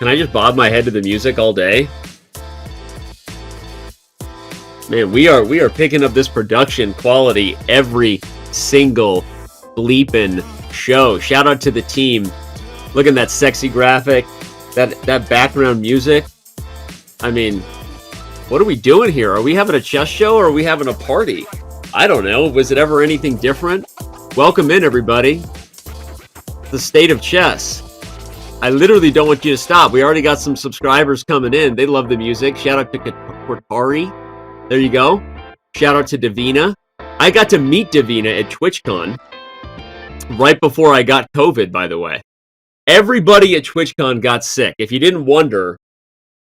Can I just bob my head to the music all day? Man, we are picking up this production quality every single bleeping show. Shout out to the team. Look at that sexy graphic, that background music. I mean, what are we doing here? Are we having a chess show or are we having a party? I don't know. Was it ever anything different? Welcome in, everybody. The state of chess. I literally don't want you to stop. We already got some subscribers coming in. They love the music. Shout out to Korley. There you go. Shout out to Davina. I got to meet Davina at TwitchCon right before I got COVID, by the way. Everybody at TwitchCon got sick. If you didn't wonder,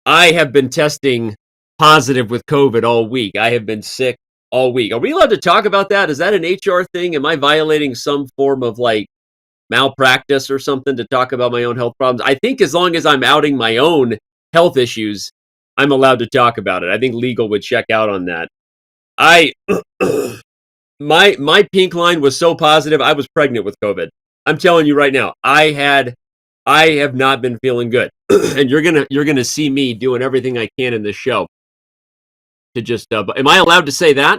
I have been testing positive with COVID all week. I have been sick all week. Are we allowed to talk about that? Is that an HR thing? Am I violating some form of malpractice or something to talk about my own health problems? I think as long as I'm outing my own health issues, I'm allowed to talk about it. I think legal would check out on that. My pink line was so positive. I was pregnant with COVID. I'm telling you right now, I have not been feeling good. And you're gonna see me doing everything I can in this show to just am I allowed to say that?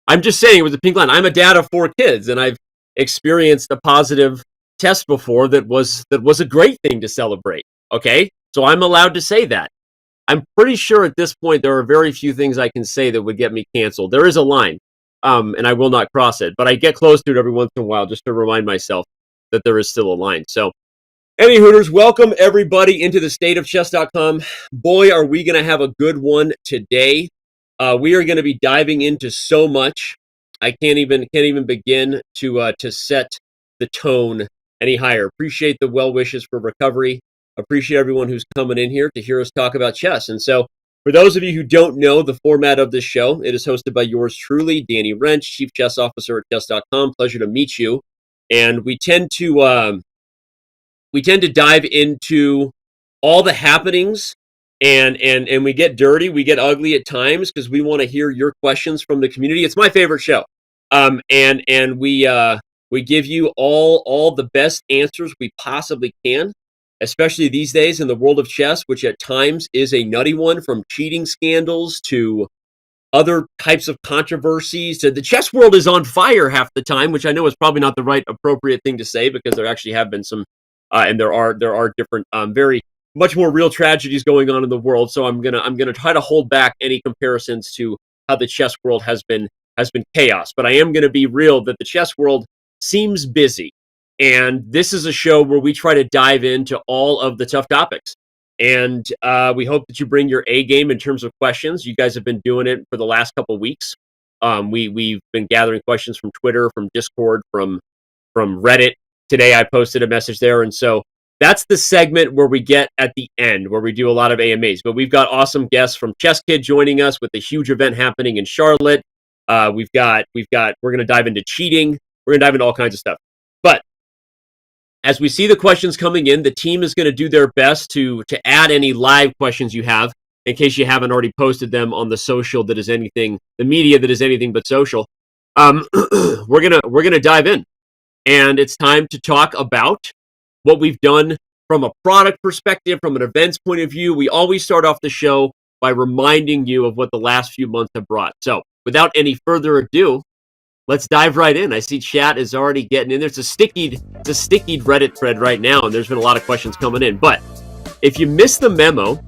I'm just saying it was a pink line. I'm a dad of 4 kids and I've experienced a positive test before that was a great thing to celebrate. Okay? So I'm allowed to say that. I'm pretty sure at this point there are very few things I can say that would get me canceled. There is a line, and I will not cross it, but I get close to it every once in a while just to remind myself that there is still a line. So, any Hooters, welcome everybody into the state of Chess.com. Boy, are we going to have a good one today. We are going to be diving into so much. I can't even begin to set the tone any higher. Appreciate the well wishes for recovery. Appreciate everyone who's coming in here to hear us talk about chess. And so, for those of you who don't know the format of this show, it is hosted by yours truly, Danny Rensch, Chief Chess Officer at Chess.com. Pleasure to meet you. And we tend to dive into all the happenings, and we get dirty, we get ugly at times because we want to hear your questions from the community. It's my favorite show, and we give you all the best answers we possibly can. Especially these days in the world of chess, which at times is a nutty one, from cheating scandals to other types of controversies. The chess world is on fire half the time, which I know is probably not the right appropriate thing to say because there actually have been some, and there are different, very much more real tragedies going on in the world. So I'm gonna try to hold back any comparisons to how the chess world has been chaos. But I am gonna be real that the chess world seems busy. And this is a show where we try to dive into all of the tough topics. And we hope that you bring your A game in terms of questions. You guys have been doing it for the last couple of weeks. We've been gathering questions from Twitter, from Discord, from Reddit. Today I posted a message there. And so that's the segment where we get at the end, where we do a lot of AMAs. But we've got awesome guests from ChessKid joining us with a huge event happening in Charlotte. We're going to dive into cheating. We're going to dive into all kinds of stuff. But as we see the questions coming in, the team is going to do their best to add any live questions you have, in case you haven't already posted them on the social that is anything, the media that is anything but social. We're gonna dive in, and it's time to talk about what we've done from a product perspective, from an events point of view. We always start off the show by reminding you of what the last few months have brought. So, without any further ado, let's dive right in. I see chat is already getting in. There's a stickied Reddit thread right now, and there's been a lot of questions coming in. But if you missed the memo,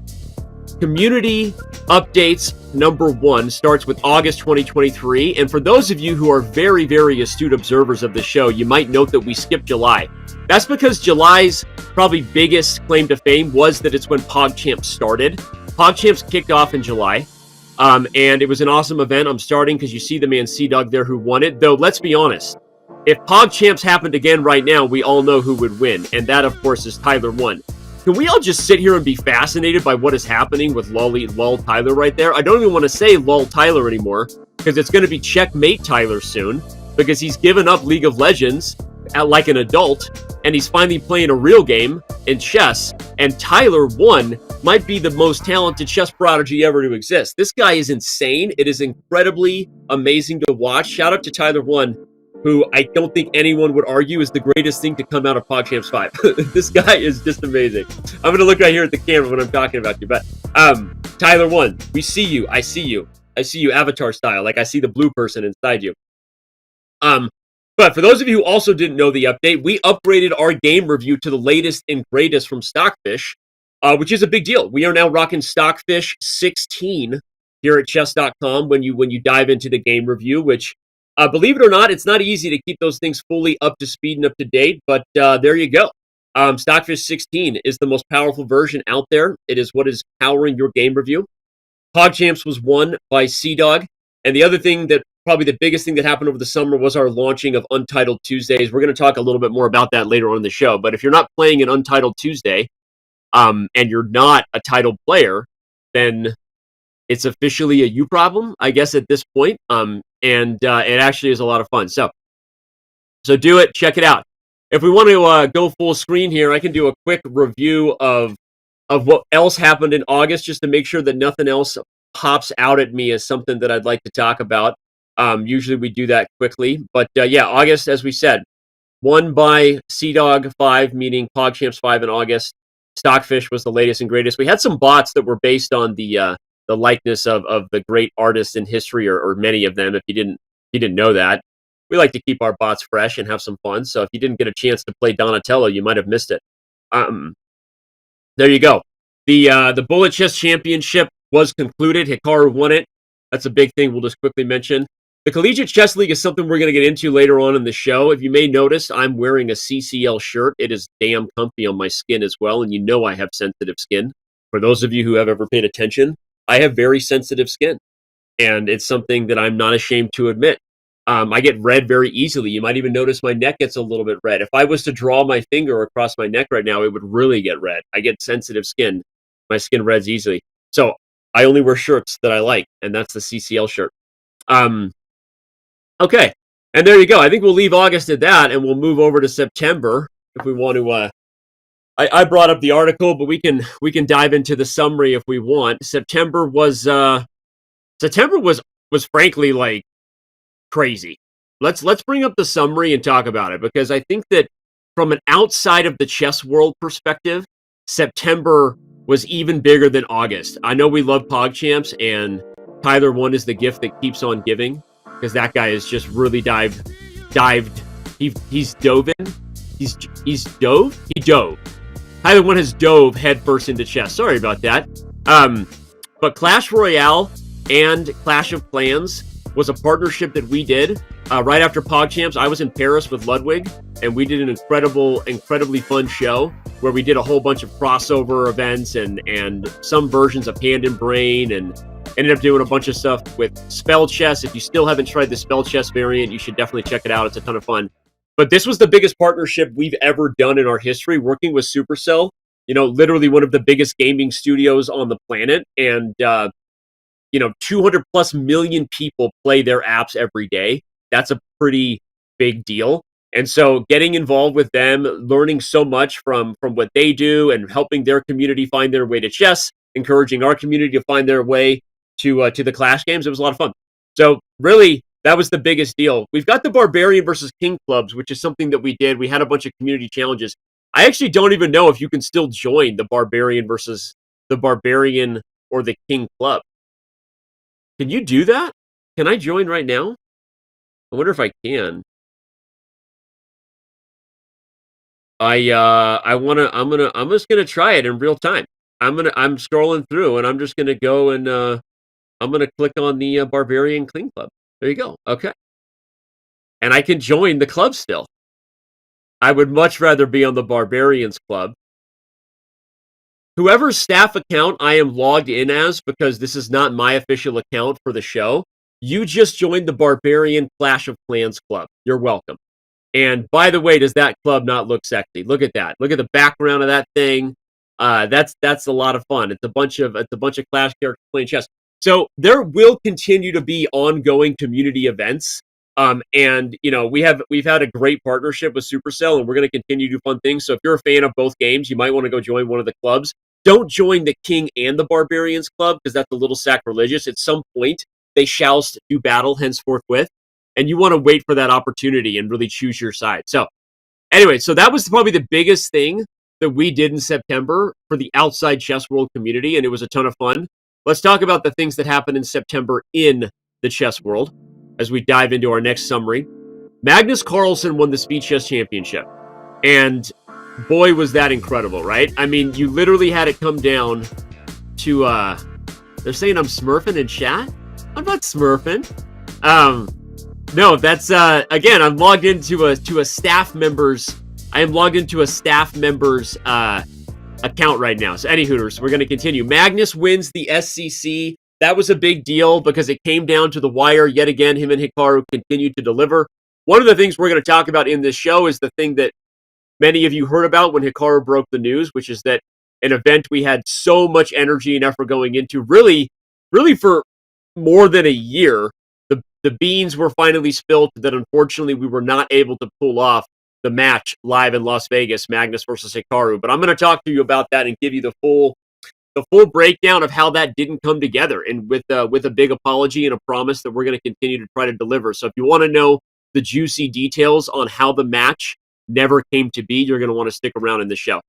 community updates number 1 starts with August 2023. And for those of you who are very, very astute observers of the show, you might note that we skipped July. That's because July's probably biggest claim to fame was that it's when PogChamps started. PogChamps kicked off in July. And it was an awesome event. I'm starting because you see the man C-Dog there who won it. Though, let's be honest, if PogChamps happened again right now, we all know who would win. And that, of course, is Tyler 1. Can we all just sit here and be fascinated by what is happening with Lol Tyler right there? I don't even want to say Lol Tyler anymore because it's going to be Checkmate Tyler soon because he's given up League of Legends like an adult and he's finally playing a real game in chess. And Tyler 1 might be the most talented chess prodigy ever to exist. This guy is insane. It is incredibly amazing to watch. Shout out to Tyler 1. who I don't think anyone would argue is the greatest thing to come out of PogChamps 5. This guy is just amazing. I'm going to look right here at the camera when I'm talking about you. But Tyler 1, we see you. I see you. I see you avatar style. Like I see the blue person inside you. But for those of you who also didn't know the update, we upgraded our game review to the latest and greatest from Stockfish, which is a big deal. We are now rocking Stockfish 16 here at Chess.com when you dive into the game review, which, believe it or not, it's not easy to keep those things fully up to speed and up to date, but there you go. Stockfish 16 is the most powerful version out there. It is what is powering your game review. PogChamps was won by CDog. And the other thing that probably the biggest thing that happened over the summer was our launching of Untitled Tuesdays. We're going to talk a little bit more about that later on in the show. But if you're not playing an Untitled Tuesday and you're not a titled player, then it's officially a you problem, I guess, at this point. And it actually is a lot of fun. So do it. Check it out. If we want to go full screen here, I can do a quick review of what else happened in August just to make sure that nothing else pops out at me as something that I'd like to talk about. Usually we do that quickly. But yeah, August, as we said, won by CDog 5, meaning PogChamps 5 in August. Stockfish was the latest and greatest. We had some bots that were based on the likeness of the great artists in history, or many of them, if you didn't know that. We like to keep our bots fresh and have some fun. So if you didn't get a chance to play Donatello, you might have missed it. There you go. The Bullet Chess Championship was concluded. Hikaru won it. That's a big thing we'll just quickly mention. The Collegiate Chess League is something we're going to get into later on in the show. If you may notice, I'm wearing a CCL shirt. It is damn comfy on my skin as well, and you know I have sensitive skin. For those of you who have ever paid attention, I have very sensitive skin, and it's something that I'm not ashamed to admit. I get red very easily. You might even notice my neck gets a little bit red. If I was to draw my finger across my neck right now, it would really get red. I get sensitive skin. My skin reds easily. So I only wear shirts that I like, and that's the CCL shirt. Okay, and there you go. I think we'll leave August at that, and we'll move over to September if we want to. I brought up the article, but we can dive into the summary if we want. September was frankly like crazy. Let's bring up the summary and talk about it, because I think that from an outside of the chess world perspective, September was even bigger than August. I know we love PogChamps, and Tyler 1 is the gift that keeps on giving, because that guy is just really dived. He's dove in. He dove. Tyler 1 has dove headfirst into chess. Sorry about that. But Clash Royale and Clash of Clans was a partnership that we did right after PogChamps. I was in Paris with Ludwig, and we did an incredibly fun show where we did a whole bunch of crossover events and some versions of Hand and Brain, and ended up doing a bunch of stuff with Spell Chess. If you still haven't tried the Spell Chess variant, you should definitely check it out. It's a ton of fun. But this was the biggest partnership we've ever done in our history, working with Supercell. You know, literally one of the biggest gaming studios on the planet, and 200 plus million people play their apps every day. That's a pretty big deal. And so getting involved with them, learning so much from what they do, and helping their community find their way to chess, encouraging our community to find their way to the Clash games, it was a lot of fun. So really, that was the biggest deal. We've got the Barbarian versus King clubs, which is something that we did. We had a bunch of community challenges. I actually don't even know if you can still join the Barbarian versus the Barbarian or the King club. Can you do that? Can I join right now? I wonder if I can. I'm just gonna try it in real time. I'm scrolling through, and I'm just gonna go and I'm gonna click on the Barbarian King club. There you go. Okay. And I can join the club still. I would much rather be on the Barbarians club. Whoever's staff account I am logged in as, because this is not my official account for the show, you just joined the Barbarian Clash of Clans club. You're welcome. And by the way, does that club not look sexy? Look at that. Look at the background of that thing. That's a lot of fun. It's a bunch of Clash characters playing chess. So there will continue to be ongoing community events. And we've had a great partnership with Supercell, and we're going to continue to do fun things. So if you're a fan of both games, you might want to go join one of the clubs. Don't join the King and the Barbarians club, because that's a little sacrilegious. At some point, they shall do battle henceforth with. and you want to wait for that opportunity and really choose your side. So anyway, so that was probably the biggest thing that we did in September for the outside chess world community, and it was a ton of fun. Let's talk about the things that happened in September in the chess world as we dive into our next summary. Magnus Carlsen won the Speed Chess Championship, and boy, was that incredible, right? I mean, you literally had it come down to, they're saying I'm smurfing in chat? I'm not smurfing. No, that's, again, I'm logged into a staff member's, I am logged into a staff member's, account right now. So any Hooters, we're going to continue. Magnus wins the SCC. That was a big deal because it came down to the wire yet again. Him and Hikaru continued to deliver. One of the things we're going to talk about in this show is the thing that many of you heard about when Hikaru broke the news, which is that an event we had so much energy and effort going into, really for more than a year. The beans were finally spilled that unfortunately we were not able to pull off the match live in Las Vegas, Magnus versus Hikaru. But I'm going to talk to you about that and give you the full breakdown of how that didn't come together, and with a big apology and a promise that we're going to continue to try to deliver. So if you want to know the juicy details on how the match never came to be, you're going to want to stick around in the show.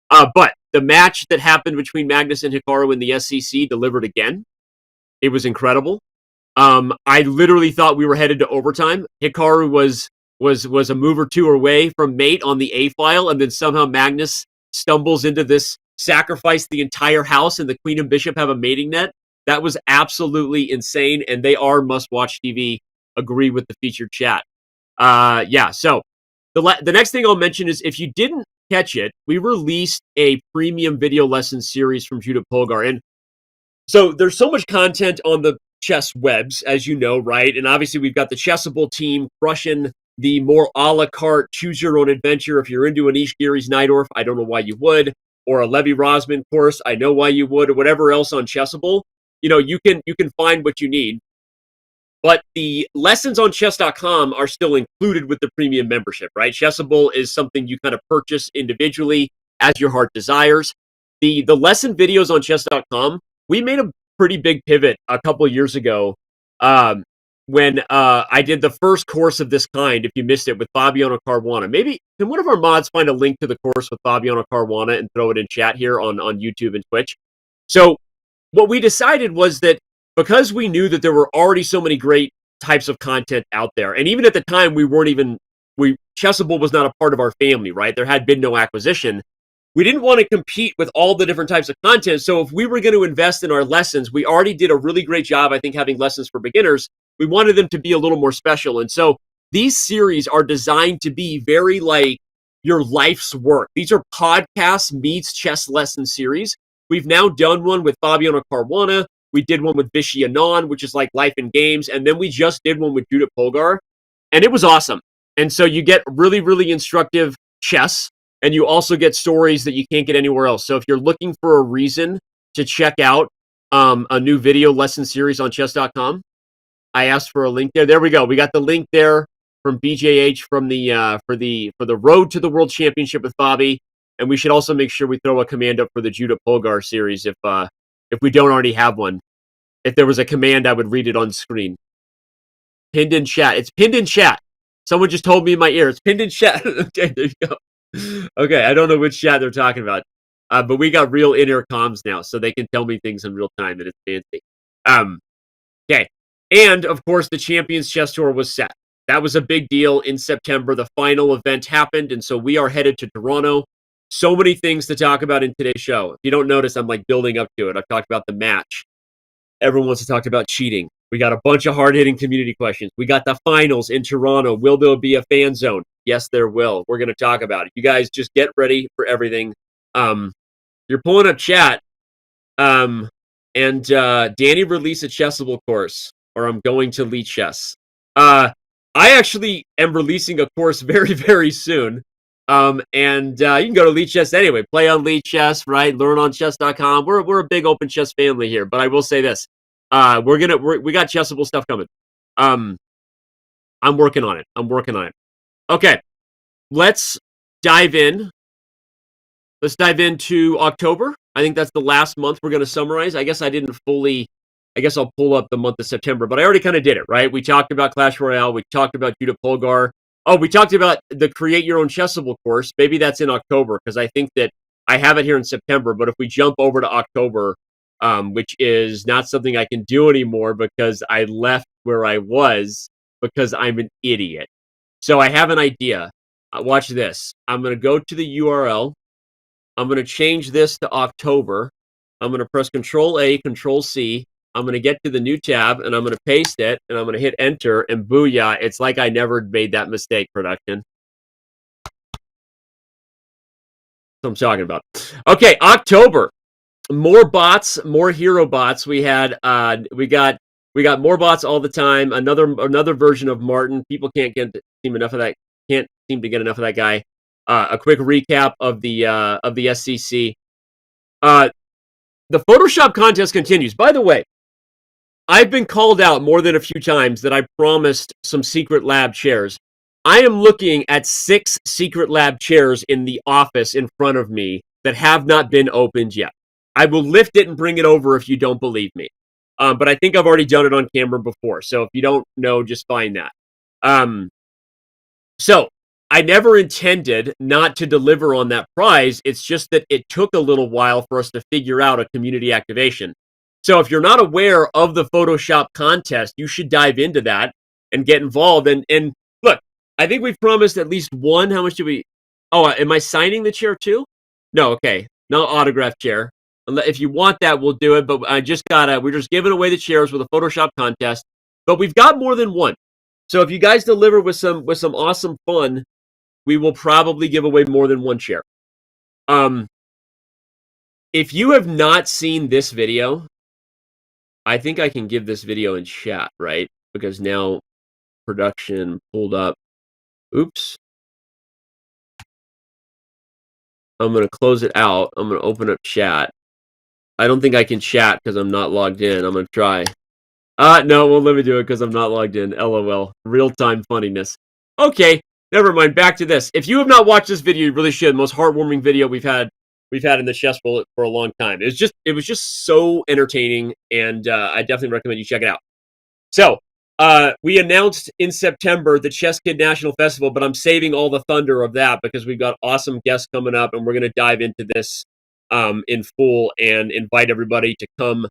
But the match that happened between Magnus and Hikaru in the SCC delivered again. It was incredible. I literally thought we were headed to overtime. Hikaru was a move or two away from mate on the A file, and then somehow Magnus stumbles into this sacrifice the entire house, and the queen and bishop have a mating net. That was absolutely insane, and they are must-watch TV. Agree with the featured chat. Yeah, so the next thing I'll mention is, if you didn't catch it, we released a premium video lesson series from Judith Polgar, and so there's so much content on the chess webs, as you know, right? And obviously we've got the Chessable team crushing the more a la carte, choose your own adventure. If you're into an Ishgiri's Neidorf, I don't know why you would, or a Levy Rosman course, I know why you would, or whatever else on Chessable. You can find what you need. But the lessons on Chess.com are still included with the premium membership, right? Chessable is something you kind of purchase individually as your heart desires. The lesson videos on Chess.com, we made a pretty big pivot a couple of years ago when I did the first course of this kind, if you missed it, with Fabiano Caruana. Maybe can one of our mods find a link to the course with Fabiano Caruana and throw it in chat here on YouTube and Twitch? So what we decided was that because we knew that there were already so many great types of content out there, and even at the time Chessable was not a part of our family, right? There had been no acquisition. We didn't want to compete with all the different types of content. So if we were going to invest in our lessons, we already did a really great job, I think, having lessons for beginners. We wanted them to be a little more special. And so these series are designed to be very like your life's work. These are podcasts meets chess lesson series. We've now done one with Fabiano Caruana. We did one with Vishy Anand, which is like life and games. And then we just did one with Judith Polgar. And it was awesome. And so you get really, really instructive chess. And you also get stories that you can't get anywhere else. So if you're looking for a reason to check out a new video lesson series on Chess.com, I asked for a link there. There we go. We got the link there from BJH from the for the Road to the World Championship with Bobby. And we should also make sure we throw a command up for the Judith Polgar series if we don't already have one. If there was a command, I would read it on screen. Pinned in chat. It's pinned in chat. Someone just told me in my ear. It's pinned in chat. Okay, there you go. Okay, I don't know which chat they're talking about, but we got real in-ear comms now, so they can tell me things in real time, and it's fancy. Okay, and of course, the Champions Chess Tour was set. That was a big deal in September. The final event happened, and so we are headed to Toronto. So many things to talk about in today's show. If you don't notice, I'm like building up to it. I've talked about the match. Everyone wants to talk about cheating. We got a bunch of hard-hitting community questions. We got the finals in Toronto. Will there be a fan zone? Yes, there will. We're going to talk about it. You guys just get ready for everything. You're pulling up chat. And Danny released a Chessable course, or I'm going to Lead Chess. I actually am releasing a course very, very soon. And you can go to Lead Chess anyway. Play on Lead Chess, right? Learn on Chess.com. We're a big open chess family here. But I will say this: we got Chessable stuff coming. I'm working on it. Okay, let's dive in. Let's dive into October. I think that's the last month we're going to summarize. I guess I didn't fully I guess I'll pull up the month of September, but I already kind of did it, right? We talked about Clash Royale. We talked about Judah Polgar. Oh, we talked about the Create Your Own Chessable course. Maybe that's in October because I think that I have it here in September. But if we jump over to October, which is not something I can do anymore because I left where I was because I'm an idiot. So I have an idea. Watch this. I'm going to go to the URL. I'm going to change this to October. I'm going to press Control A, Control C. I'm going to get to the new tab, and I'm going to paste it, and I'm going to hit Enter, and booyah, it's like I never made that mistake, production. That's what I'm talking about. Okay, October. More bots, more hero bots. We got more bots all the time. Another version of Martin. People can't seem enough of that. Can't seem to get enough of that guy. A quick recap of the SCC. The Photoshop contest continues. By the way, I've been called out more than a few times that I promised some secret lab chairs. I am looking at 6 secret lab chairs in the office in front of me that have not been opened yet. I will lift it and bring it over if you don't believe me. But I think I've already done it on camera before. So if you don't know, just find that. So I never intended not to deliver on that prize. It's just that it took a little while for us to figure out a community activation. So if you're not aware of the Photoshop contest, you should dive into that and get involved. And look, I think we've promised at least one. How much do we? Oh, am I signing the chair too? No, okay. No autograph chair. If you want that, we'll do it. But we're just giving away the chairs with a Photoshop contest. But we've got more than one. So if you guys deliver with some awesome fun, we will probably give away more than one chair. If you have not seen this video, I think I can give this video in chat, right? Because now production pulled up. Oops. I'm going to close it out. I'm going to open up chat. I don't think I can chat because I'm not logged in. I'm going to try. No, well, let me do it because I'm not logged in. LOL. Real-time funniness. Okay, never mind. Back to this. If you have not watched this video, you really should. Most heartwarming video we've had in the Chess Bullet for a long time. It was just so entertaining, and I definitely recommend you check it out. So, we announced in September the ChessKid National Festival, but I'm saving all the thunder of that because we've got awesome guests coming up, and we're going to dive into this in full and invite everybody to come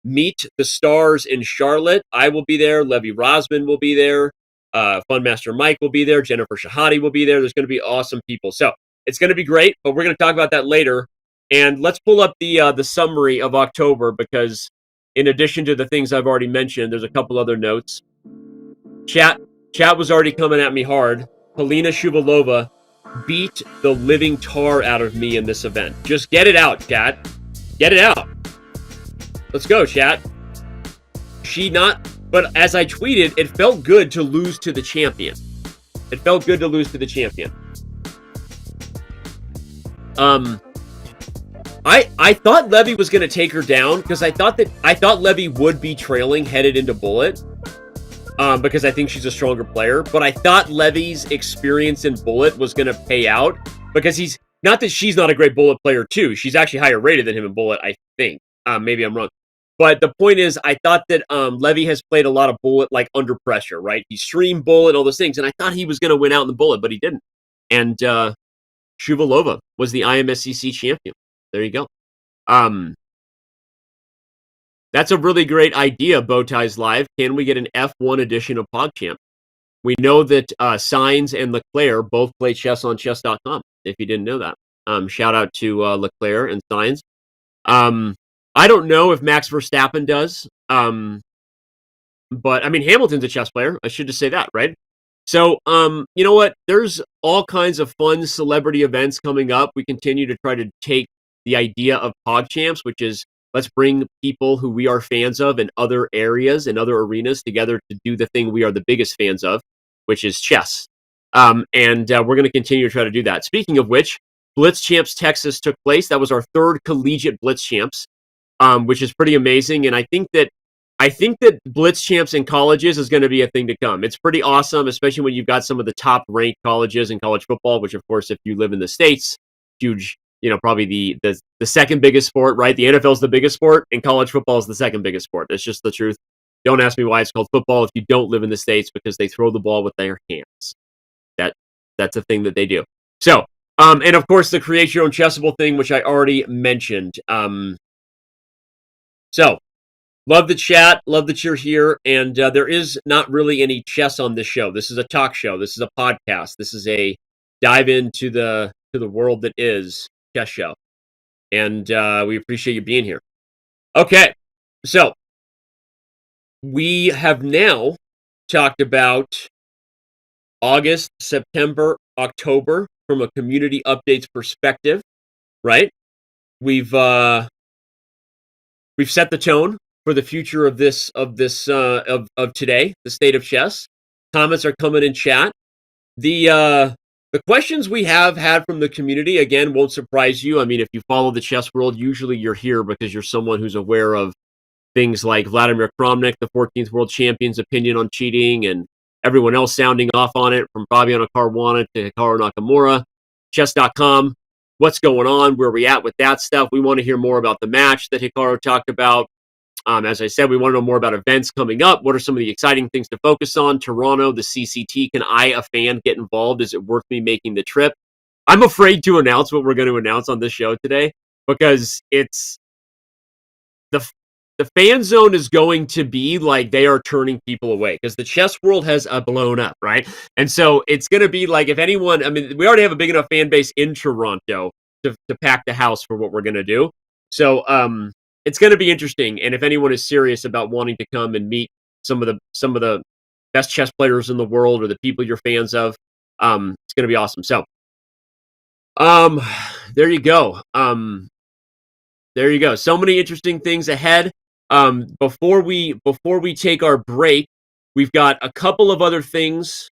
meet the stars in Charlotte. I will be there. Levy Rosman will be there. Funmaster Mike will be there. Jennifer Shahade will be there. There's going to be awesome people. So it's going to be great, but we're going to talk about that later. And let's pull up the summary of October because in addition to the things I've already mentioned, there's a couple other notes. Chat was already coming at me hard. Polina Shuvalova beat the living tar out of me in this event. Just get it out, chat. Get it out. Let's go, chat. But as I tweeted, it felt good to lose to the champion. It felt good to lose to the champion. I thought Levy was going to take her down because I thought Levy would be trailing headed into Bullet. Because I think she's a stronger player, but I thought Levy's experience in Bullet was going to pay out because he's not that she's not a great Bullet player too. She's actually higher rated than him in Bullet, I think. Maybe I'm wrong. But the point is, I thought that Levy has played a lot of Bullet like under pressure, right? He streamed Bullet, all those things, and I thought he was going to win out in the Bullet, but he didn't. And Shuvalova was the IMSCC champion. There you go. That's a really great idea, Bowties Live. Can we get an F1 edition of PogChamp? We know that Signs and Leclerc both play chess on Chess.com, if you didn't know that. Shout out to Leclerc and Signs. I don't know if Max Verstappen does, but I mean, Hamilton's a chess player. I should just say that, right? So, you know what? There's all kinds of fun celebrity events coming up. We continue to try to take the idea of PogChamps, which is let's bring people who we are fans of in other areas and other arenas together to do the thing we are the biggest fans of, which is chess. And we're going to continue to try to do that. Speaking of which, Blitz Champs Texas took place. That was our third collegiate Blitz Champs, which is pretty amazing. And I think that Blitz Champs in colleges is going to be a thing to come. It's pretty awesome, especially when you've got some of the top ranked colleges in college football, which of course, if you live in the States, huge probably the second biggest sport, right? The NFL is the biggest sport, and college football is the second biggest sport. That's just the truth. Don't ask me why it's called football if you don't live in the States, because they throw the ball with their hands. That's a thing that they do. So, and of course, the create your own chessable thing, which I already mentioned. So, love the chat. Love that you're here. And there is not really any chess on this show. This is a talk show. This is a podcast. This is a dive into the world that is chess show. And we appreciate you being here. Okay, so we have now talked about August, September, October from a community updates perspective, right? We've set the tone for the future of this of today, the state of chess. Comments are coming in chat. The questions we have had from the community, again, won't surprise you. I mean, if you follow the chess world, usually you're here because you're someone who's aware of things like Vladimir Kramnik, the 14th world champion's opinion on cheating, and everyone else sounding off on it, from Fabiano Caruana to Hikaru Nakamura. Chess.com, what's going on? Where are we at with that stuff? We want to hear more about the match that Hikaru talked about. As I said, we want to know more about events coming up. What are some of the exciting things to focus on? Toronto, the CCT. Can I, a fan, get involved? Is it worth me making the trip? I'm afraid to announce what we're going to announce on this show today, because it's the fan zone is going to be like they are turning people away, because the chess world has blown up, right? And so it's going to be like, if anyone, I mean, we already have a big enough fan base in Toronto to pack the house for what we're going to do. So it's going to be interesting. And if anyone is serious about wanting to come and meet some of the best chess players in the world, or the people you're fans of, it's going to be awesome. So there you go. There you go. So many interesting things ahead. Before we take our break, we've got a couple of other things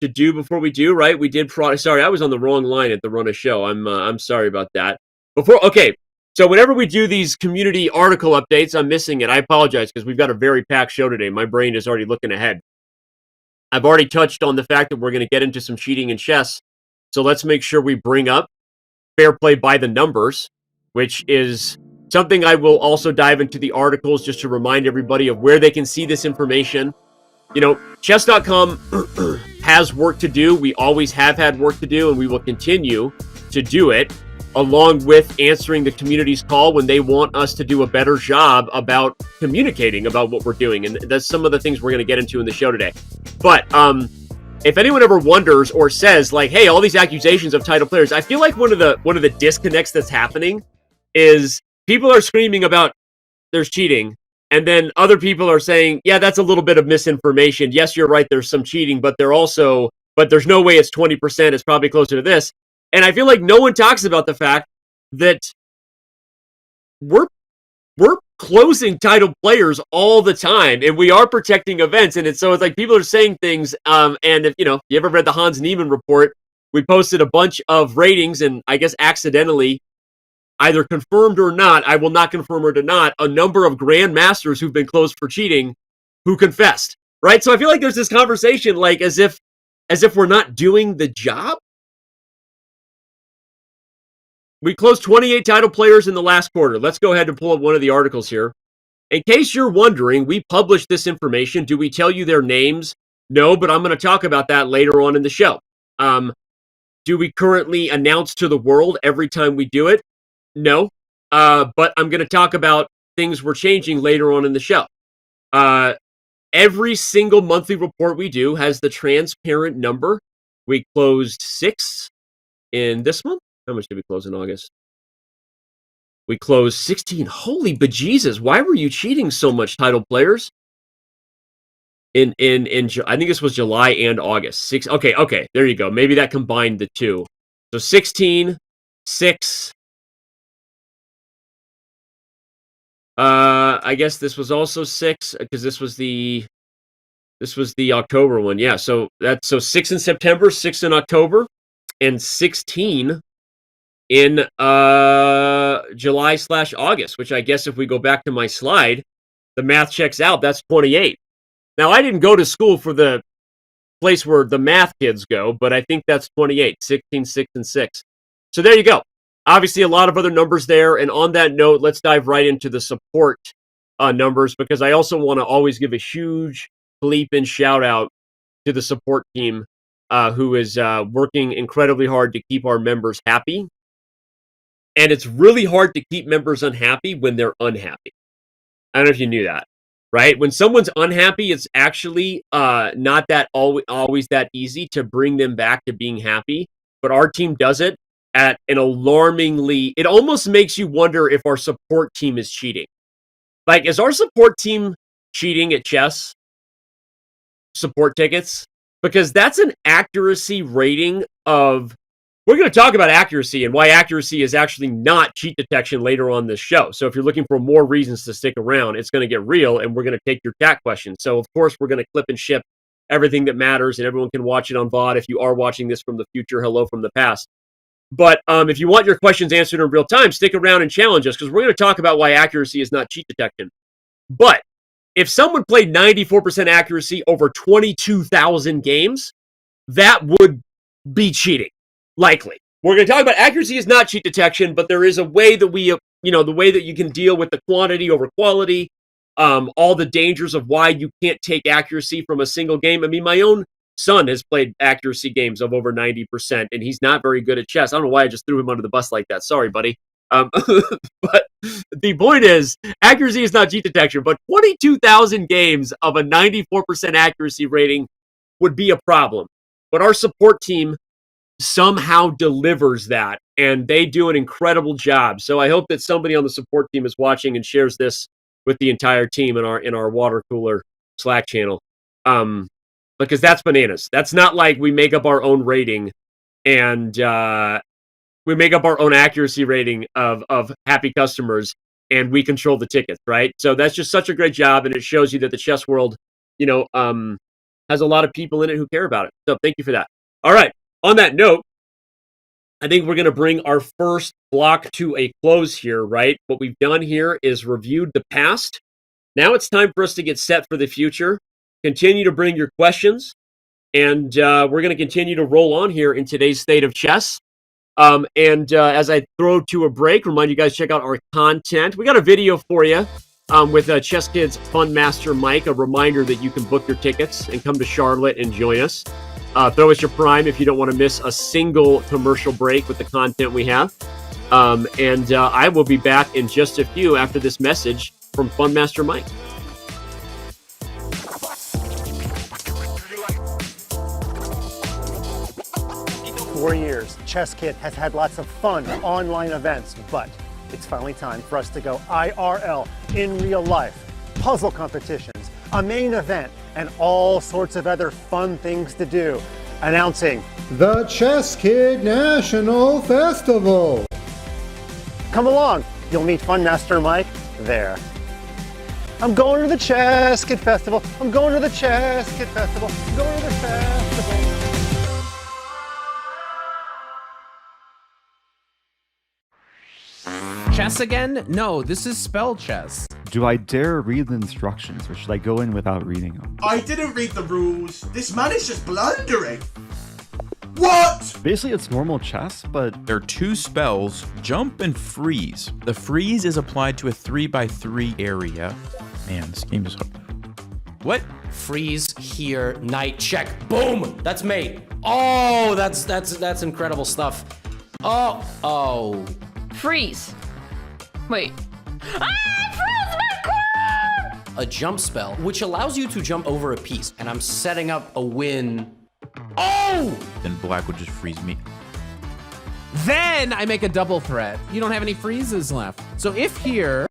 to do before we do, right? We did sorry, I was on the wrong line at the run of show. I'm sorry about that. Okay. So whenever we do these community article updates, I'm missing it. I apologize, because we've got a very packed show today. My brain is already looking ahead. I've already touched on the fact that we're going to get into some cheating in chess. So let's make sure we bring up fair play by the numbers, which is something I will also dive into the articles, just to remind everybody of where they can see this information. Chess.com has work to do. We always have had work to do, and we will continue to do it, along with answering the community's call when they want us to do a better job about communicating about what we're doing. And that's some of the things we're going to get into in the show today. But if anyone ever wonders or says, like, hey, all these accusations of title players, I feel like one of the disconnects that's happening is people are screaming about there's cheating, and then other people are saying, yeah, that's a little bit of misinformation. Yes, you're right, there's some cheating, but there's no way it's 20%. It's probably closer to this. And I feel like no one talks about the fact that we're closing title players all the time, and we are protecting events. And it's like people are saying things. And if you ever read the Hans Niemann report, we posted a bunch of ratings, and I guess accidentally, either confirmed or not, I will not confirm or deny, a number of grandmasters who've been closed for cheating who confessed, right? So I feel like there's this conversation, like as if we're not doing the job. We closed 28 title players in the last quarter. Let's go ahead and pull up one of the articles here. In case you're wondering, we published this information. Do we tell you their names? No, but I'm going to talk about that later on in the show. Do we currently announce to the world every time we do it? No, but I'm going to talk about things we're changing later on in the show. Every single monthly report we do has the transparent number. We closed 6 in this month. How much did we close in August? We closed 16. Holy bejesus! Why were you cheating so much, title players? In I think this was July and August. 6. Okay. There you go. Maybe that combined the two. So 16, 6. I guess this was also 6, because this was the October one. Yeah, so 6 in September, 6 in October, and 16 in July/August, which I guess if we go back to my slide, the math checks out. That's 28. Now, I didn't go to school for the place where the math kids go, but I think that's 28, 16, 6, and 6. So there you go. Obviously, a lot of other numbers there. And on that note, let's dive right into the support numbers, because I also want to always give a huge bleep and shout out to the support team who is working incredibly hard to keep our members happy. And it's really hard to keep members unhappy when they're unhappy. I don't know if you knew that, right? When someone's unhappy, it's actually not that always that easy to bring them back to being happy. But our team does it at an alarmingly, it almost makes you wonder if our support team is cheating. Like, is our support team cheating at chess support tickets? Because that's an accuracy rating of, we're going to talk about accuracy and why accuracy is actually not cheat detection later on this show. So if you're looking for more reasons to stick around, it's going to get real, and we're going to take your chat questions. So of course, we're going to clip and ship everything that matters, and everyone can watch it on VOD. If you are watching this from the future, hello from the past. But if you want your questions answered in real time, stick around and challenge us, because we're going to talk about why accuracy is not cheat detection. But if someone played 94% accuracy over 22,000 games, that would be cheating. Likely. We're going to talk about accuracy is not cheat detection, but there is a way that we, the way that you can deal with the quantity over quality, all the dangers of why you can't take accuracy from a single game. I mean, my own son has played accuracy games of over 90%, and he's not very good at chess. I don't know why I just threw him under the bus like that. Sorry, buddy. But the point is, accuracy is not cheat detection, but 22,000 games of a 94% accuracy rating would be a problem. But our support team somehow delivers that, and they do an incredible job. So I hope that somebody on the support team is watching and shares this with the entire team in our water cooler Slack channel, because that's bananas. That's not like we make up our own rating and we make up our own accuracy rating of happy customers, and we control the tickets, right? So that's just such a great job, and it shows you that the chess world, has a lot of people in it who care about it. So thank you for that. All right. On that note, I think we're going to bring our first block to a close here, right? What we've done here is reviewed the past. Now it's time for us to get set for the future. Continue to bring your questions, and we're going to continue to roll on here in today's State of Chess. As I throw to a break, remind you guys, check out our content. We got a video for you with ChessKid's Fun Master Mike, a reminder that you can book your tickets and come to Charlotte and join us. Throw us your Prime if you don't want to miss a single commercial break with the content we have. I will be back in just a few after this message from Fun Master Mike. For years, ChessKid has had lots of fun online events, but it's finally time for us to go IRL, in real life. Puzzle competitions, a main event, and all sorts of other fun things to do. Announcing the ChessKid National Festival. Come along, you'll meet Fun Master Mike there. I'm going to the ChessKid Festival. I'm going to the ChessKid Festival. I'm going to the festival. Chess again? No, this is spell chess. Do I dare read the instructions, or should I go in without reading them? I didn't read the rules. This man is just blundering. What? Basically, it's normal chess, but there are two spells, jump and freeze. The freeze is applied to a 3x3 area. Man, this game is hard. What? Freeze here, knight check. Boom! That's mate. Oh, that's incredible stuff. Oh. Freeze. Wait. A jump spell, which allows you to jump over a piece, and I'm setting up a win. Oh! Then black would just freeze me. Then I make a double threat. You don't have any freezes left. So if here,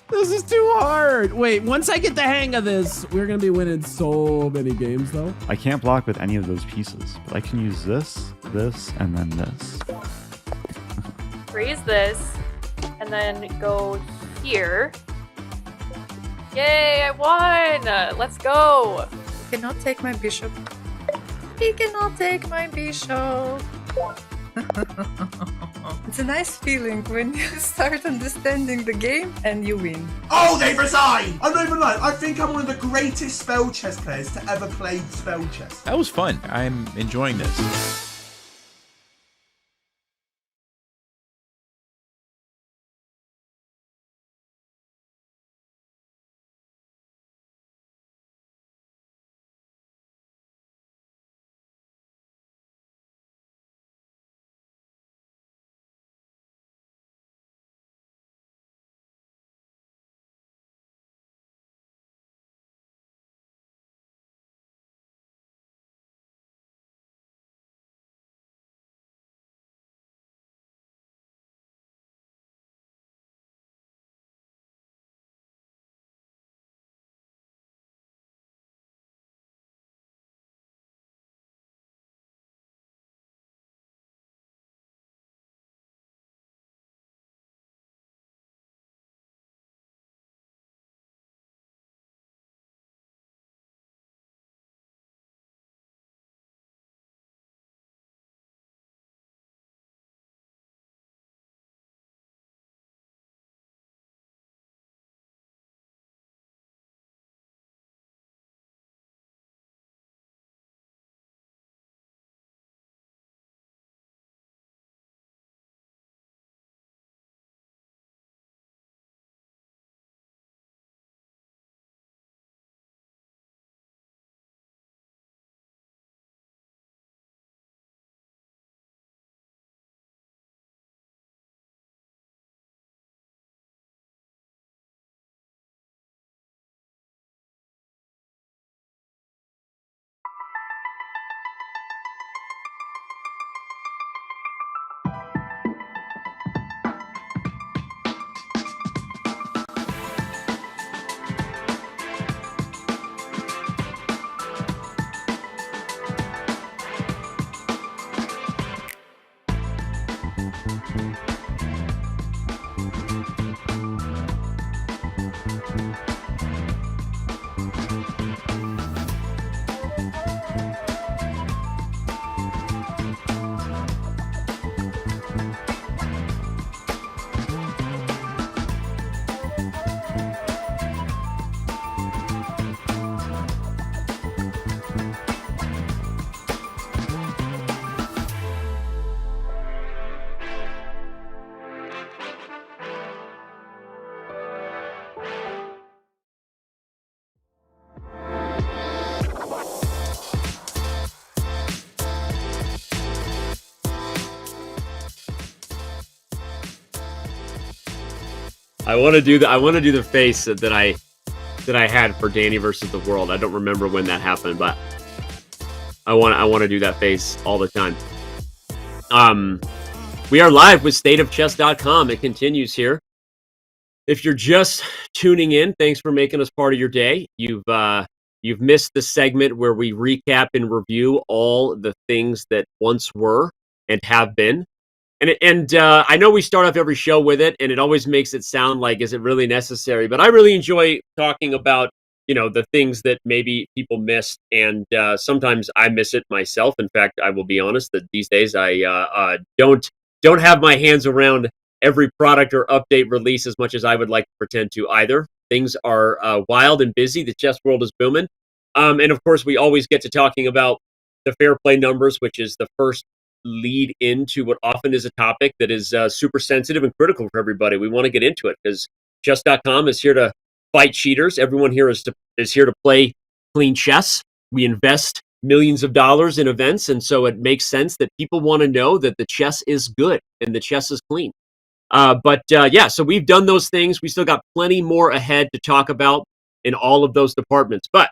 this is too hard. Wait, once I get the hang of this, we're gonna be winning so many games though. I can't block with any of those pieces, but I can use this, and then this. Freeze this, and then go here. Yay, I won! Let's go! He cannot take my bishop. He cannot take my bishop. It's a nice feeling when you start understanding the game and you win. Oh, they resign! I'm not even lying. I think I'm one of the greatest spell chess players to ever play spell chess. That was fun. I'm enjoying this. I want to do the face that I had for Danny versus the world. I don't remember when that happened, but I want to do that face all the time. We are live with stateofchess.com. It continues here. If you're just tuning in, thanks for making us part of your day. You've missed the segment where we recap and review all the things that once were and have been. And I know we start off every show with it, and it always makes it sound like, is it really necessary? But I really enjoy talking about, the things that maybe people missed, and sometimes I miss it myself. In fact, I will be honest that these days I don't have my hands around every product or update release as much as I would like to pretend to either. Things are wild and busy. The chess world is booming. And of course, we always get to talking about the fair play numbers, which is the first lead into what often is a topic that is super sensitive and critical for everybody. We want to get into it because chess.com is here to fight cheaters. Everyone here is here to play clean chess. We invest millions of dollars in events, and so it makes sense that people want to know that the chess is good and the chess is clean. So we've done those things. We still got plenty more ahead to talk about in all of those departments. But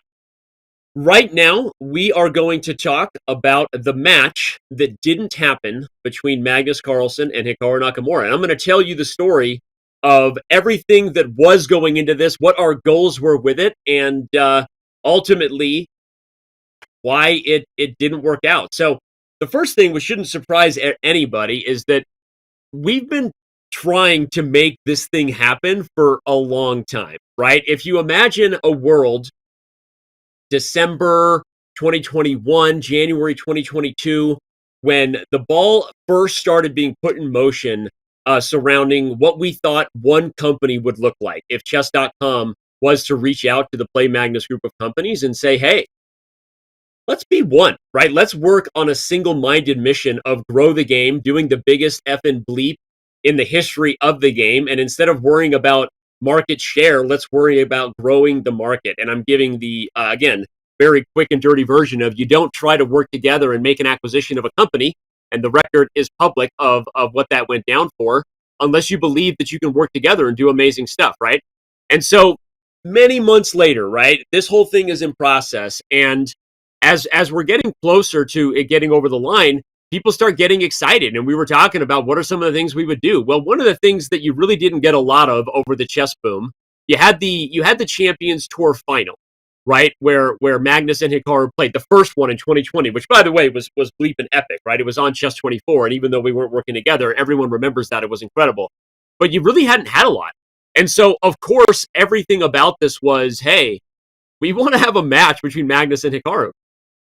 right now, we are going to talk about the match that didn't happen between Magnus Carlsen and Hikaru Nakamura. And I'm going to tell you the story of everything that was going into this, what our goals were with it, and ultimately why it didn't work out. So the first thing, which shouldn't surprise anybody, is that we've been trying to make this thing happen for a long time, right? If you imagine a world December 2021, January 2022, when the ball first started being put in motion surrounding what we thought one company would look like if Chess.com was to reach out to the Play Magnus group of companies and say, hey, let's be one, right? Let's work on a single-minded mission of grow the game, doing the biggest effing bleep in the history of the game. And instead of worrying about market share, let's worry about growing the market. And I'm giving the, again, very quick and dirty version of you don't try to work together and make an acquisition of a company, and the record is public of what that went down for, unless you believe that you can work together and do amazing stuff, right? And so many months later, right, this whole thing is in process, and as we're getting closer to it getting over the line, people start getting excited, and we were talking about what are some of the things we would do. Well, one of the things that you really didn't get a lot of over the chess boom, you had the Champions Tour final, right, where Magnus and Hikaru played the first one in 2020, which by the way was bleeping epic, right? It was on Chess 24, and even though we weren't working together, everyone remembers that it was incredible. But you really hadn't had a lot, and so of course everything about this was, hey, we want to have a match between Magnus and Hikaru.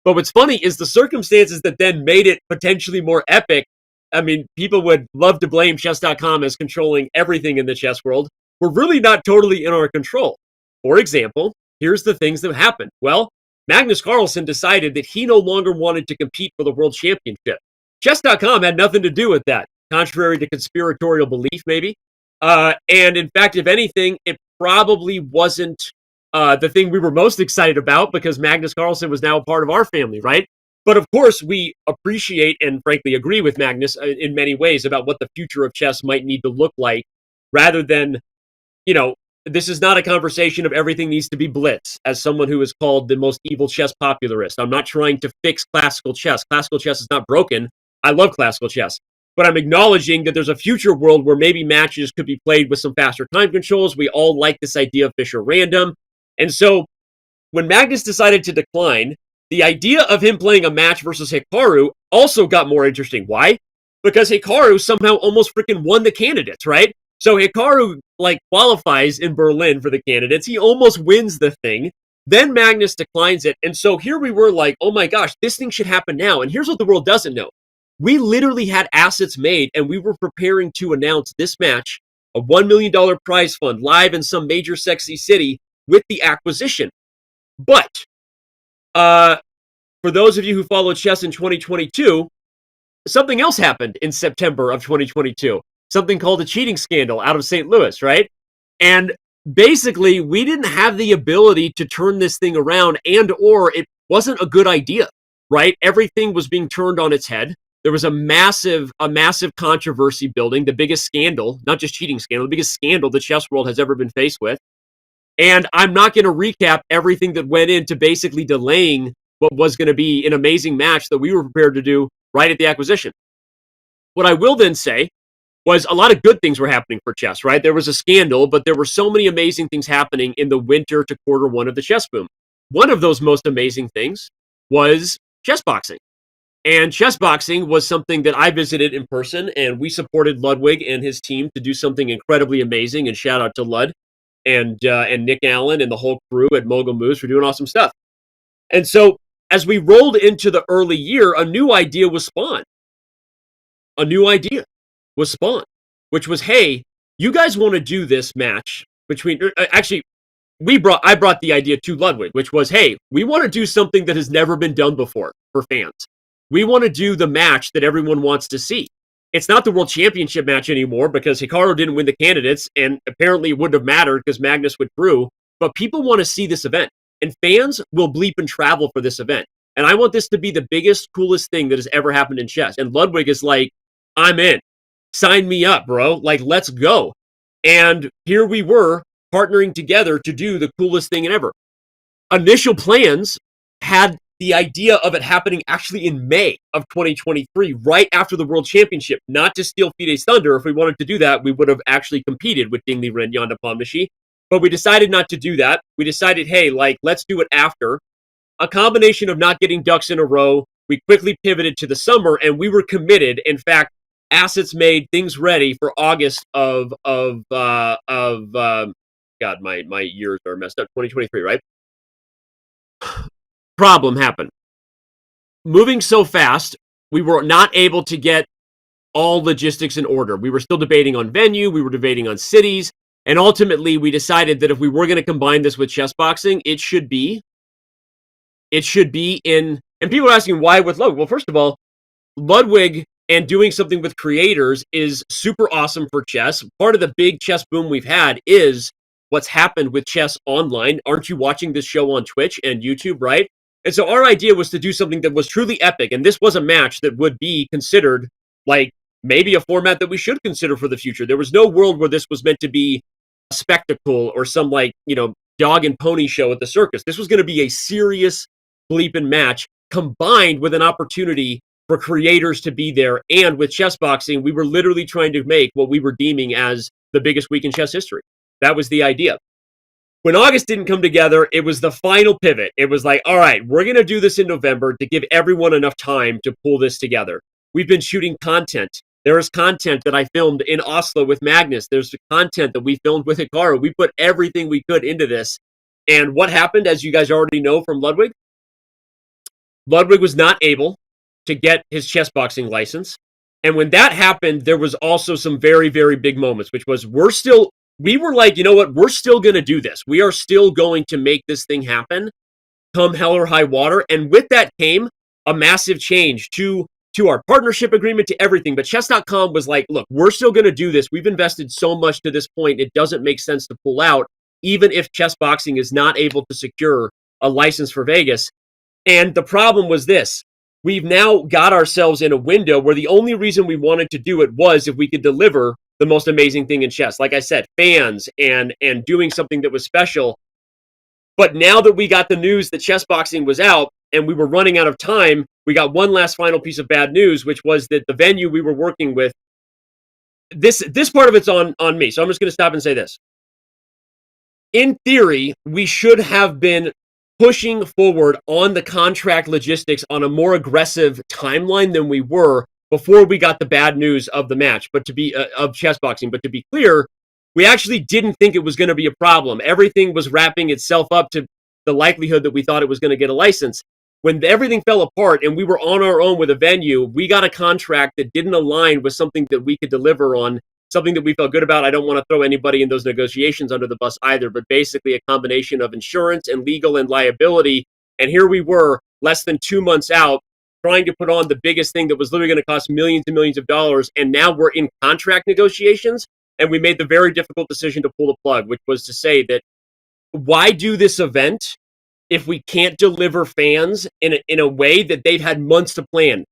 But what's funny is the circumstances that then made it potentially more epic. I mean, people would love to blame Chess.com as controlling everything in the chess world. We're really not totally in our control. For example, here's the things that happened. Well, Magnus Carlsen decided that he no longer wanted to compete for the world championship. Chess.com had nothing to do with that, contrary to conspiratorial belief, maybe. And in fact, if anything, it probably wasn't the thing we were most excited about because Magnus Carlsen was now a part of our family, right? But of course, we appreciate and frankly agree with Magnus in many ways about what the future of chess might need to look like, rather than, this is not a conversation of everything needs to be blitz. As someone who is called the most evil chess popularist, I'm not trying to fix classical chess. Classical chess is not broken. I love classical chess. But I'm acknowledging that there's a future world where maybe matches could be played with some faster time controls. We all like this idea of Fischer random. And so when Magnus decided to decline, the idea of him playing a match versus Hikaru also got more interesting. Why? Because Hikaru somehow almost freaking won the candidates, right? So Hikaru qualifies in Berlin for the candidates. He almost wins the thing. Then Magnus declines it. And so here we were like, oh my gosh, this thing should happen now. And here's what the world doesn't know. We literally had assets made and we were preparing to announce this match, a $1 million prize fund live in some major sexy city with the acquisition. But for those of you who followed chess in 2022, something else happened in September of 2022. Something called a cheating scandal out of St. Louis, right? And basically, we didn't have the ability to turn this thing around, and or it wasn't a good idea, right? Everything was being turned on its head. there was a massive controversy building, the biggest scandal, not just cheating scandal, the biggest scandal the chess world has ever been faced with. And I'm not going to recap everything that went into basically delaying what was going to be an amazing match that we were prepared to do right at the acquisition. What I will then say was a lot of good things were happening for chess, right? There was a scandal, but there were so many amazing things happening in the winter to quarter one of the chess boom. One of those most amazing things was chess boxing. And chess boxing was something that I visited in person, and we supported Ludwig and his team to do something incredibly amazing. And shout out to Lud and Nick Allen and the whole crew at Mogul Moves for doing awesome stuff. And so as we rolled into the early year, a new idea was spawned. A new idea was spawned, which was, hey, you guys want to do this match between, actually, I brought the idea to Ludwig, which was, hey, we want to do something that has never been done before for fans. We want to do the match that everyone wants to see. It's not the World Championship match anymore because Hikaru didn't win the candidates, and apparently it wouldn't have mattered because Magnus withdrew, but people want to see this event, and fans will bleep and travel for this event. And I want this to be the biggest, coolest thing that has ever happened in chess. And Ludwig is like, I'm in. Sign me up, bro. Like, let's go. And here we were partnering together to do the coolest thing ever. Initial plans had the idea of it happening actually in May of 2023, right after the World Championship, not to steal FIDE's thunder. If we wanted to do that, we would have actually competed with Ding Liren, Yanda Pomnishi. But we decided not to do that. We decided, hey, like, let's do it after. A combination of not getting ducks in a row, we quickly pivoted to the summer, and we were committed. In fact, assets made, things ready for August of God, my years are messed up. 2023, right? Problem happened. Moving so fast, we were not able to get all logistics in order. We were still debating on venue, we were debating on cities, and ultimately we decided that if we were going to combine this with chess boxing, it should be in, and people are asking why with Ludwig. Well, first of all, Ludwig and doing something with creators is super awesome for chess. Part of the big chess boom we've had is what's happened with chess online. Aren't you watching this show on Twitch and YouTube, right? And so our idea was to do something that was truly epic. And this was a match that would be considered like maybe a format that we should consider for the future. There was no world where this was meant to be a spectacle or some like, dog and pony show at the circus. This was going to be a serious bleeping match combined with an opportunity for creators to be there. And with chess boxing, we were literally trying to make what we were deeming as the biggest week in chess history. That was the idea. When August didn't come together, it was the final pivot. It was like, all right, we're going to do this in November to give everyone enough time to pull this together. We've been shooting content. There is content that I filmed in Oslo with Magnus. There's content that we filmed with Hikaru. We put everything we could into this. And what happened, as you guys already know from Ludwig? Ludwig was not able to get his chess boxing license. And when that happened, there was also some very, very big moments, which was we were like, you know what? We're still going to do this. We are still going to make this thing happen come hell or high water. And with that came a massive change to our partnership agreement, to everything. But Chess.com was like, look, we're still going to do this. We've invested so much to this point. It doesn't make sense to pull out, even if chess boxing is not able to secure a license for Vegas. And the problem was this. We've now got ourselves in a window where the only reason we wanted to do it was if we could deliver the most amazing thing in chess. Like I said, fans and doing something that was special. But now that we got the news that chess boxing was out and we were running out of time, we got one last final piece of bad news, which was that the venue we were working with, this part of it's on me. So I'm just going to stop and say this. In theory, we should have been pushing forward on the contract logistics on a more aggressive timeline than we were before we got the bad news of the match, but to be of chess boxing. But to be clear, we actually didn't think it was going to be a problem. Everything was wrapping itself up to the likelihood that we thought it was going to get a license. When everything fell apart and we were on our own with a venue, we got a contract that didn't align with something that we could deliver on, something that we felt good about. I don't want to throw anybody in those negotiations under the bus either, but basically a combination of insurance and legal and liability. And here we were, less than 2 months out, trying to put on the biggest thing that was literally going to cost millions and millions of dollars. And now we're in contract negotiations. And we made the very difficult decision to pull the plug, which was to say that why do this event if we can't deliver fans in a way that they've had months to plan?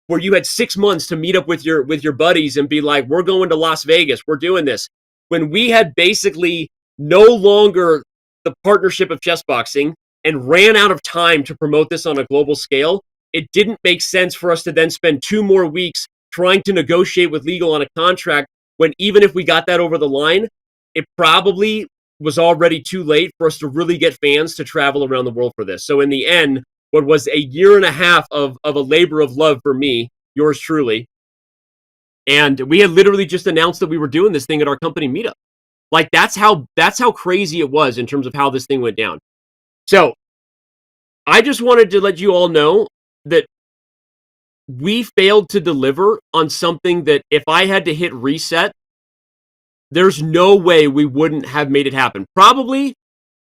where you had 6 months to meet up with your buddies and be like, we're going to Las Vegas, we're doing this. When we had basically no longer the partnership of chess boxing and ran out of time to promote this on a global scale, it didn't make sense for us to then spend 2 more weeks trying to negotiate with legal on a contract when even if we got that over the line, it probably was already too late for us to really get fans to travel around the world for this. So in the end, what was a year and a half of a labor of love for me, yours truly, and we had literally just announced that we were doing this thing at our company meetup. Like that's how crazy it was in terms of how this thing went down. So I just wanted to let you all know that we failed to deliver on something that if I had to hit reset, there's no way we wouldn't have made it happen. Probably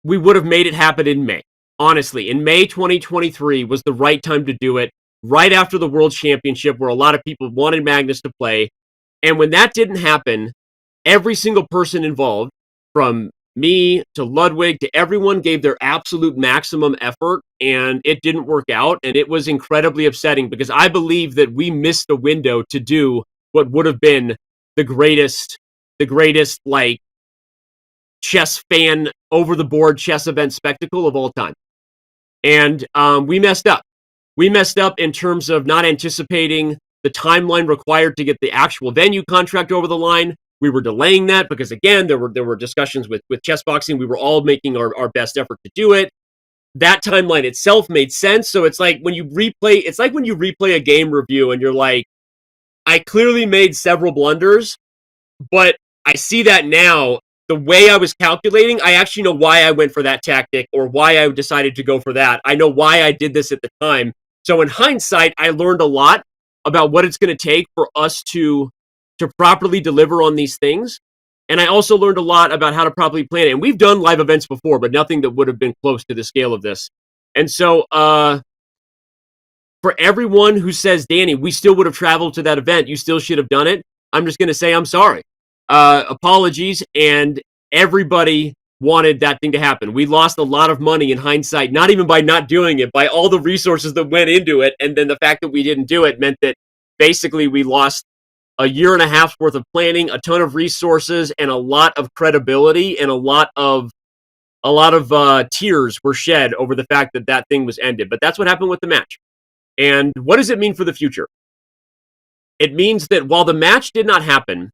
we would have made it happen in May. Honestly, in May 2023 was the right time to do it, right after the World Championship where a lot of people wanted Magnus to play. And when that didn't happen, every single person involved, from me to Ludwig to everyone, gave their absolute maximum effort, and it didn't work out. And it was incredibly upsetting because I believe that we missed a window to do what would have been the greatest like chess fan over the board chess event spectacle of all time. And we messed up. We messed up in terms of not anticipating the timeline required to get the actual venue contract over the line. We were delaying that because, again, there were discussions with chess boxing. We were all making our best effort to do it. That timeline itself made sense. So it's like when you replay a game review and you're like, I clearly made several blunders, but I see that now. The way I was calculating, I actually know why I went for that tactic or why I decided to go for that. I know why I did this at the time. So in hindsight, I learned a lot about what it's going to take for us to properly deliver on these things. And I also learned a lot about how to properly plan it. And we've done live events before, but nothing that would have been close to the scale of this. And so for everyone who says, Danny, we still would have traveled to that event, you still should have done it, I'm just going to say I'm sorry. Apologies, and everybody wanted that thing to happen. We lost a lot of money in hindsight, not even by not doing it, by all the resources that went into it, and then the fact that we didn't do it meant that basically we lost a year and a half worth of planning, a ton of resources, and a lot of credibility, and a lot of tears were shed over the fact that that thing was ended. But that's what happened with the match. And what does it mean for the future? It means that while the match did not happen,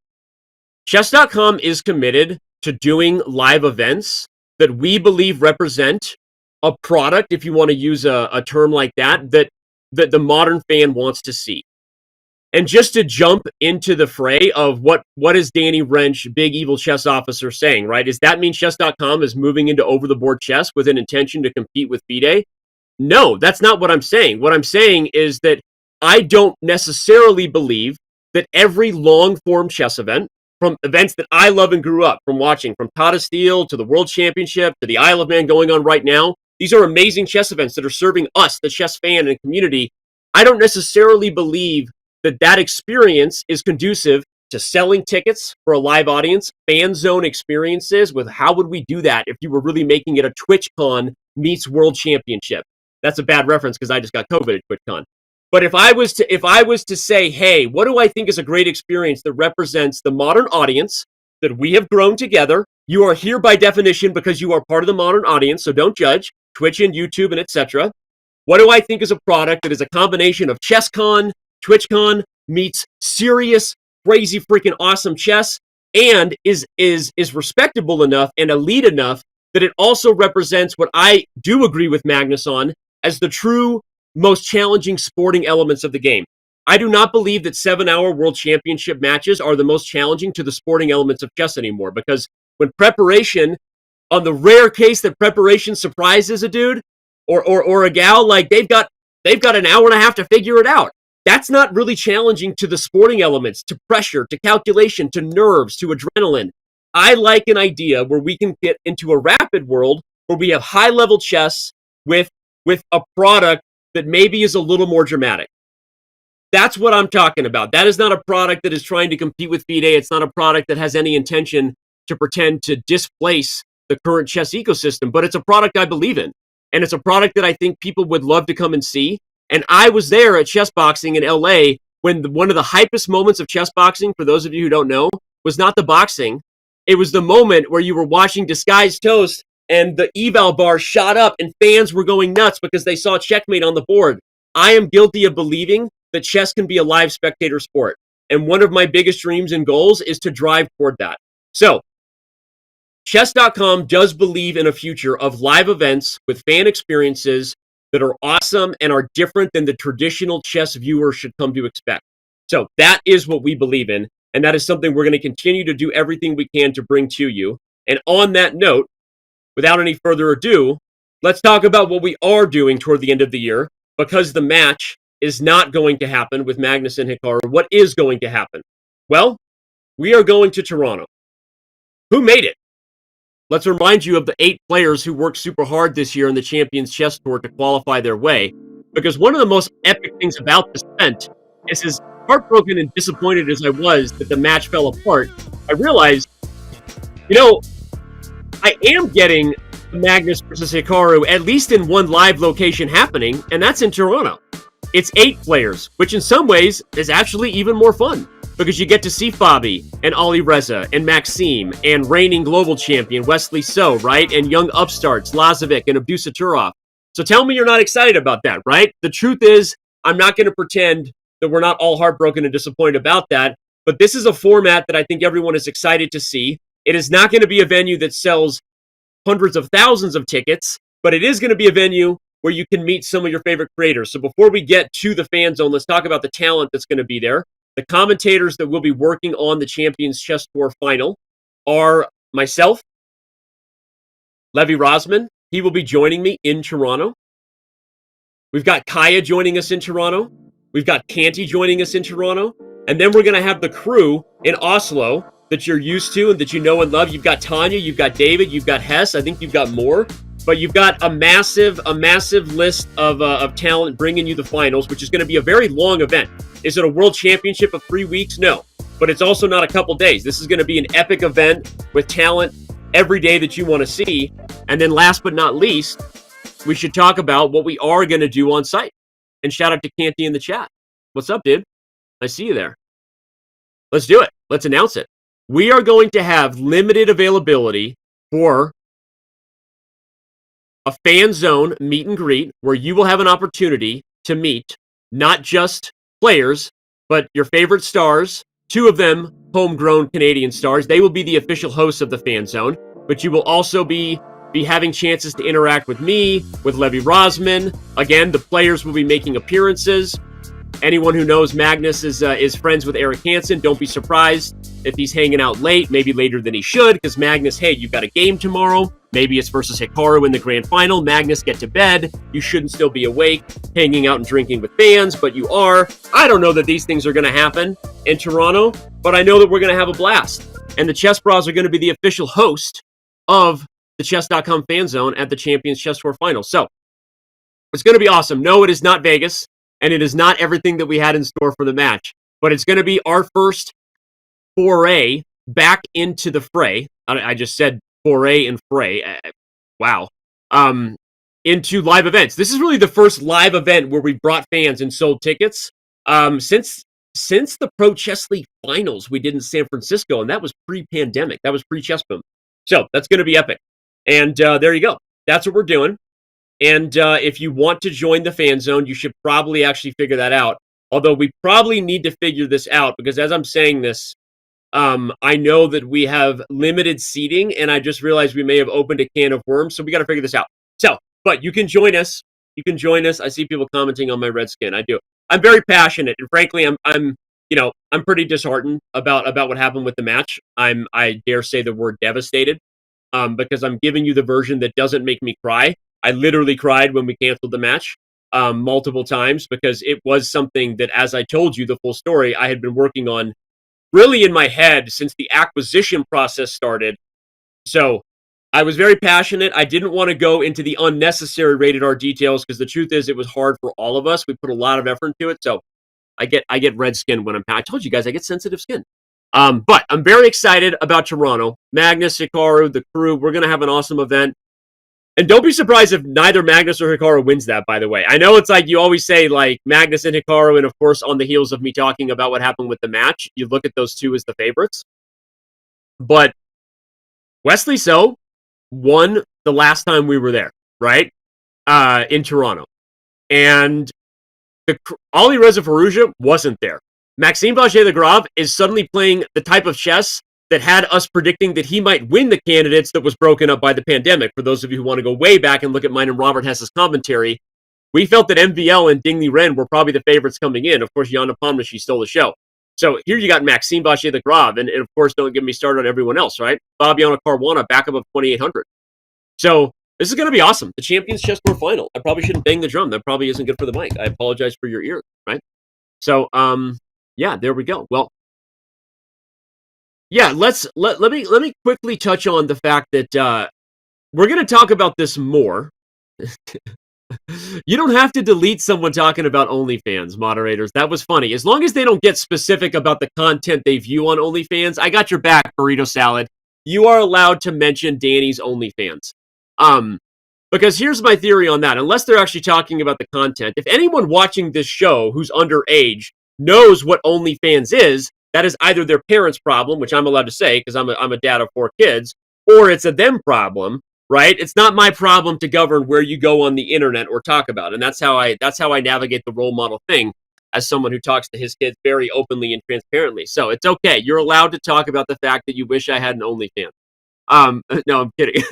Chess.com is committed to doing live events that we believe represent a product, if you want to use a term like that the modern fan wants to see. And just to jump into the fray of what is Danny Rensch, big evil chess officer, saying, right? Does that mean Chess.com is moving into over-the-board chess with an intention to compete with FIDE? No, that's not what I'm saying. What I'm saying is that I don't necessarily believe that every long-form chess event, from events that I love and grew up from watching, from Tata Steel to the World Championship to the Isle of Man going on right now, these are amazing chess events that are serving us, the chess fan and community. I don't necessarily believe that experience is conducive to selling tickets for a live audience, fan zone experiences with how would we do that if you were really making it a TwitchCon meets World Championship. That's a bad reference because I just got COVID at TwitchCon. But if I was to say, hey, what do I think is a great experience that represents the modern audience that we have grown together? You are here by definition because you are part of the modern audience, so don't judge. Twitch and YouTube and etc. What do I think is a product that is a combination of ChessCon, TwitchCon meets serious, crazy, freaking awesome chess, and is respectable enough and elite enough that it also represents what I do agree with Magnus on as the true most challenging sporting elements of the game. I do not believe that 7-hour World Championship matches are the most challenging to the sporting elements of chess anymore, because when preparation, on the rare case that preparation surprises a dude or a gal, like they've got an hour and a half to figure it out. That's not really challenging to the sporting elements, to pressure, to calculation, to nerves, to adrenaline. I like an idea where we can get into a rapid world where we have high-level chess with a product that maybe is a little more dramatic. That's what I'm talking about. That is not a product that is trying to compete with FIDE. It's not a product that has any intention to pretend to displace the current chess ecosystem, but it's a product I believe in. And it's a product that I think people would love to come and see. And I was there at chess boxing in LA when one of the hypest moments of chess boxing, for those of you who don't know, was not the boxing. It was the moment where you were watching Disguised Toast and the eval bar shot up and fans were going nuts because they saw checkmate on the board. I am guilty of believing that chess can be a live spectator sport. And one of my biggest dreams and goals is to drive toward that. So, Chess.com does believe in a future of live events with fan experiences that are awesome and are different than the traditional chess viewer should come to expect. So that is what we believe in, and that is something we're going to continue to do everything we can to bring to you. And on that note, without any further ado, let's talk about what we are doing toward the end of the year, because the match is not going to happen with Magnus and Hikaru. What is going to happen? Well, we are going to Toronto. Who made it? Let's remind you of the 8 players who worked super hard this year in the Champions Chess Tour to qualify their way, because one of the most epic things about this event is, as heartbroken and disappointed as I was that the match fell apart, I realized, I am getting Magnus versus Hikaru at least in one live location happening, and that's in Toronto. It's 8 players, which in some ways is actually even more fun, because you get to see Fabi and Ali Reza and Maxime and reigning global champion Wesley So, right? And young upstarts Lazovic and Abdusaturov. So tell me you're not excited about that, right? The truth is, I'm not going to pretend that we're not all heartbroken and disappointed about that, but this is a format that I think everyone is excited to see. It is not going to be a venue that sells hundreds of thousands of tickets, but it is going to be a venue where you can meet some of your favorite creators. So before we get to the fan zone, let's talk about the talent that's going to be there. The commentators that will be working on the Champions Chess Tour final are myself, Levy Rosman. He will be joining me in Toronto. We've got Kaya joining us in Toronto. We've got Canty joining us in Toronto. And then we're going to have the crew in Oslo that you're used to and that you know and love. You've got Tanya, you've got David, you've got Hess. I think you've got more. But you've got a massive list of talent bringing you the finals, which is going to be a very long event. Is it a world championship of 3 weeks? No. But it's also not a couple days. This is going to be an epic event with talent every day that you want to see. And then last but not least, we should talk about what we are going to do on site. And shout out to Canty in the chat. What's up, dude? I see you there. Let's do it. Let's announce it. We are going to have limited availability for a fan zone meet and greet where you will have an opportunity to meet not just players, but your favorite stars, 2 of them homegrown Canadian stars. They will be the official hosts of the fan zone, but you will also be having chances to interact with me, with Levy Rosman. Again, the players will be making appearances. Anyone who knows Magnus is friends with Eric Hansen. Don't be surprised if he's hanging out late, maybe later than he should, because Magnus, hey, you've got a game tomorrow. Maybe it's versus Hikaru in the grand final. Magnus, get to bed. You shouldn't still be awake, hanging out and drinking with fans, but you are. I don't know that these things are going to happen in Toronto, but I know that we're going to have a blast. And the Chess Bros are going to be the official host of the Chess.com fan zone at the Champions Chess Tour final. So it's going to be awesome. No, it is not Vegas, and it is not everything that we had in store for the match, but it's going to be our first foray back into the fray. I just said foray and fray. Wow. Into live events. This is really the first live event where we brought fans and sold tickets since the Pro Chess League finals we did in San Francisco, and that was pre-pandemic. That was pre-Chess Boom. So that's going to be epic. And there you go. That's what we're doing. And if you want to join the fan zone, you should probably actually figure that out. Although we probably need to figure this out, because as I'm saying this, I know that we have limited seating, and I just realized we may have opened a can of worms, so we got to figure this out. So, but you can join us. You can join us. I see people commenting on my red skin. I do. I'm very passionate, and frankly, I'm pretty disheartened about what happened with the match. I dare say the word devastated, because I'm giving you the version that doesn't make me cry. I literally cried when we canceled the match multiple times, because it was something that, as I told you the full story, I had been working on really in my head since the acquisition process started. So I was very passionate. I didn't want to go into the unnecessary rated R details, because the truth is it was hard for all of us. We put a lot of effort into it. So I get red skin when I told you guys I get sensitive skin. But I'm very excited about Toronto. Magnus, Hikaru, the crew, we're going to have an awesome event. And don't be surprised if neither Magnus or Hikaru wins that, by the way. I know it's like you always say, like, Magnus and Hikaru, and of course, on the heels of me talking about what happened with the match, you look at those two as the favorites. But Wesley So won the last time we were there, right? In Toronto. And Ali Reza Faruja wasn't there. Maxime Vachier-Lagrave is suddenly playing the type of chess that had us predicting that he might win the candidates that was broken up by the pandemic. For those of you who want to go way back and look at mine and Robert Hess's commentary, we felt that MVL and Ding Liren were probably the favorites coming in. Of course, Yana Pomnishi stole the show. So here you got Maxime Vachier-Lagrave, and of course, don't get me started on everyone else, right? Fabiano Caruana back up of 2,800. So this is going to be awesome. The Champions Chess Tour Final. I probably shouldn't bang the drum. That probably isn't good for the mic. I apologize for your ear, right? So, yeah, there we go. Well, yeah, let me quickly touch on the fact that we're going to talk about this more. You don't have to delete someone talking about OnlyFans, moderators. That was funny. As long as they don't get specific about the content they view on OnlyFans, I got your back, Burrito Salad. You are allowed to mention Danny's OnlyFans. Because here's my theory on that. Unless they're actually talking about the content, if anyone watching this show who's underage knows what OnlyFans is, that is either their parents' problem, which I'm allowed to say because I'm a dad of 4 kids, or it's a them problem, right? It's not my problem to govern where you go on the internet or talk about. And that's how I navigate the role model thing as someone who talks to his kids very openly and transparently. So it's okay. You're allowed to talk about the fact that you wish I had an OnlyFans. No, I'm kidding.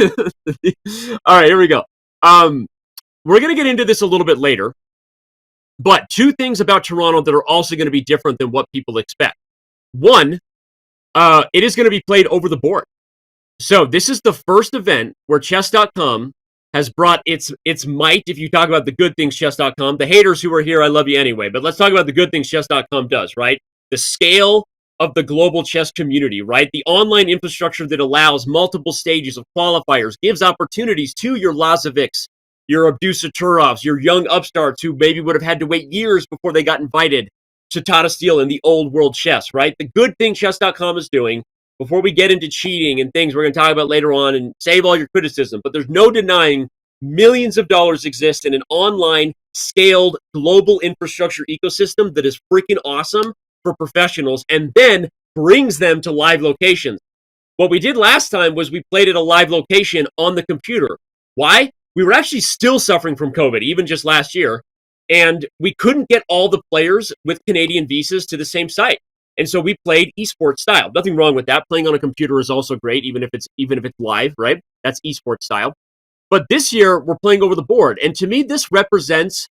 All right, here we go. We're going to get into this a little bit later, but 2 things about Toronto that are also going to be different than what people expect. One, it is going to be played over the board. So this is the first event where Chess.com has brought its might. If you talk about the good things Chess.com, the haters who are here, I love you anyway, but let's talk about the good things Chess.com does, right? The scale of the global chess community, right? The online infrastructure that allows multiple stages of qualifiers, gives opportunities to your Lazovics, your Abdusaturovs, your young upstarts who maybe would have had to wait years before they got invited to Tata Steel in the old world chess, right? The good thing Chess.com is doing, before we get into cheating and things we're going to talk about later on, and save all your criticism, but there's no denying millions of dollars exist in an online, scaled, global infrastructure ecosystem that is freaking awesome for professionals and then brings them to live locations. What we did last time was we played at a live location on the computer. Why? We were actually still suffering from COVID, even just last year, and we couldn't get all the players with Canadian visas to the same site. And so we played esports style. Nothing wrong with that. Playing on a computer is also great, even if it's live, right? That's esports style. But this year we're playing over the board, and to me, this represents,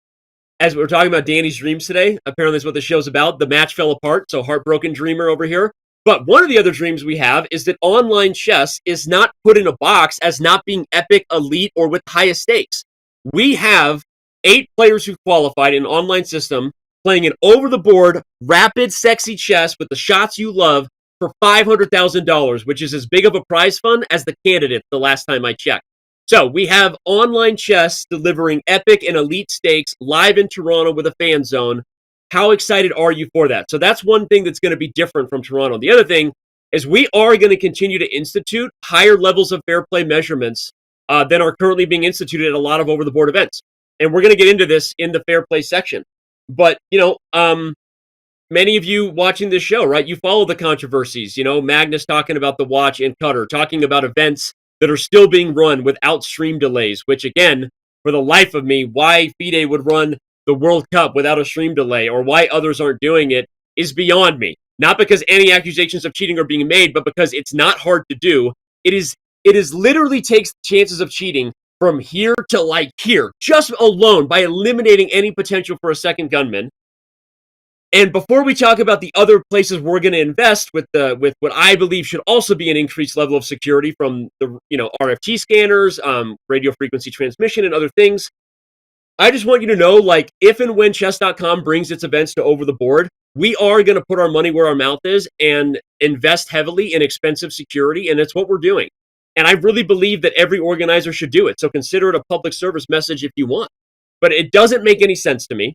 as we're talking about Danny's dreams today. Apparently, that's what the show's about. The match fell apart, so heartbroken dreamer over here. But one of the other dreams we have is that online chess is not put in a box as not being epic, elite, or with highest stakes. We have 8 players who've qualified in an online system playing an over-the-board, rapid, sexy chess with the shots you love for $500,000, which is as big of a prize fund as the Candid the last time I checked. So we have online chess delivering epic and elite stakes live in Toronto with a fan zone. How excited are you for that? So that's one thing that's going to be different from Toronto. The other thing is we are going to continue to institute higher levels of fair play measurements than are currently being instituted at a lot of over-the-board events. And we're going to get into this in the fair play section. But, many of you watching this show, right, you follow the controversies. Magnus talking about the watch and Cutter, talking about events that are still being run without stream delays, which, again, for the life of me, why FIDE would run the World Cup without a stream delay or why others aren't doing it is beyond me. Not because any accusations of cheating are being made, but because it's not hard to do. It is literally takes chances of cheating from here to like here, just alone by eliminating any potential for a second gunman. And before we talk about the other places we're going to invest with what I believe should also be an increased level of security from the RFT scanners, radio frequency transmission, and other things, I just want you to know, like, if and when Chess.com brings its events to over the board, we are going to put our money where our mouth is and invest heavily in expensive security, and it's what we're doing. And I really believe that every organizer should do it. So consider it a public service message if you want. But it doesn't make any sense to me.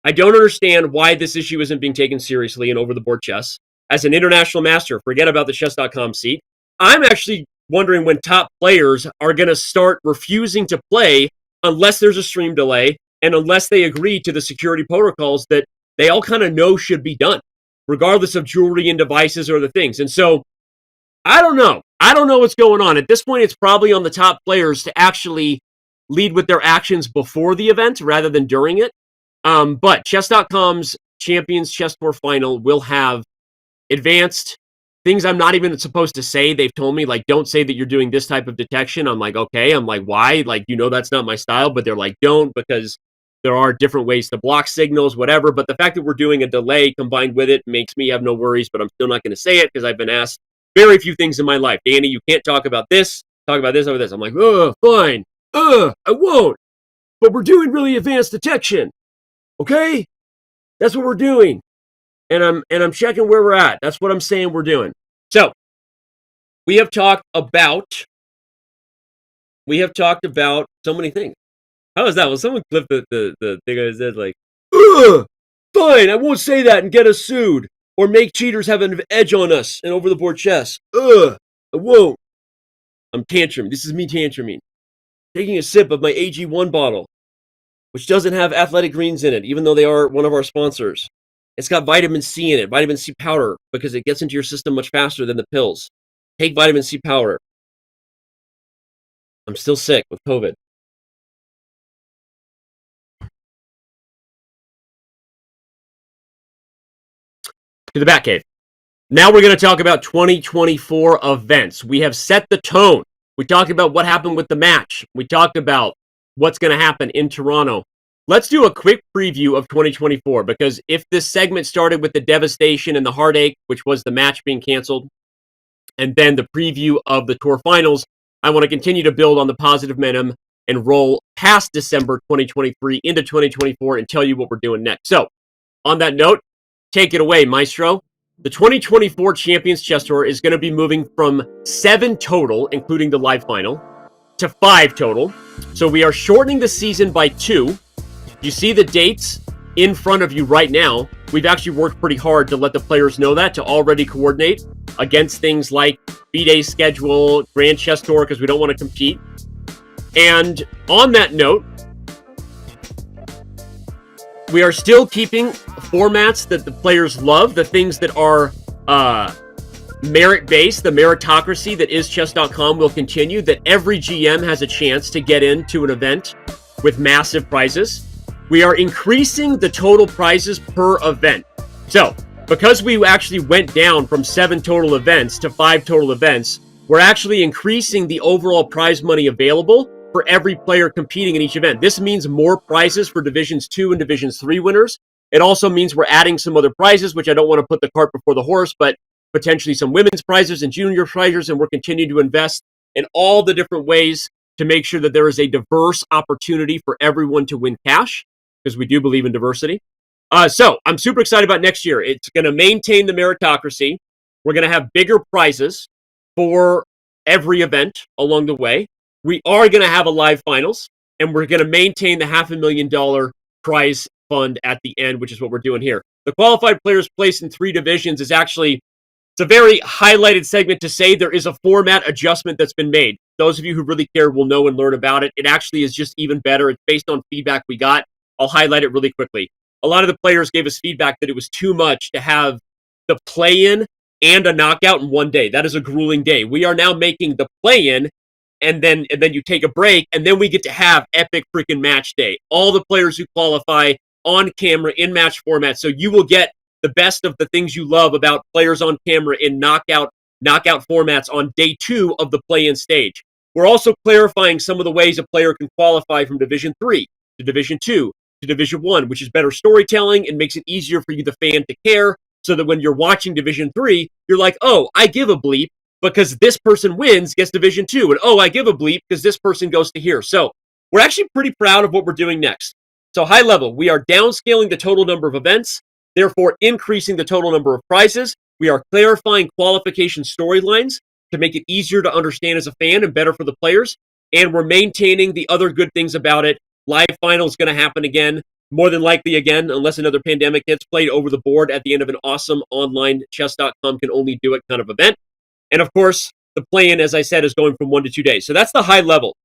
I don't understand why this issue isn't being taken seriously in over-the-board chess. As an international master, forget about the Chess.com seat. I'm actually wondering when top players are going to start refusing to play unless there's a stream delay and unless they agree to the security protocols that they all kind of know should be done, regardless of jewelry and devices or other things. And so I don't know. I don't know what's going on. At this point, it's probably on the top players to actually lead with their actions before the event rather than during it. But Chess.com's Champions Chess Tour Final will have advanced things I'm not even supposed to say. They've told me, like, don't say that you're doing this type of detection. I'm like, okay. I'm like, why? Like, that's not my style. But they're like, don't, because there are different ways to block signals, whatever. But the fact that we're doing a delay combined with it makes me have no worries, but I'm still not going to say it because I've been asked very few things in my life. Danny, you can't talk about this, over this. I'm like, fine. I won't. But we're doing really advanced detection. Okay? That's what we're doing. And I'm checking where we're at. That's what I'm saying we're doing. So, we have talked about so many things. How is that? Will someone clip the thing I said, like, fine, I won't say that and get us sued. Or make cheaters have an edge on us in over-the-board chess. I won't. I'm tantruming. This is me tantruming. Taking a sip of my AG1 bottle, which doesn't have athletic greens in it, even though they are one of our sponsors. It's got vitamin C in it, vitamin C powder, because it gets into your system much faster than the pills. Take vitamin C powder. I'm still sick with COVID. To the Batcave. Now we're going to talk about 2024 events. We have set the tone. We talked about what happened with the match. We talked about what's going to happen in Toronto. Let's do a quick preview of 2024, because if this segment started with the devastation and the heartache, which was the match being canceled, and then the preview of the tour finals, I want to continue to build on the positive momentum and roll past December 2023 into 2024 and tell you what we're doing next. So, on that note, take it away, Maestro. The 2024 Champions Chess Tour is going to be moving from 7 total, including the live final, to 5 total. So we are shortening the season by 2. You see the dates in front of you right now. We've actually worked pretty hard to let the players know that, to already coordinate against things like B-Day schedule, Grand Chess Tour, because we don't want to compete. And on that note, we are still keeping formats that the players love, the things that are merit-based, the meritocracy that is Chess.com will continue, that every GM has a chance to get into an event with massive prizes. We are increasing the total prizes per event. So, because we actually went down from 7 total events to 5 total events, we're actually increasing the overall prize money available for every player competing in each event. This means more prizes for Divisions 2 and Divisions 3 winners. It also means we're adding some other prizes, which I don't want to put the cart before the horse, but potentially some women's prizes and junior prizes, and we're continuing to invest in all the different ways to make sure that there is a diverse opportunity for everyone to win cash, because we do believe in diversity. So I'm super excited about next year. It's going to maintain the meritocracy. We're going to have bigger prizes for every event along the way. We are going to have a live finals, and we're going to maintain the $500,000 prize fund at the end, which is what we're doing here. The qualified players placed in 3 divisions is actually, it's a very highlighted segment to say there is a format adjustment that's been made. Those of you who really care will know and learn about it. It actually is just even better. It's based on feedback we got. I'll highlight it really quickly. A lot of the players gave us feedback that it was too much to have the play-in and a knockout in one day. That is a grueling day. We are now making the play-in and then you take a break, and then we get to have epic freaking match day. All the players who qualify on camera in match format, so you will get the best of the things you love about players on camera in knockout formats on day 2 of the play-in stage. We're also clarifying some of the ways a player can qualify from Division 3 to Division 2 to Division 1, which is better storytelling and makes it easier for you, the fan, to care, so that when you're watching Division 3, you're like, oh, I give a bleep because this person wins, gets Division 2, and oh, I give a bleep because this person goes to here. So we're actually pretty proud of what we're doing next. So high level, we are downscaling the total number of events, therefore increasing the total number of prizes. We are clarifying qualification storylines to make it easier to understand as a fan and better for the players. And we're maintaining the other good things about it. Live final is going to happen again, more than likely again, unless another pandemic hits, played over the board at the end of an awesome online Chess.com can only do it kind of event. And of course, the play-in, as I said, is going from 1 to 2 days. So that's the high level.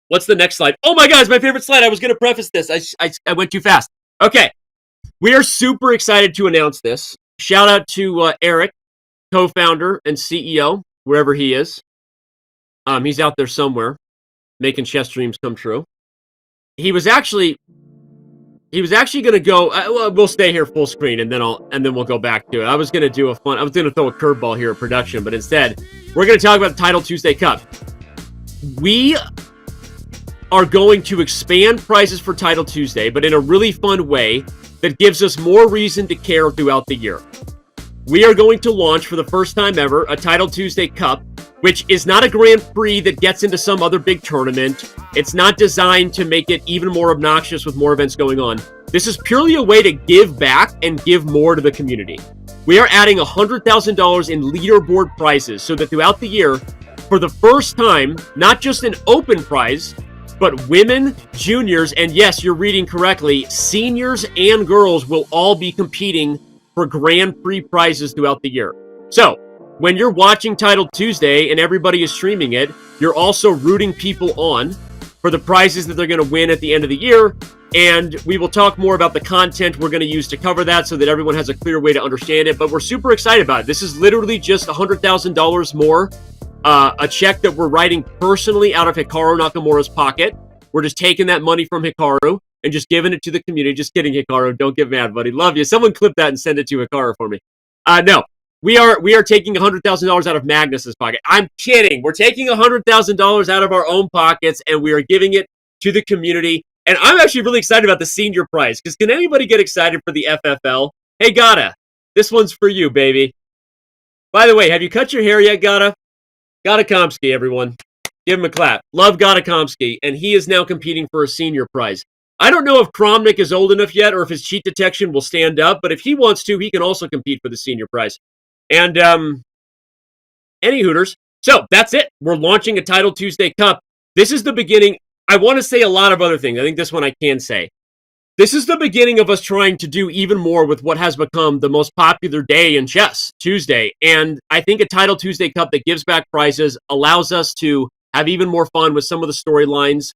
What's the next slide? Oh my God, it's my favorite slide. I was going to preface this. I went too fast. Okay. We are super excited to announce this. Shout out to Eric, co-founder and CEO, wherever he is. He's out there somewhere making chess dreams come true. He was actually going to go. Well, we'll stay here full screen, and then we'll go back to it. I was going to throw a curveball here at production, but instead, we're going to talk about the Title Tuesday Cup. We are going to expand prices for Title Tuesday, but in a really fun way that gives us more reason to care throughout the year. We are going to launch for the first time ever a Title Tuesday Cup, which is not a Grand Prix that gets into some other big tournament. It's not designed to make it even more obnoxious with more events going on. This is purely a way to give back and give more to the community. We are adding $100,000 in leaderboard prizes so that throughout the year, for the first time, not just an open prize, but women, juniors, and yes, you're reading correctly, seniors and girls will all be competing for Grand Prix prizes throughout the year. So, when you're watching Title Tuesday and everybody is streaming it, you're also rooting people on for the prizes that they're going to win at the end of the year. And we will talk more about the content we're going to use to cover that so that everyone has a clear way to understand it. But we're super excited about it. This is literally just $100,000 more. A check that we're writing personally out of Hikaru Nakamura's pocket. We're just taking that money from Hikaru and just giving it to the community. Just kidding, Hikaru. Don't get mad, buddy. Love you. Someone clip that and send it to Hikaru for me. No, we are taking $100,000 out of Magnus's pocket. I'm kidding. We're taking $100,000 out of our own pockets and we are giving it to the community. And I'm actually really excited about the senior prize because can anybody get excited for the FFL? Hey, Gata, this one's for you, baby. By the way, have you cut your hair yet, Gata? Gatakomsky, everyone. Give him a clap. Love Gatakomsky, and he is now competing for a senior prize. I don't know if Kramnik is old enough yet or if his cheat detection will stand up, but if he wants to, he can also compete for the senior prize. And, any Hooters. So, that's it. We're launching a Title Tuesday Cup. This is the beginning. I want to say a lot of other things. I think this one I can say. This is the beginning of us trying to do even more with what has become the most popular day in chess, Tuesday. And I think a Title Tuesday Cup that gives back prizes allows us to have even more fun with some of the storylines.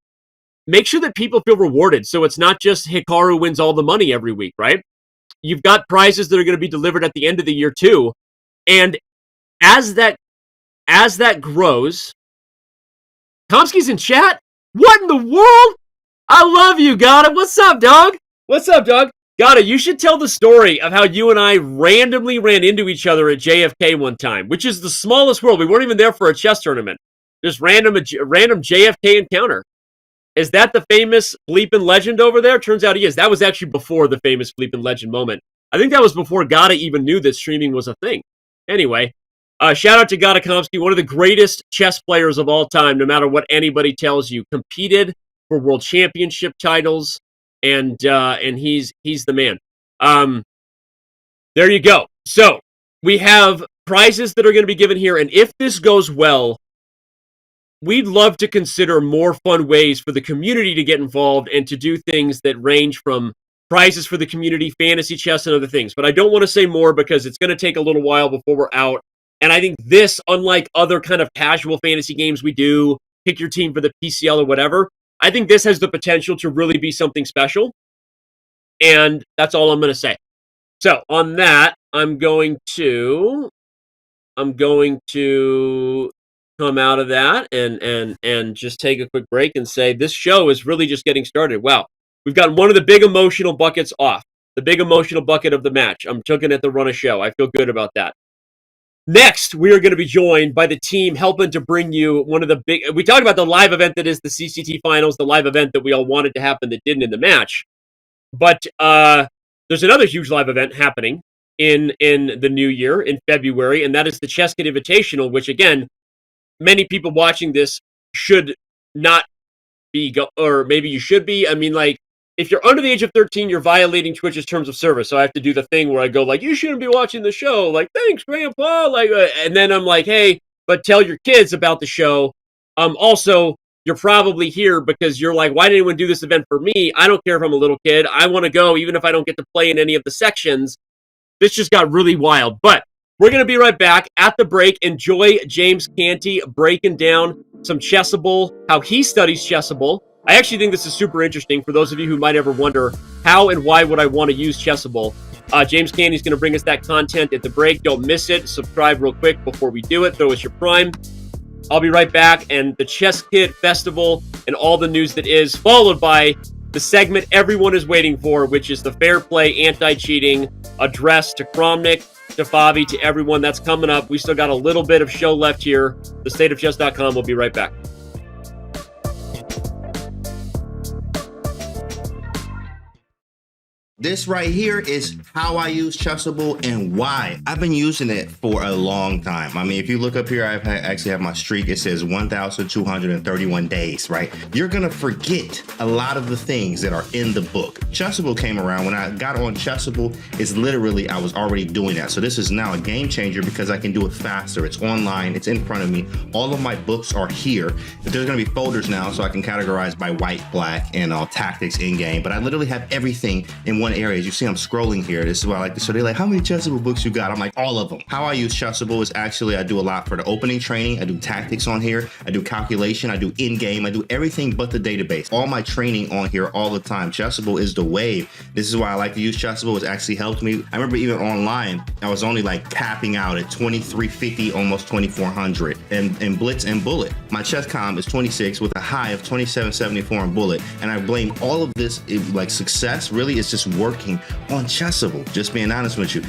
Make sure that people feel rewarded. So it's not just Hikaru wins all the money every week, right? You've got prizes that are going to be delivered at the end of the year too. And as that grows, Komsky's in chat? What in the world? I love you, Gata. What's up, dog? What's up, dog? Gata, you should tell the story of how you and I randomly ran into each other at JFK one time, which is the smallest world. We weren't even there for a chess tournament. Just random JFK encounter. Is that the famous bleepin' legend over there? Turns out he is. That was actually before the famous bleepin' legend moment. I think that was before Gata even knew that streaming was a thing. Anyway, shout out to Gatakomsky, one of the greatest chess players of all time, no matter what anybody tells you. Competed for world championship titles, and he's the man. There you go. So we have prizes that are going to be given here, and if this goes well, we'd love to consider more fun ways for the community to get involved and to do things that range from prizes for the community, fantasy chess, and other things. But I don't want to say more because it's going to take a little while before we're out. And I think this, unlike other kind of casual fantasy games we do, pick your team for the PCL or whatever, I think this has the potential to really be something special. And that's all I'm going to say. So on that, I'm going to come out of that and just take a quick break and say this show is really just getting started. Wow. We've got one of the big emotional buckets off. The big emotional bucket of the match. I'm looking at the run of show. I feel good about that. Next, we are going to be joined by the team helping to bring you one of the big... We talked about the live event that is the CCT Finals, the live event that we all wanted to happen that didn't in the match. But there's another huge live event happening in the new year, in February, and that is the ChessKid Invitational, which, again, many people watching this should not be... Or maybe you should be. I mean, like, if you're under the age of 13, you're violating Twitch's terms of service. So I have to do the thing where I go like, you shouldn't be watching the show. Like, thanks, Grandpa. Like, and then I'm like, hey, but tell your kids about the show. Also, you're probably here because you're like, why did anyone do this event for me? I don't care if I'm a little kid. I want to go even if I don't get to play in any of the sections. This just got really wild. But We're going to be right back at the break. Enjoy James Canty breaking down some Chessable, how he studies Chessable. I actually think this is super interesting for those of you who might ever wonder how and why would I want to use Chessable. James Canty's going to bring us that content at the break. Don't miss it. Subscribe real quick before we do it. Throw us your Prime. I'll be right back, and the ChessKid Festival and all the news that is, followed by the segment everyone is waiting for, which is the fair play anti-cheating address to Kramnik, to Favi, to everyone. That's coming up. We still got a little bit of show left here. The State of Chess.com. We'll be right back. This right here is how I use Chessable and why. I've been using it for a long time. I mean, if you look up here, I actually have my streak. It says 1,231 days, right? You're gonna forget a lot of the things that are in the book. Chessable came around. When I got on Chessable, it's literally, I was already doing that. So this is now a game changer because I can do it faster. It's online, it's in front of me. All of my books are here. There's gonna be folders now so I can categorize by white, black, and tactics in game. But I literally have everything in one area. As you see, I'm scrolling here. This is why I like this. So they're like, how many Chessable books you got? I'm like, all of them. How I use Chessable is actually, I do a lot for the opening training. I do tactics on here. I do calculation. I do in-game. I do everything but the database. All my training on here all the time. Chessable is the wave. This is why I like to use Chessable. It's actually helped me. I remember even online, I was only like capping out at 2350, almost 2400 in Blitz and Bullet. My Chess.com is 26 with a high of 2774 in Bullet. And I blame all of this, like success, really, it's just working on Chessable. Just being honest with you.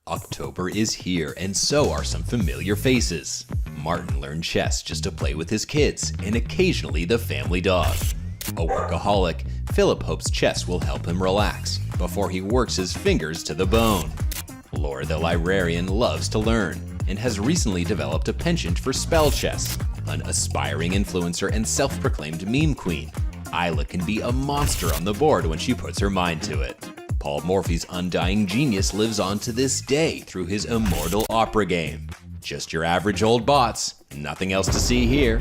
October is here, and so are some familiar faces. Martin learned chess just to play with his kids, and occasionally the family dog. A workaholic, Philip hopes chess will help him relax before he works his fingers to the bone. Laura the librarian loves to learn and has recently developed a penchant for spell chess. An aspiring influencer and self-proclaimed meme queen, Isla can be a monster on the board when she puts her mind to it. Paul Morphy's undying genius lives on to this day through his immortal opera game. Just your average old bots, nothing else to see here.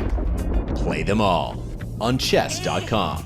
Play them all on Chess.com.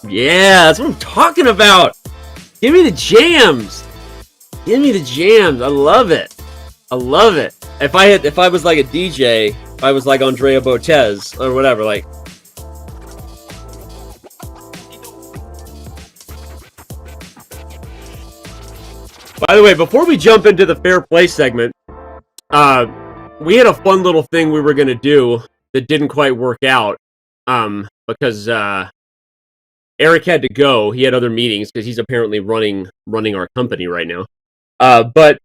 Yeah, that's what I'm talking about. Give me the jams. Give me the jams. I love it. I love it. If I was like a DJ, if I was like Andrea Botez or whatever, like. By the way, before we jump into the fair play segment, we had a fun little thing we were going to do that didn't quite work out because Eric had to go. He had other meetings because he's apparently running our company right now. But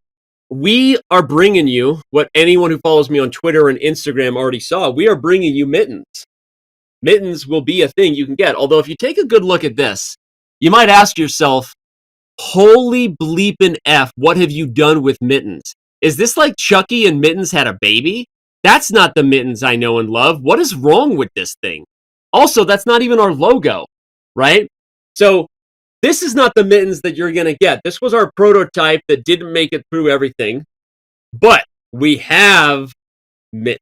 we are bringing you what anyone who follows me on Twitter and Instagram already saw. We are bringing you mittens. Mittens will be a thing you can get. Although if you take a good look at this, you might ask yourself, holy bleepin' F, what have you done with mittens? Is this like Chucky and Mittens had a baby? That's not the Mittens I know and love. What is wrong with this thing? Also, that's not even our logo, right? So this is not the mittens that you're going to get. This was our prototype that didn't make it through everything. But we have mittens.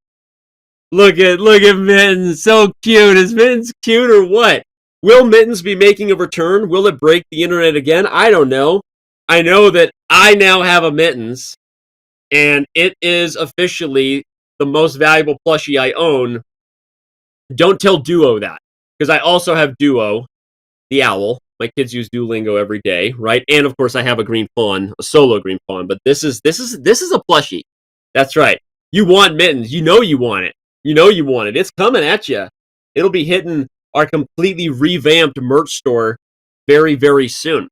Look at Mittens. So cute. Is Mittens cute or what? Will Mittens be making a return? Will it break the internet again? I don't know. I know that I now have a Mittens, and it is officially the most valuable plushie I own. Don't tell Duo that, because I also have Duo, the owl. My kids use Duolingo every day, right? And of course, I have a green fawn, a solo green fawn. But this is a plushie. That's right. You want Mittens? You know you want it. You know you want it. It's coming at you. It'll be hitting our completely revamped merch store very, very soon.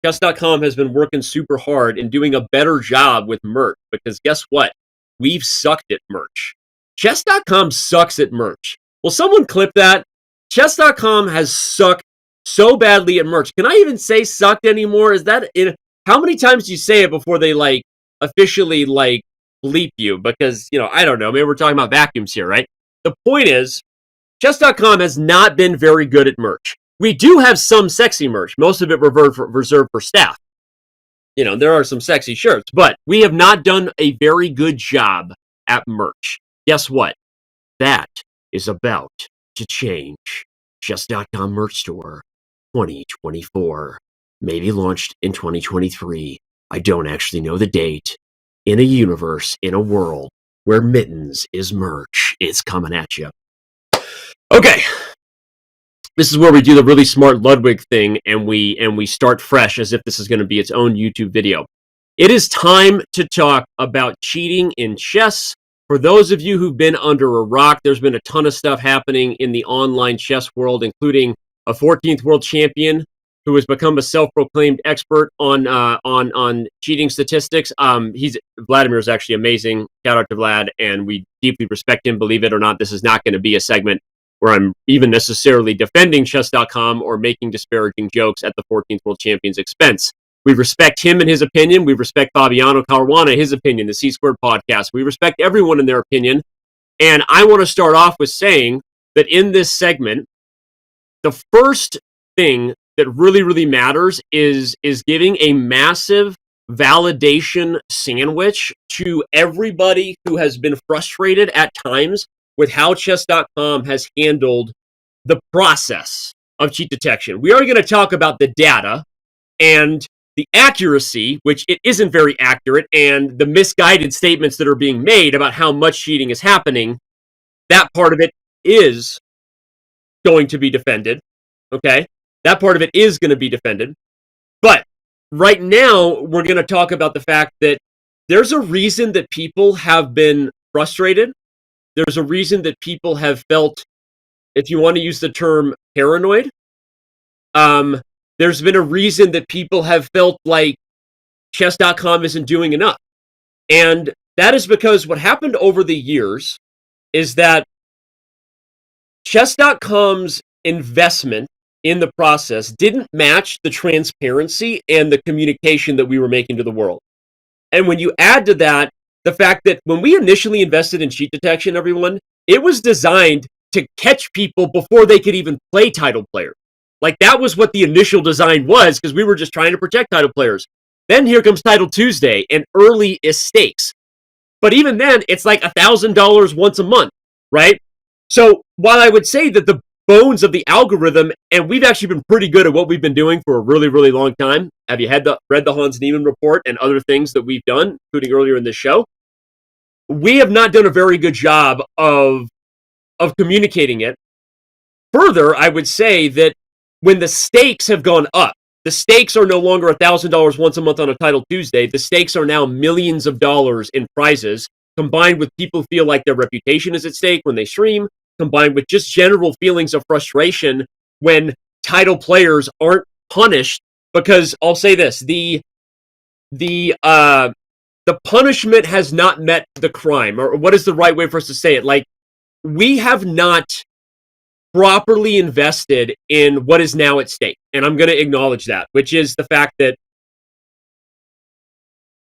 Chess.com has been working super hard and doing a better job with merch because guess what? We've sucked at merch. Chess.com sucks at merch. Will someone clip that? Chess.com has sucked so badly at merch. Can I even say sucked anymore? Is that in? How many times do you say it before they like officially like bleep you? Because, you know, I don't know. Maybe we're talking about vacuums here, right? The point is, Chess.com has not been very good at merch. We do have some sexy merch, most of it reserved for staff. You know, there are some sexy shirts, but we have not done a very good job at merch. Guess what? That is about to change. Chess.com merch store 2024. Maybe launched in 2023. I don't actually know the date. In a universe, in a world where mittens is merch, it's coming at you. Okay, this is where we do the really smart Ludwig thing, and we start fresh as if this is going to be its own YouTube video. It is time to talk about cheating in chess. For those of you who've been under a rock, there's been a ton of stuff happening in the online chess world, including a 14th world champion who has become a self-proclaimed expert on cheating statistics. Vladimir is actually amazing. Shout out to Vlad, and we deeply respect him. Believe it or not, this is not going to be a segment where I'm even necessarily defending Chess.com or making disparaging jokes at the 14th World Champion's expense. We respect him and his opinion. We respect Fabiano Caruana, his opinion, the C-Squared podcast. We respect everyone in their opinion. And I want to start off with saying that in this segment, the first thing that really, really matters is giving a massive validation sandwich to everybody who has been frustrated at times with how Chess.com has handled the process of cheat detection. We are going to talk about the data and the accuracy, which it isn't very accurate, and the misguided statements that are being made about how much cheating is happening. That part of it is going to be defended, okay? That part of it is going to be defended. But right now, we're going to talk about the fact that there's a reason that people have been frustrated. There's a reason that people have felt, if you want to use the term, paranoid. There's been a reason that people have felt like Chess.com isn't doing enough. And that is because what happened over the years is that Chess.com's investment in the process didn't match the transparency and the communication that we were making to the world. And when you add to that the fact that when we initially invested in cheat detection, everyone, it was designed to catch people before they could even play title players. Like, that was what the initial design was, because we were just trying to protect title players. Then here comes Title Tuesday, and early is stakes. But even then, it's like $1,000 once a month, right? So while I would say that the bones of the algorithm, and we've actually been pretty good at what we've been doing for a really, really long time. Have you read the Hans Niemann report and other things that we've done, including earlier in this show? We have not done a very good job of communicating it. Further, I would say that when the stakes have gone up, the stakes are no longer $1,000 once a month on a Title Tuesday. The stakes are now millions of dollars in prizes, combined with people feel like their reputation is at stake when they stream, combined with just general feelings of frustration when title players aren't punished. Because I'll say this, the punishment has not met the crime, or what is the right way for us to say it? Like, we have not properly invested in what is now at stake. And I'm going to acknowledge that, which is the fact that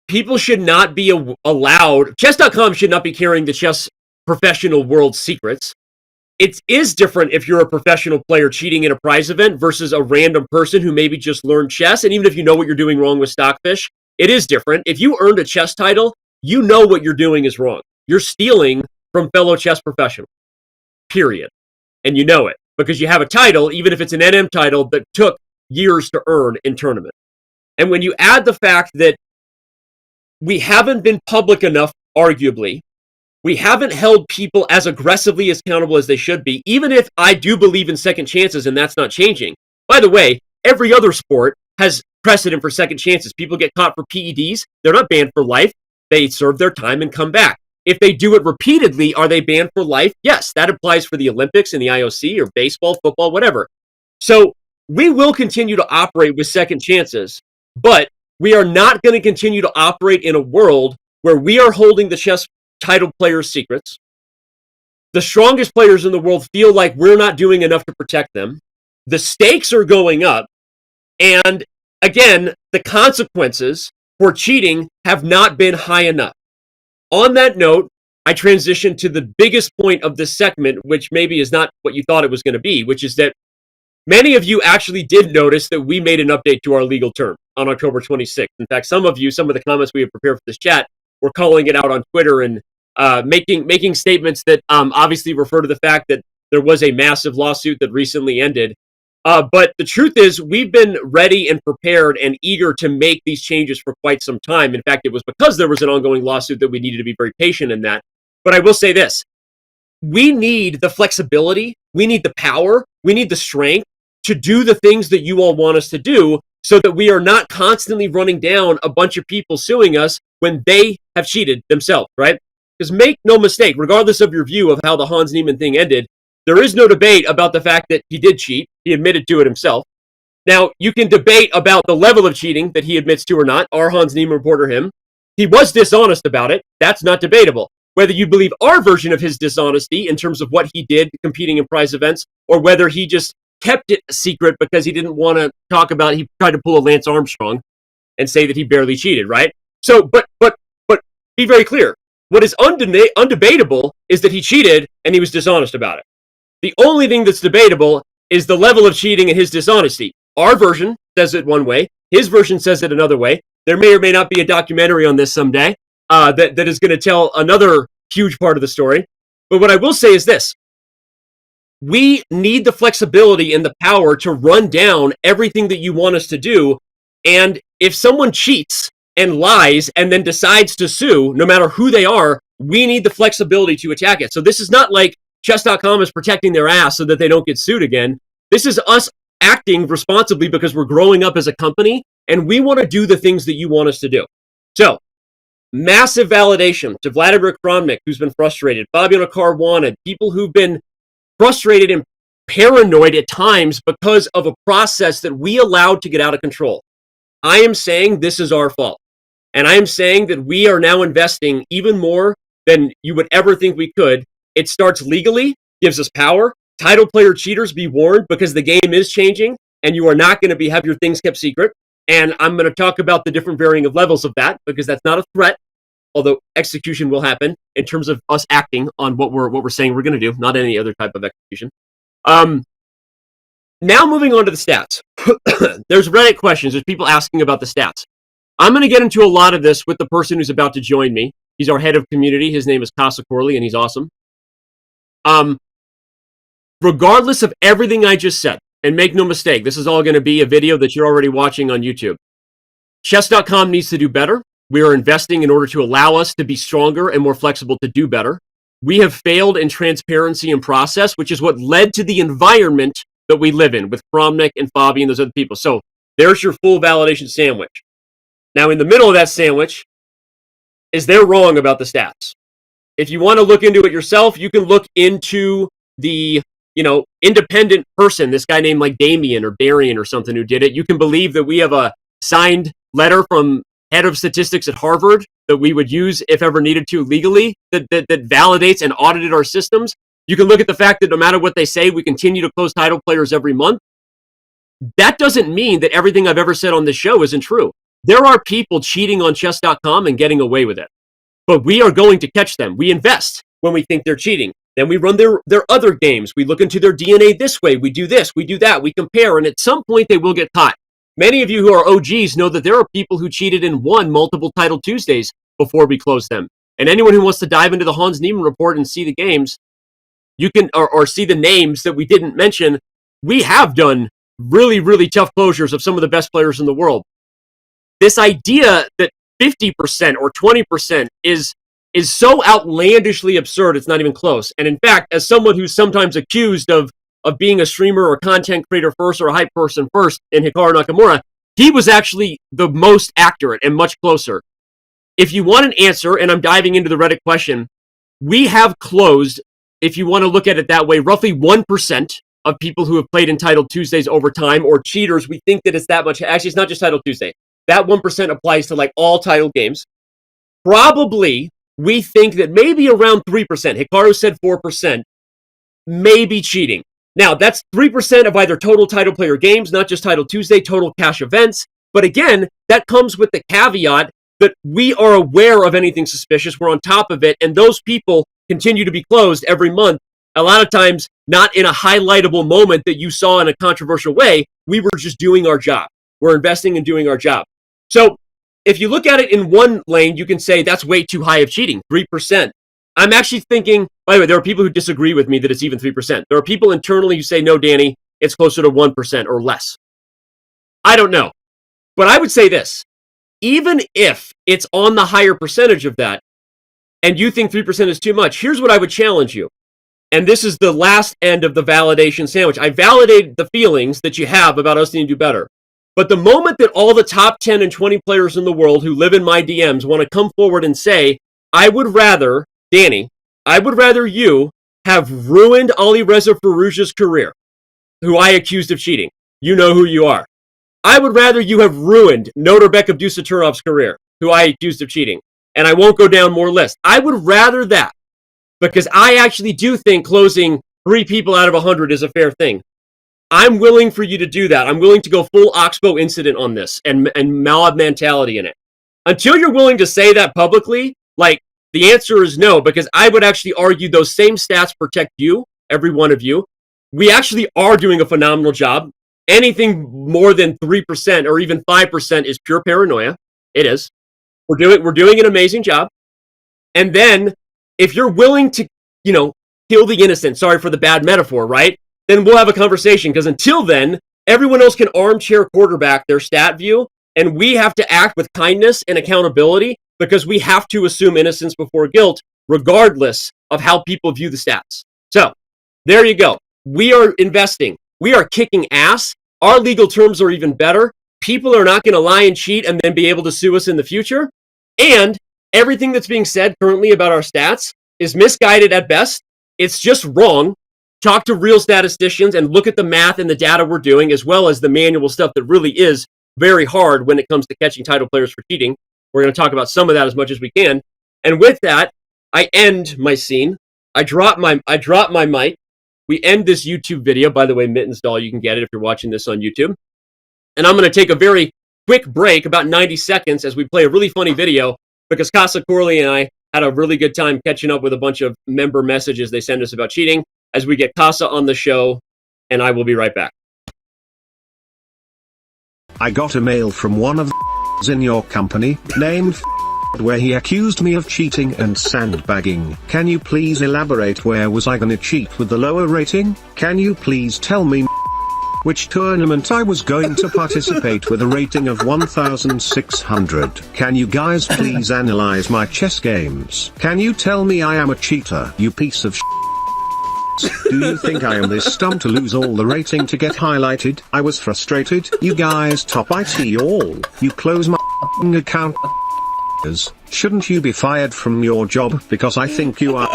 people should not be allowed, Chess.com should not be carrying the chess professional world secrets. It is different if you're a professional player cheating in a prize event versus a random person who maybe just learned chess. And even if you know what you're doing wrong with Stockfish, it is different. If you earned a chess title, you know what you're doing is wrong. You're stealing from fellow chess professionals, period. And you know it because you have a title, even if it's an NM title that took years to earn in tournament. And when you add the fact that we haven't been public enough, arguably, we haven't held people as aggressively accountable as they should be, even if I do believe in second chances and that's not changing. By the way, every other sport has precedent for second chances. People get caught for PEDs. They're not banned for life. They serve their time and come back. If they do it repeatedly, are they banned for life? Yes, that applies for the Olympics and the IOC or baseball, football, whatever. So we will continue to operate with second chances, but we are not going to continue to operate in a world where we are holding the chess title players' secrets. The strongest players in the world feel like we're not doing enough to protect them. The stakes are going up. And again, the consequences for cheating have not been high enough. On that note, I transition to the biggest point of this segment, which maybe is not what you thought it was going to be, which is that many of you actually did notice that we made an update to our legal term on October 26th. In fact, some of the comments we had prepared for this chat were calling it out on Twitter and making statements that obviously refer to the fact that there was a massive lawsuit that recently ended. But the truth is, we've been ready and prepared and eager to make these changes for quite some time. In fact, it was because there was an ongoing lawsuit that we needed to be very patient in that. But I will say this, we need the flexibility, we need the power, we need the strength to do the things that you all want us to do so that we are not constantly running down a bunch of people suing us when they have cheated themselves, right? Because make no mistake, regardless of your view of how the Hans Niemann thing ended, there is no debate about the fact that he did cheat. He admitted to it himself. Now, you can debate about the level of cheating that he admits to or not. Our Hans Niemann report or him. He was dishonest about it. That's not debatable. Whether you believe our version of his dishonesty in terms of what he did competing in prize events, or whether he just kept it secret because he didn't want to talk about it. He tried to pull a Lance Armstrong and say that he barely cheated, right? So, but be very clear. What is undebatable is that he cheated and he was dishonest about it. The only thing that's debatable is the level of cheating and his dishonesty. Our version says it one way. His version says it another way. There may or may not be a documentary on this someday that is going to tell another huge part of the story. But what I will say is this. We need the flexibility and the power to run down everything that you want us to do. And if someone cheats and lies and then decides to sue, no matter who they are, we need the flexibility to attack it. So this is not like Chess.com is protecting their ass so that they don't get sued again. This is us acting responsibly because we're growing up as a company and we want to do the things that you want us to do. So, massive validation to Vladimir Kramnik, who's been frustrated, Fabiano Caruana, people who've been frustrated and paranoid at times because of a process that we allowed to get out of control. I am saying this is our fault. And I am saying that we are now investing even more than you would ever think we could. It starts legally, gives us power. Title player cheaters, be warned because the game is changing and you are not going to have your things kept secret. And I'm going to talk about the different varying of levels of that because that's not a threat, although execution will happen in terms of us acting on what we're saying we're going to do, not any other type of execution. Now moving on to the stats. There's Reddit questions. There's people asking about the stats. I'm going to get into a lot of this with the person who's about to join me. He's our head of community. His name is Kassa Korley, and he's awesome. regardless of everything I just said, and make no mistake, this is all going to be a video that you're already watching on YouTube. Chess.com needs to do better. We are investing in order to allow us to be stronger and more flexible to do better. We have failed in transparency and process, which is what led to the environment that we live in with Kramnik and Fabi and those other people. So there's your full validation sandwich. Now, in the middle of that sandwich is they're wrong about the stats. If you want to look into it yourself, you can look into the, independent person, this guy named like Damien or Darian or something who did it. You can believe that we have a signed letter from head of statistics at Harvard that we would use if ever needed to legally that validates and audited our systems. You can look at the fact that no matter what they say, we continue to close title players every month. That doesn't mean that everything I've ever said on this show isn't true. There are people cheating on Chess.com and getting away with it. But we are going to catch them. We invest when we think they're cheating. Then we run their other games. We look into their DNA this way. We do this, we do that. We compare, and at some point they will get caught. Many of you who are OGs know that there are people who cheated and won multiple Title Tuesdays before we closed them. And anyone who wants to dive into the Hans Niemann report and see the games, you can, or see the names that we didn't mention. We have done really, really tough closures of some of the best players in the world. This idea that 50% or 20% is so outlandishly absurd, it's not even close. And in fact, as someone who's sometimes accused of being a streamer or content creator first or a hype person first in Hikaru Nakamura, he was actually the most accurate and much closer. If you want an answer, and I'm diving into the Reddit question, we have closed, if you want to look at it that way, roughly 1% of people who have played in Title Tuesdays over time, or cheaters. We think that it's that much. Actually, it's not just Title Tuesday. That 1% applies to like all title games. Probably, we think that maybe around 3%, Hikaru said 4%, may be cheating. Now, that's 3% of either total title player games, not just Title Tuesday, total cash events. But again, that comes with the caveat that we are aware of anything suspicious. We're on top of it. And those people continue to be closed every month. A lot of times, not in a highlightable moment that you saw in a controversial way. We were just doing our job. We're investing in doing our job. So if you look at it in one lane, you can say that's way too high of cheating, 3%. I'm actually thinking, by the way, there are people who disagree with me that it's even 3%. There are people internally who say, no, Danny, it's closer to 1% or less. I don't know. But I would say this, even if it's on the higher percentage of that, and you think 3% is too much, here's what I would challenge you. And this is the last end of the validation sandwich. I validated the feelings that you have about us needing to do better. But the moment that all the top 10 and 20 players in the world who live in my DMs want to come forward and say, I would rather, Danny, I would rather you have ruined Ali Reza Farouja's career, who I accused of cheating. You know who you are. I would rather you have ruined Norbek Abdusaturov's career, who I accused of cheating. And I won't go down more lists. I would rather that, because I actually do think closing 3 people out of 100 is a fair thing. I'm willing for you to do that. I'm willing to go full Oxbow incident on this and mob mentality in it. Until you're willing to say that publicly, like, the answer is no, because I would actually argue those same stats protect you, every one of you. We actually are doing a phenomenal job. Anything more than 3% or even 5% is pure paranoia. It is. We're doing an amazing job. And then if you're willing to, kill the innocent, sorry for the bad metaphor, right? Then we'll have a conversation, because until then, everyone else can armchair quarterback their stat view, and we have to act with kindness and accountability, because we have to assume innocence before guilt, regardless of how people view the stats. So, there you go. We are investing. We are kicking ass. Our legal terms are even better. People are not going to lie and cheat and then be able to sue us in the future. And everything that's being said currently about our stats is misguided at best. It's just wrong. Talk to real statisticians and look at the math and the data we're doing, as well as the manual stuff that really is very hard when it comes to catching title players for cheating. We're going to talk about some of that as much as we can. And with that, I end my scene. I drop my mic. We end this YouTube video. By the way, Mittens Doll, you can get it if you're watching this on YouTube. And I'm going to take a very quick break, about 90 seconds, as we play a really funny video, because Kassa, Korley, and I had a really good time catching up with a bunch of member messages they send us about cheating, as we get Kassa on the show, and I will be right back. I got a mail from one of the in your company, named where he accused me of cheating and sandbagging. Can you please elaborate? Where was I gonna cheat with the lower rating? Can you please tell me which tournament I was going to participate with a rating of 1,600? Can you guys please analyze my chess games? Can you tell me I am a cheater, you piece of Do you think I am this dumb to lose all the rating to get highlighted? I was frustrated. You guys top IT all. You close my account. Shouldn't you be fired from your job? Because I think you are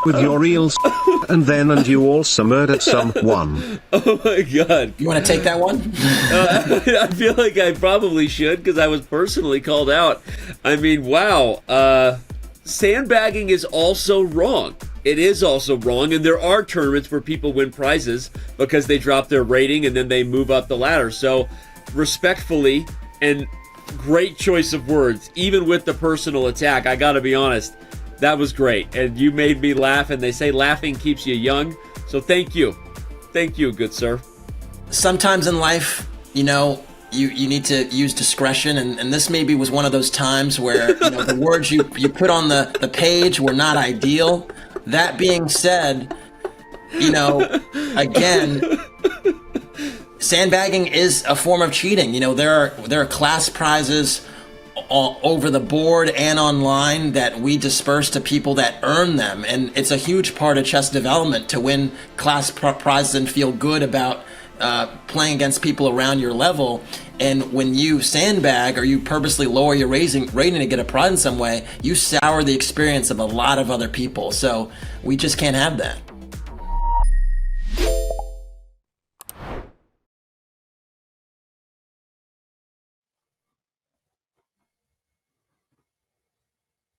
with your real and you also murdered someone. Oh my god. You want to take that one? I feel like I probably should because I was personally called out. I mean, wow. Sandbagging is also wrong. It is also wrong, and there are tournaments where people win prizes because they drop their rating and then they move up the ladder. So, respectfully, and great choice of words, even with the personal attack, I gotta be honest, that was great. And you made me laugh, and they say laughing keeps you young. So thank you. Thank you, good sir. Sometimes in life, you need to use discretion, and this maybe was one of those times where the words you put on the page were not ideal. That being said, again, sandbagging is a form of cheating. There are class prizes all over the board and online that we disperse to people that earn them, and it's a huge part of chess development to win class prizes and feel good about playing against people around your level. And when you sandbag or you purposely lower your rating to get a prize in some way, you sour the experience of a lot of other people. So we just can't have that.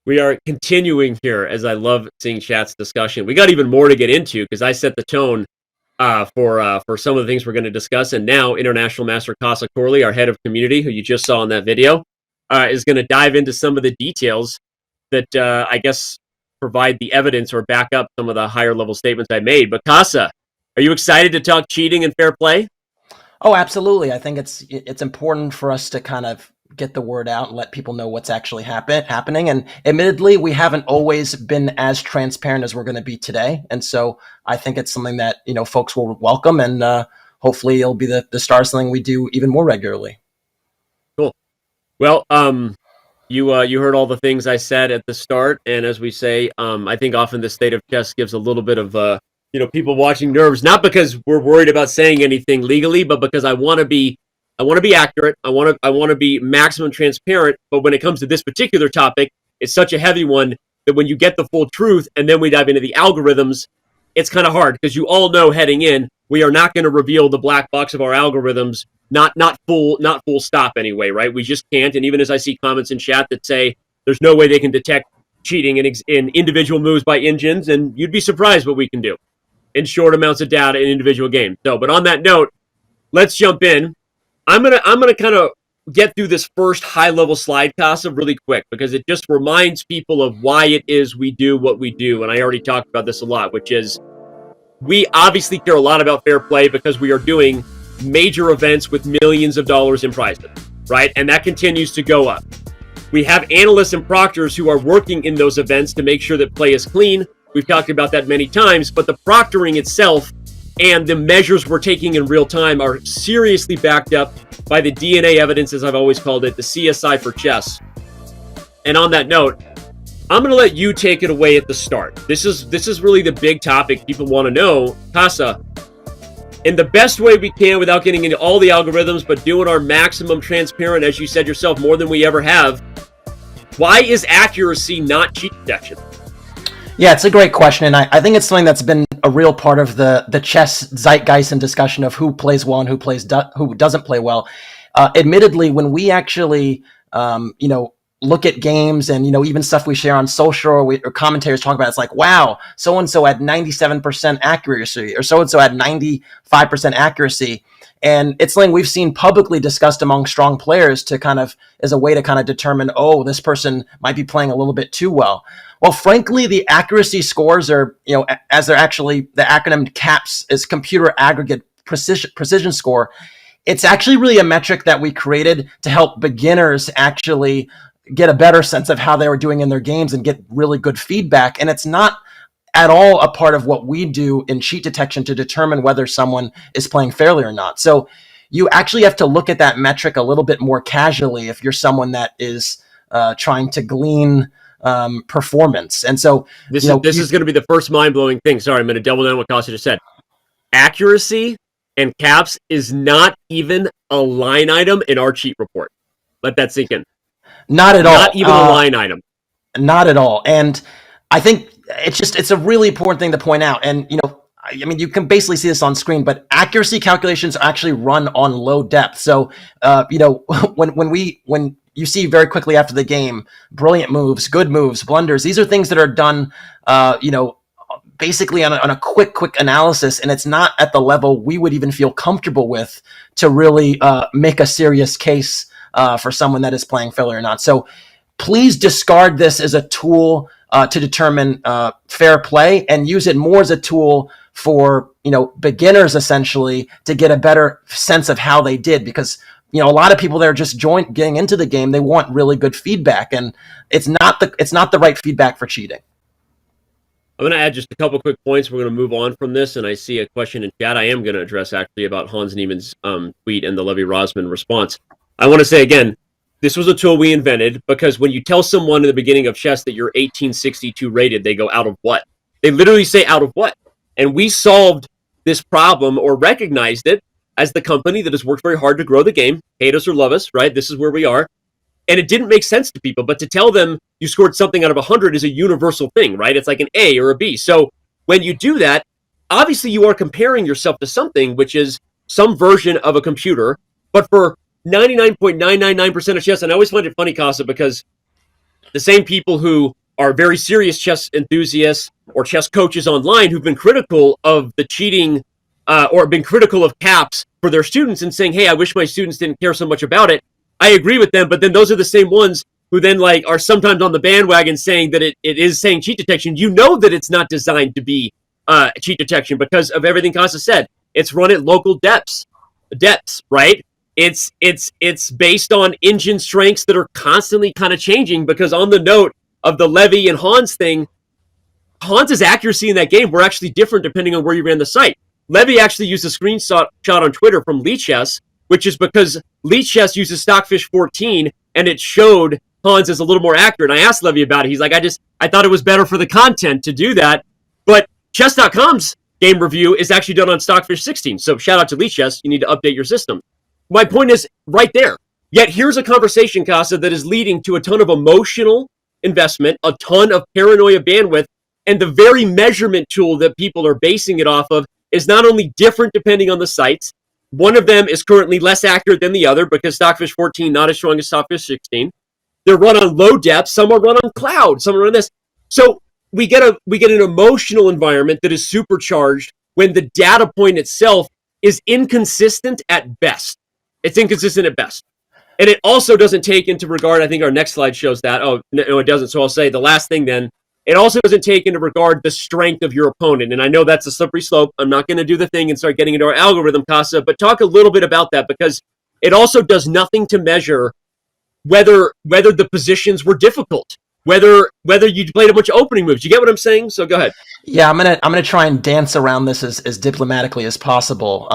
We are continuing here, as I love seeing chat's discussion. We got even more to get into because I set the tone for some of the things we're going to discuss. And now International Master Kassa Korley, our head of community, who you just saw in that video, is going to dive into some of the details that I guess provide the evidence or back up some of the higher level statements I made. But Kassa, are you excited to talk cheating and fair play? Oh, absolutely. I think it's important for us to kind of get the word out and let people know what's actually happening. And admittedly, we haven't always been as transparent as we're going to be today. And so I think it's something that, folks will welcome, and hopefully it'll be the start of something we do even more regularly. Cool. Well, you heard all the things I said at the start. And as we say, I think often the state of chess gives a little bit of, people watching nerves, not because we're worried about saying anything legally, but because I want to be accurate. I want to be maximum transparent. But when it comes to this particular topic, it's such a heavy one that when you get the full truth and then we dive into the algorithms, it's kind of hard because you all know heading in, we are not going to reveal the black box of our algorithms. Not full stop anyway, right? We just can't. And even as I see comments in chat that say there's no way they can detect cheating in individual moves by engines, and you'd be surprised what we can do in short amounts of data in individual games. So, but on that note, let's jump in. I'm gonna kind of get through this first high-level slide, Kassa, really quick, because it just reminds people of why it is we do what we do. And I already talked about this a lot, which is we obviously care a lot about fair play because we are doing major events with millions of dollars in prizes, right? And that continues to go up. We have analysts and proctors who are working in those events to make sure that play is clean. We've talked about that many times, but the proctoring itself and the measures we're taking in real time are seriously backed up by the DNA evidence, as I've always called it, the CSI for chess. And on that note, I'm going to let you take it away at the start. This is really the big topic people want to know. Kassa, in the best way we can without getting into all the algorithms, but doing our maximum transparent, as you said yourself, more than we ever have, why is accuracy not cheat detection? Yeah, it's a great question, and I think it's something that's been a real part of the chess zeitgeist and discussion of who plays well and who doesn't play well. Admittedly, when we actually look at games and even stuff we share on social or commentators talk about, it's like, wow, so and so had 97% accuracy or so and so had 95% accuracy, and it's something we've seen publicly discussed among strong players to kind of as a way to kind of determine, oh, this person might be playing a little bit too well. Well, frankly, the accuracy scores are, as they're actually, the acronym CAPS is Computer Aggregate Precision Score. It's actually really a metric that we created to help beginners actually get a better sense of how they were doing in their games and get really good feedback. And it's not at all a part of what we do in cheat detection to determine whether someone is playing fairly or not. So you actually have to look at that metric a little bit more casually if you're someone that is trying to glean performance. And so this is going to be the first mind-blowing thing. Sorry, I'm going to double down what Kassa just said. Accuracy and caps is not even a line item in our cheat report. Let that sink in. Not at all. Not even a line item. Not at all. And I think it's a really important thing to point out. And, I mean, you can basically see this on screen, but accuracy calculations actually run on low depth. So, when you see very quickly after the game, brilliant moves, good moves, blunders, these are things that are done, basically on a quick analysis. And it's not at the level we would even feel comfortable with to really make a serious case for someone that is playing fairly or not. So please discard this as a tool to determine fair play, and use it more as a tool for beginners essentially to get a better sense of how they did, because a lot of people that are just getting into the game, they want really good feedback, and it's not the right feedback for cheating. I'm going to add just a couple quick points. We're going to move on from this, and I see a question in chat I am going to address actually about Hans Niemann's tweet and the Levy Rosman response. I want to say again, this was a tool we invented because when you tell someone in the beginning of chess that you're 1862 rated, they go, out of what? They literally say, out of what? And we solved this problem, or recognized it, as the company that has worked very hard to grow the game. Hate us or love us, right? This is where we are. And it didn't make sense to people, but to tell them you scored something out of 100 is a universal thing, right? It's like an A or a B. So when you do that, obviously you are comparing yourself to something which is some version of a computer, but for 99.999% of chess, and I always find it funny, Kassa, because the same people who are very serious chess enthusiasts or chess coaches online who've been critical of the cheating or been critical of caps for their students and saying, hey, I wish my students didn't care so much about it. I agree with them, but then those are the same ones who then are sometimes on the bandwagon saying that it is saying cheat detection. You know that it's not designed to be cheat detection because of everything Kassa said. It's run at local depths, right? It's based on engine strengths that are constantly kind of changing, because on the note of the Levy and Hans thing, Hans's accuracy in that game were actually different depending on where you ran the site. Levy actually used a screenshot on Twitter from Lichess, which is because Lichess uses Stockfish 14, and it showed Hans as a little more accurate. And I asked Levy about it. He's like, I thought it was better for the content to do that. But Chess.com's game review is actually done on Stockfish 16. So shout out to Lichess. You need to update your system. My point is right there. Yet here's a conversation, Kassa, that is leading to a ton of emotional investment, a ton of paranoia bandwidth, and the very measurement tool that people are basing it off of is not only different depending on the sites. One of them is currently less accurate than the other because Stockfish 14 not as strong as Stockfish 16. They're run on low depth. Some are run on cloud. Some are run this. So we get an emotional environment that is supercharged when the data point itself is inconsistent at best. It's inconsistent at best. And it also doesn't take into regard, I think our next slide shows that. Oh, no, it doesn't. So I'll say the last thing then. It also doesn't take into regard the strength of your opponent. And I know that's a slippery slope. I'm not going to do the thing and start getting into our algorithm, Kassa, but talk a little bit about that, because it also does nothing to measure whether the positions were difficult, whether you played a bunch of opening moves. You get what I'm saying? So go ahead. Yeah, I'm gonna try and dance around this as diplomatically as possible.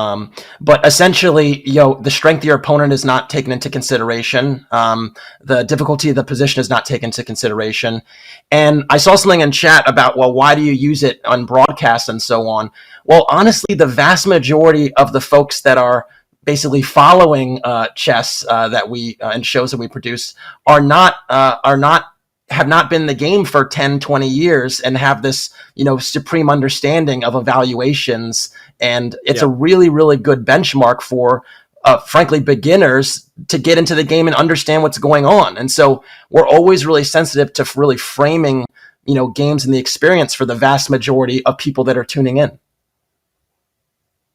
But essentially, the strength of your opponent is not taken into consideration. The difficulty of the position is not taken into consideration. And I saw something in chat about, well, why do you use it on broadcast and so on? Well, honestly, the vast majority of the folks that are basically following chess that we and shows that we produce have not been in the game for 10, 20 years and have this, supreme understanding of evaluations. And it's a really, really good benchmark for, frankly, beginners to get into the game and understand what's going on. And so we're always really sensitive to really framing, games and the experience for the vast majority of people that are tuning in.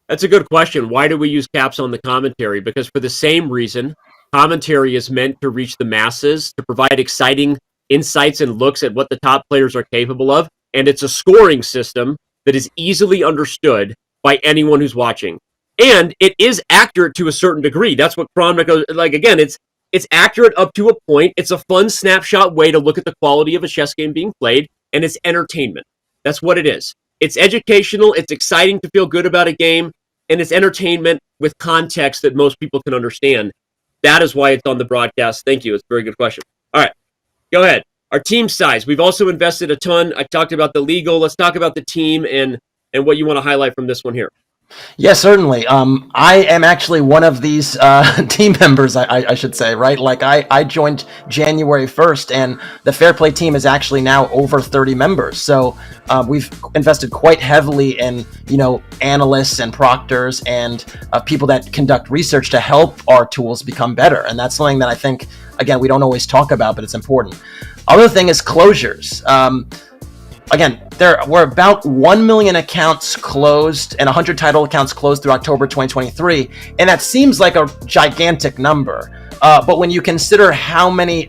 That's a good question. Why do we use caps on the commentary? Because for the same reason, commentary is meant to reach the masses, to provide exciting insights and looks at what the top players are capable of. And it's a scoring system that is easily understood by anyone who's watching. And it is accurate to a certain degree. That's what Kronmik, again, it's It's accurate up to a point. It's a fun snapshot way to look at the quality of a chess game being played, and it's entertainment. That's what it is. It's educational. It's exciting to feel good about a game, and it's entertainment with context that most people can understand. That is why it's on the broadcast. Thank you. It's a very good question. All right, go ahead. Our team size. We've also invested a ton. I talked about the legal. Let's talk about the team and what you want to highlight from this one here. Yeah, certainly. I am actually one of these team members, I should say, right? Like I joined January 1st, and the Fair Play team is actually now over 30 members. So we've invested quite heavily in, analysts and proctors and people that conduct research to help our tools become better. And that's something that I think, again, we don't always talk about, but it's important. Other thing is closures. Again, there were about 1 million accounts closed and 100 title accounts closed through October 2023, and that seems like a gigantic number. But when you consider how many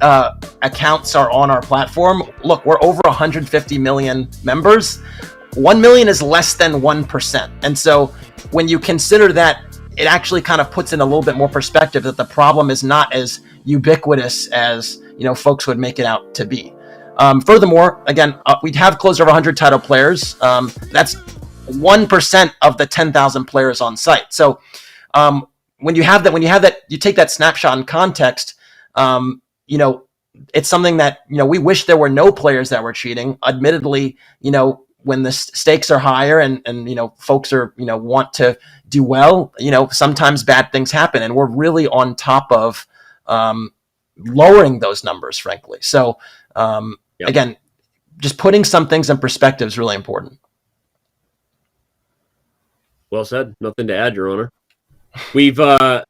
accounts are on our platform, look, we're over 150 million members. 1 million is less than 1%. And so when you consider that, it actually kind of puts in a little bit more perspective that the problem is not as ubiquitous as folks would make it out to be. Furthermore, again, we have closed over 100 title players. That's 1% of the 10,000 players on site. So when you have that, you take that snapshot in context. It's something that we wish there were no players that were cheating. Admittedly, when the stakes are higher and folks are want to do well, sometimes bad things happen, and we're really on top of lowering those numbers, frankly. So. Yep. Again, just putting some things in perspective is really important. Well said. Nothing to add, Your Honor. We've already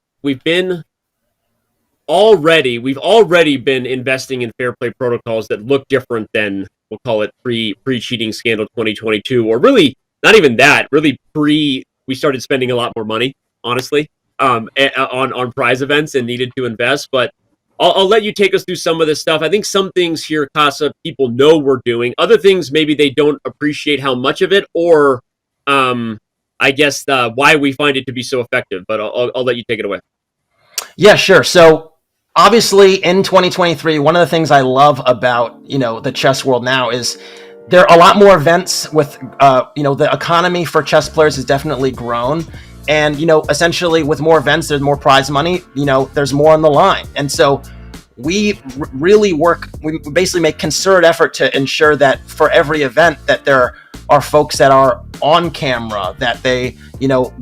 been investing in fair play protocols that look different than, we'll call it pre-cheating scandal 2022, or really not even that. Really we started spending a lot more money, honestly, on prize events and needed to invest, but. I'll let you take us through some of this stuff. I think some things here, Kassa, people know we're doing. Other things, maybe they don't appreciate how much of it, or I guess why we find it to be so effective. But I'll let you take it away. Yeah, sure. So obviously in 2023, one of the things I love about the chess world now is there are a lot more events with the economy for chess players has definitely grown. And, essentially with more events, there's more prize money, there's more on the line. And so we really we basically make concerted effort to ensure that for every event that there are folks that are on camera, that they,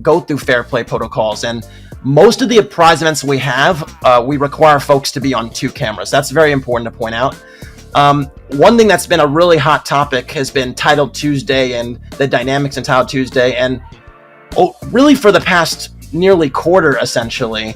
go through fair play protocols. And most of the prize events we have, we require folks to be on 2 cameras. That's very important to point out. One thing that's been a really hot topic has been Title Tuesday and the dynamics in Title Tuesday. And really for the past nearly quarter, essentially,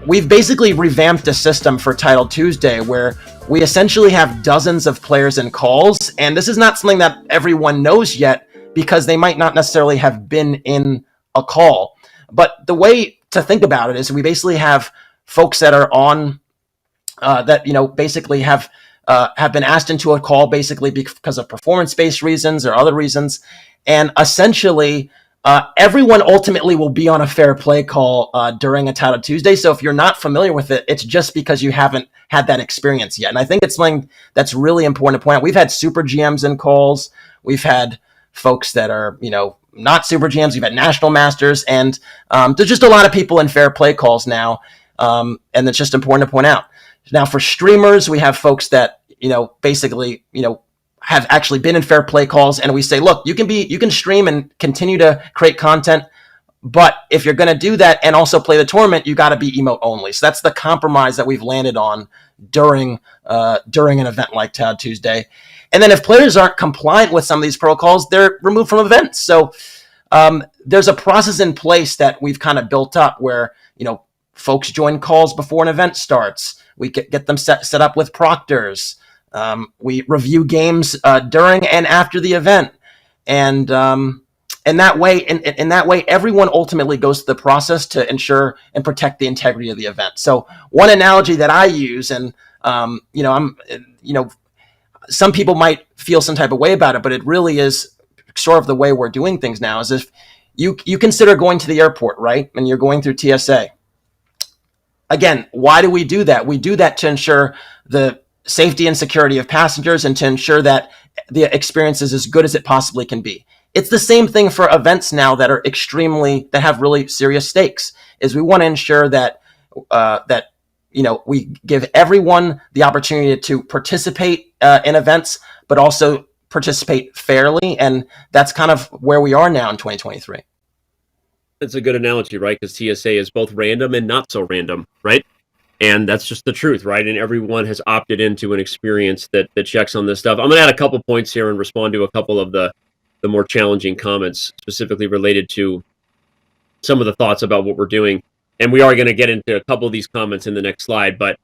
we've basically revamped a system for Title Tuesday where we essentially have dozens of players and calls. And this is not something that everyone knows yet because they might not necessarily have been in a call. But the way to think about it is we basically have folks that are on that, basically have been asked into a call basically because of performance-based reasons or other reasons. And essentially, everyone ultimately will be on a fair play call during a Title Tuesday. So if you're not familiar with it, it's just because you haven't had that experience yet. And I think it's something that's really important to point out. We've had super GMs in calls. We've had folks that are, not super GMs. We've had national masters. And there's just a lot of people in fair play calls now. And it's just important to point out. Now for streamers, we have folks that, basically, have actually been in fair play calls, and we say, look, you can stream and continue to create content, but if you're going to do that and also play the tournament, you got to be emote only. So that's the compromise that we've landed on during an event like Title Tuesday. And then if players aren't compliant with some of these protocols, they're removed from events. So there's a process in place that we've kind of built up where folks join calls before an event starts. We get them set up with proctors. We review games during and after the event, and that way, everyone ultimately goes through the process to ensure and protect the integrity of the event. So, one analogy that I use, and some people might feel some type of way about it, but it really is sort of the way we're doing things now. Is if you consider going to the airport, right, and you're going through TSA. again, why do we do that? We do that to ensure the safety and security of passengers and to ensure that the experience is as good as it possibly can be. It's the same thing for events now that are that have really serious stakes. Is we want to ensure that we give everyone the opportunity to participate in events, but also participate fairly, and that's kind of where we are now in 2023. That's a good analogy, right? Because TSA is both random and not so random, right? And that's just the truth, right? And everyone has opted into an experience that checks on this stuff. I'm going to add a couple points here and respond to a couple of the more challenging comments, specifically related to some of the thoughts about what we're doing. And we are going to get into a couple of these comments in the next slide. But,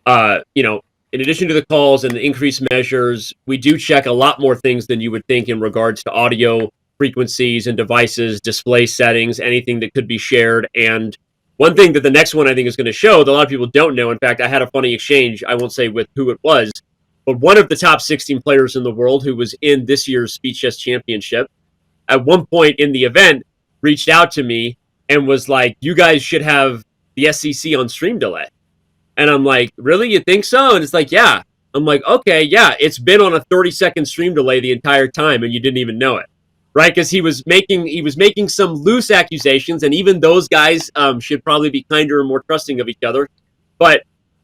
in addition to the calls and the increased measures, we do check a lot more things than you would think in regards to audio frequencies and devices, display settings, anything that could be shared. And one thing that the next one I think is going to show that a lot of people don't know, in fact, I had a funny exchange, I won't say with who it was, but one of the top 16 players in the world who was in this year's Speed Chess Championship, at one point in the event, reached out to me and was like, you guys should have the SCC on stream delay. And I'm like, really? You think so? And it's like, yeah. I'm like, okay, yeah, it's been on a 30-second stream delay the entire time and you didn't even know it. Right, because he was making some loose accusations, and even those guys should probably be kinder and more trusting of each other. But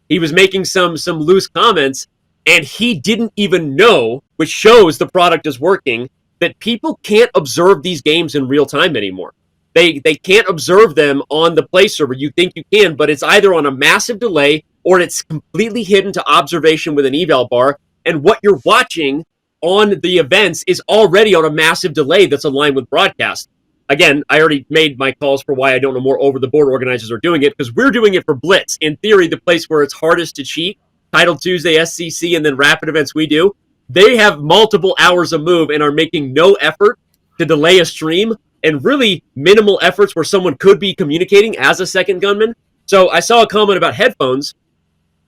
he was making some loose comments, and he didn't even know, which shows the product is working, that people can't observe these games in real time anymore. They can't observe them on the play server. You think you can, but it's either on a massive delay or it's completely hidden to observation with an eval bar, and what you're watching on the events is already on a massive delay that's aligned with broadcast. Again, I already made my calls for why I don't know more over-the-board organizers are doing it, because we're doing it for Blitz. In theory, the place where it's hardest to cheat, Title Tuesday, SCC, and then rapid events we do, they have multiple hours of move and are making no effort to delay a stream, and really minimal efforts where someone could be communicating as a second gunman. So I saw a comment about headphones,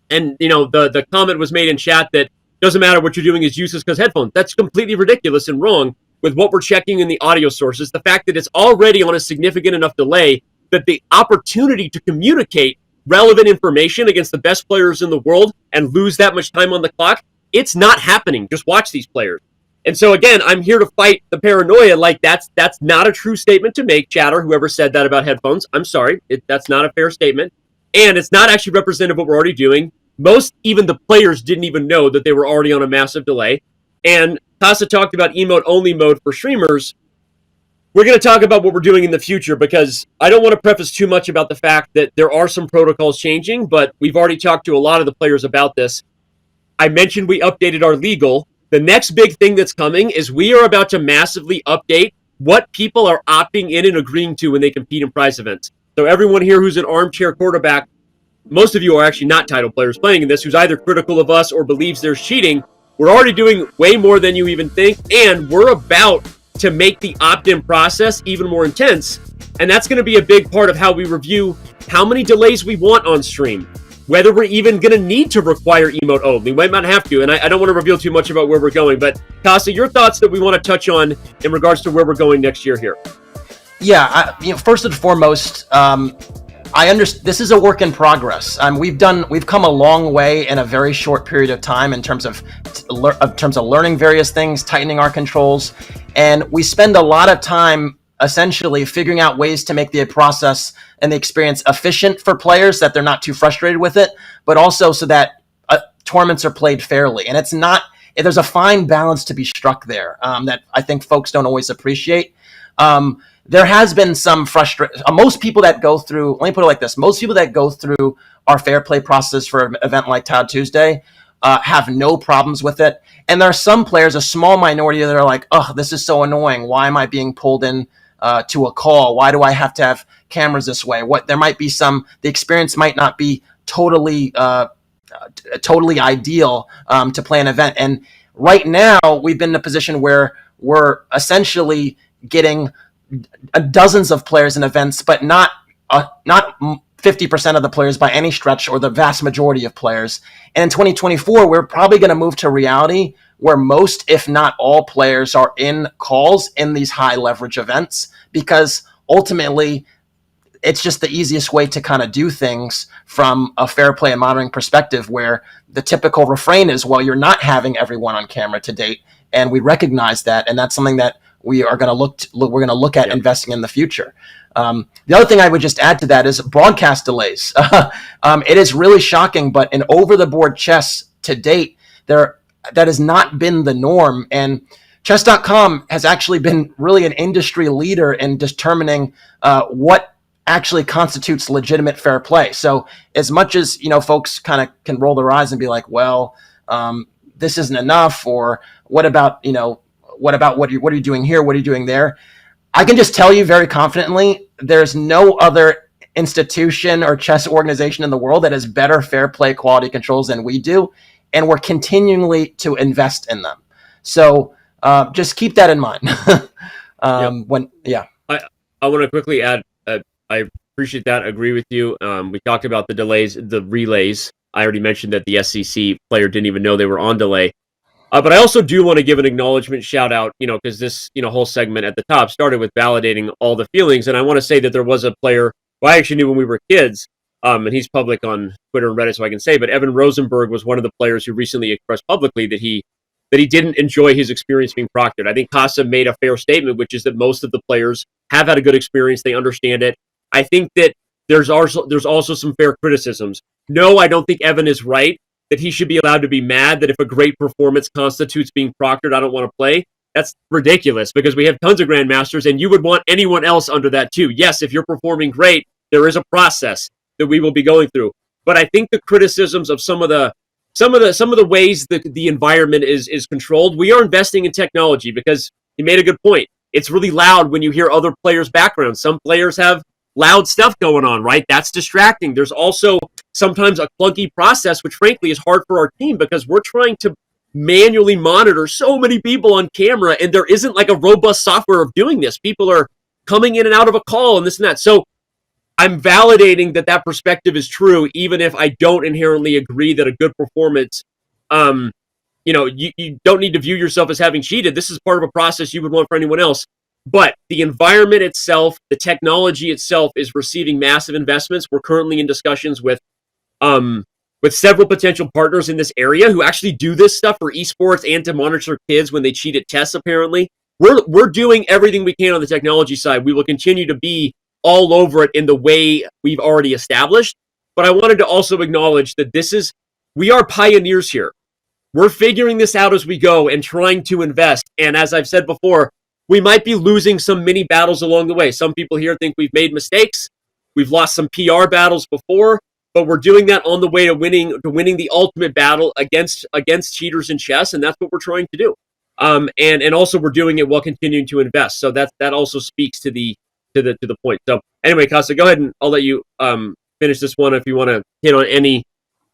and the comment was made in chat that doesn't matter what you're doing is useless because headphones. That's completely ridiculous and wrong with what we're checking in the audio sources. The fact that it's already on a significant enough delay that the opportunity to communicate relevant information against the best players in the world and lose that much time on the clock, it's not happening. Just watch these players. And so again, I'm here to fight the paranoia. Like that's not a true statement to make, chatter, whoever said that about headphones. I'm sorry. That's not a fair statement. And it's not actually representative of what we're already doing. Most, even the players, didn't even know that they were already on a massive delay. And Kassa talked about emote-only mode for streamers. We're going to talk about what we're doing in the future, because I don't want to preface too much about the fact that there are some protocols changing, but we've already talked to a lot of the players about this. I mentioned we updated our legal. The next big thing that's coming is we are about to massively update what people are opting in and agreeing to when they compete in prize events. So everyone here who's an armchair quarterback, most of you are actually not title players playing in this, who's either critical of us or believes there's cheating. We're already doing way more than you even think, and we're about to make the opt-in process even more intense. And that's going to be a big part of how we review how many delays we want on stream, whether we're even going to need to require emote only. We might not have to, and I don't want to reveal too much about where we're going. But Kassa, your thoughts that we want to touch on in regards to where we're going next year here? Yeah, first and foremost, I understand this is a work in progress. We've come a long way in a very short period of time in terms of learning various things, tightening our controls, and we spend a lot of time essentially figuring out ways to make the process and the experience efficient for players, that they're not too frustrated with it, but also so that tournaments are played fairly. And there's a fine balance to be struck there that I think folks don't always appreciate. There has been some frustration. Most people that go through, let me put it like this, most people that go through our fair play process for an event like Title Tuesday have no problems with it. And there are some players, a small minority, that are like, oh, this is so annoying. Why am I being pulled in to a call? Why do I have to have cameras this way? There might be the experience might not be totally ideal to play an event. And right now, we've been in a position where we're essentially getting dozens of players in events, but not 50% of the players by any stretch, or the vast majority of players. And in 2024, we're probably going to move to reality where most, if not all, players are in calls in these high leverage events, because ultimately it's just the easiest way to kind of do things from a fair play and monitoring perspective, where the typical refrain is, well, you're not having everyone on camera to date. And we recognize that. And that's something that we are going to we're going to look at investing in the future. The other thing I would just add to that is broadcast delays. It is really shocking, but in over-the-board chess to date, that has not been the norm. And Chess.com has actually been really an industry leader in determining what actually constitutes legitimate fair play. So as much as, folks kind of can roll their eyes and be like, well, this isn't enough, or what about what are you doing here? What are you doing there? I can just tell you very confidently, there's no other institution or chess organization in the world that has better fair play quality controls than we do. And we're continually to invest in them. So just keep that in mind. I want to quickly add, I appreciate that. Agree with you. We talked about the delays, the relays. I already mentioned that the SEC player didn't even know they were on delay. But I also do want to give an acknowledgement shout out, because this, whole segment at the top started with validating all the feelings. And I want to say that there was a player who I actually knew when we were kids, and he's public on Twitter and Reddit, so I can say, but Evan Rosenberg was one of the players who recently expressed publicly that he didn't enjoy his experience being proctored. I think Kassa made a fair statement, which is that most of the players have had a good experience. They understand it. I think that there's also some fair criticisms. No, I don't think Evan is right that he should be allowed to be mad that if a great performance constitutes being proctored, I don't want to play. That's ridiculous, because we have tons of grandmasters, and you would want anyone else under that too. Yes, if you're performing great, there is a process that we will be going through. But I think the criticisms of some of the ways that the environment is controlled, we are investing in technology, because you made a good point. It's really loud when you hear other players' backgrounds. Some players have loud stuff going on, right? That's distracting. There's also sometimes a clunky process, which frankly is hard for our team, because we're trying to manually monitor so many people on camera, and there isn't like a robust software of doing this. People are coming in and out of a call and this and that. So I'm validating that perspective is true, even if I don't inherently agree that a good performance, you don't need to view yourself as having cheated. This is part of a process you would want for anyone else. But the environment itself, the technology itself, is receiving massive investments. We're currently in discussions with several potential partners in this area who actually do this stuff for esports and to monitor kids when they cheat at chess, apparently. We're doing everything we can on the technology side. We will continue to be all over it in the way we've already established. But I wanted to also acknowledge that we are pioneers here. We're figuring this out as we go and trying to invest. And as I've said before, we might be losing some mini battles along the way. Some people here think we've made mistakes. We've lost some PR battles before, but we're doing that on the way to winning the ultimate battle against cheaters in chess, and that's what we're trying to do. And also we're doing it while continuing to invest. So that also speaks to the point. So anyway, Kassa, go ahead and I'll let you finish this one if you want to hit on any.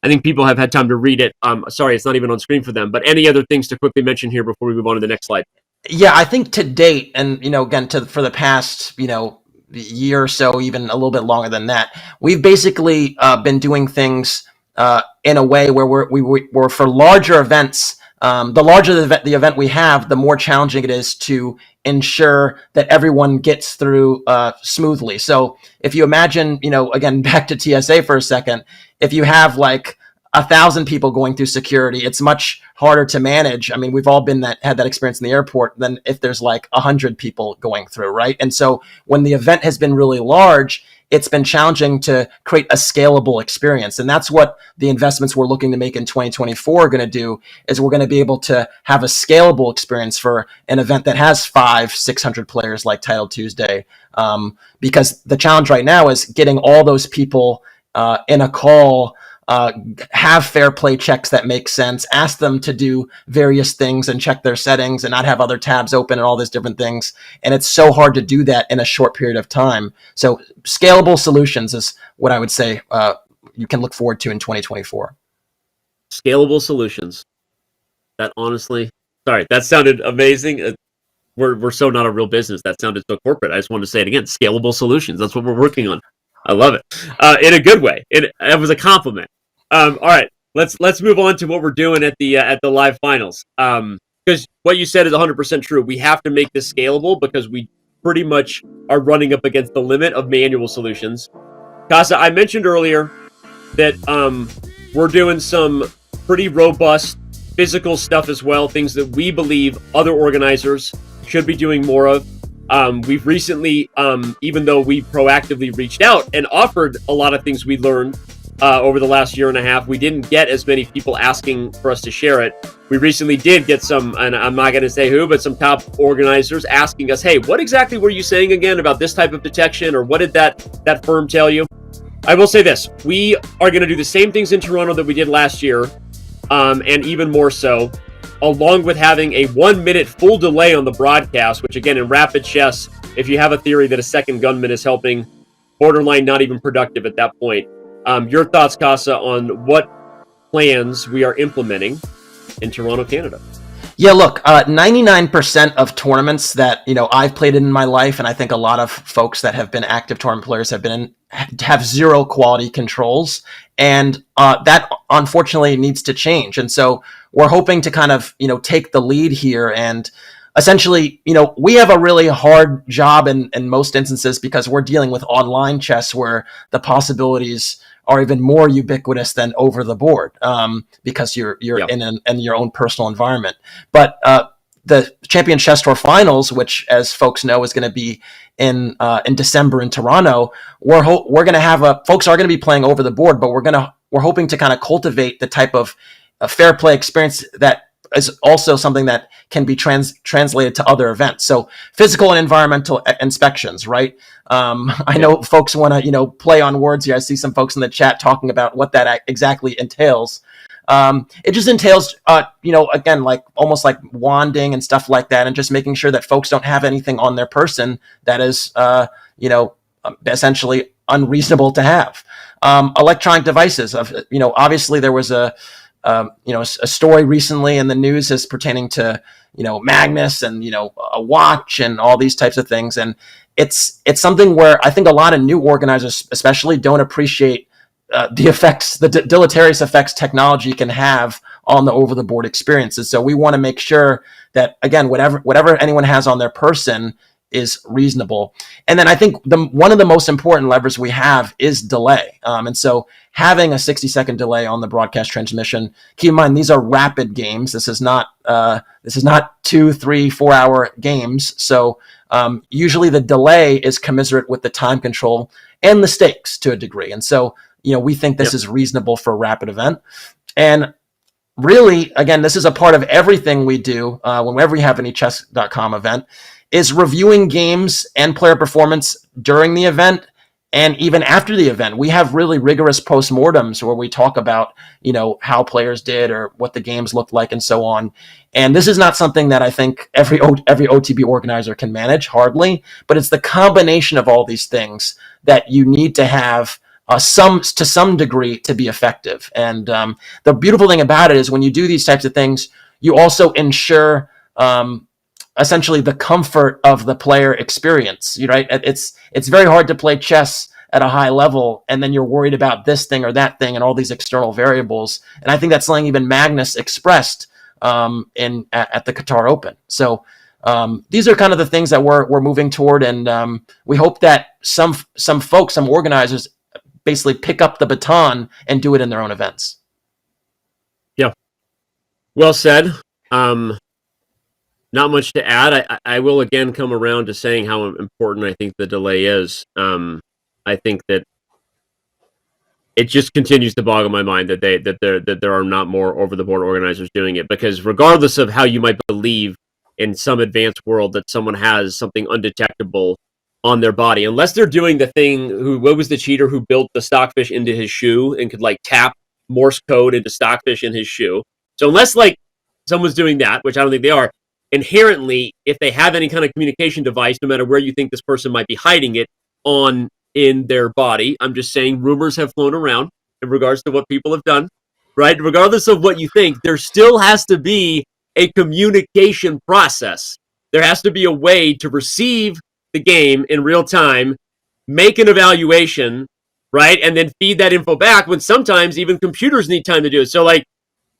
I think people have had time to read it. Sorry, it's not even on screen for them. But any other things to quickly mention here before we move on to the next slide? Yeah, I think to date, and again, for the past year or so, even a little bit longer than that, we've basically been doing things in a way where we're for larger events. The larger the event we have, the more challenging it is to ensure that everyone gets through smoothly. So if you imagine, again, back to TSA for a second, if you have like 1,000 people going through security, it's much harder to manage. I mean, we've all had that experience in the airport than if there's like 100 people going through, right? And so when the event has been really large, it's been challenging to create a scalable experience. And that's what the investments we're looking to make in 2024 are going to do, is we're going to be able to have a scalable experience for an event that has 500-600 players like Title Tuesday. Because the challenge right now is getting all those people in a call, have fair play checks that make sense, ask them to do various things and check their settings and not have other tabs open and all these different things. And it's so hard to do that in a short period of time. So scalable solutions is what I would say you can look forward to in 2024. Scalable solutions. That honestly, sorry, that sounded amazing. We're so not a real business. That sounded so corporate. I just wanted to say it again. Scalable solutions. That's what we're working on. I love it in a good way. It was a compliment. All right, let's move on to what we're doing at the live finals. Because what you said is 100% true. We have to make this scalable because we pretty much are running up against the limit of manual solutions. Kassa, I mentioned earlier that we're doing some pretty robust physical stuff as well, things that we believe other organizers should be doing more of. We've recently, even though we proactively reached out and offered a lot of things we learned over the last year and a half, we didn't get as many people asking for us to share it. We recently did get some, and I'm not going to say who, but some top organizers asking us, hey, what exactly were you saying again about this type of detection, or what did that firm tell you? I will say this, we are going to do the same things in Toronto that we did last year, and even more so, along with having a 1 minute full delay on the broadcast, which again, in rapid chess, if you have a theory that a second gunman is helping, borderline not even productive at that point. Your thoughts, Kassa, on what plans we are implementing in Toronto, Canada? Yeah, look, 99% of tournaments that, I've played in my life, and I think a lot of folks that have been active tournament players have zero quality controls, and that unfortunately needs to change. And so we're hoping to kind of, take the lead here, and essentially, we have a really hard job in most instances because we're dealing with online chess where the possibilities are even more ubiquitous than over the board, because you're in your own personal environment. But the Champion Chess Tour Finals, which, as folks know, is going to be in December in Toronto, we're going to have folks are going to be playing over the board, but we're hoping to kind of cultivate the type of fair play experience that is also something that can be translated to other events. So physical and environmental inspections, right? I know folks want to, play on words here. I see some folks in the chat talking about what that exactly entails. It just entails, again, like almost like wanding and stuff like that, and just making sure that folks don't have anything on their person that is, essentially unreasonable to have. Electronic devices obviously there was a story recently in the news as pertaining to, Magnus and, a watch and all these types of things. And it's something where I think a lot of new organizers especially don't appreciate the effects, the deleterious effects technology can have on the over-the-board experiences. So we want to make sure that, again, whatever anyone has on their person is reasonable. And then I think one of the most important levers we have is delay. And so having a 60-second delay on the broadcast transmission, keep in mind, these are rapid games. This is not 2, 3, 4 hour games. So usually the delay is commensurate with the time control and the stakes to a degree. And so, we think this is reasonable for a rapid event. And really, again, this is a part of everything we do whenever we have any Chess.com event, is reviewing games and player performance during the event and even after the event. We have really rigorous postmortems where we talk about, how players did or what the games looked like and so on. And this is not something that I think every OTB organizer can manage, hardly, but it's the combination of all these things that you need to have to some degree to be effective. And the beautiful thing about it is when you do these types of things, you also ensure essentially the comfort of the player experience, right? It's very hard to play chess at a high level, and then you're worried about this thing or that thing and all these external variables. And I think that's something even Magnus expressed at the Qatar Open. So these are kind of the things that we're moving toward, and we hope that some folks, some organizers, basically pick up the baton and do it in their own events. Yeah, well said. Not much to add. I will again come around to saying how important I think the delay is. I think that it just continues to boggle my mind that there are not more over-the-board organizers doing it, because regardless of how you might believe in some advanced world that someone has something undetectable on their body, unless they're doing the thing, what was the cheater who built the stockfish into his shoe and could tap Morse code into stockfish in his shoe? So unless someone's doing that, which I don't think they are, inherently, if they have any kind of communication device, no matter where you think this person might be hiding it in their body, I'm just saying rumors have flown around in regards to what people have done, right? Regardless of what you think, there still has to be a communication process. There has to be a way to receive the game in real time, make an evaluation, right? And then feed that info back when sometimes even computers need time to do it. So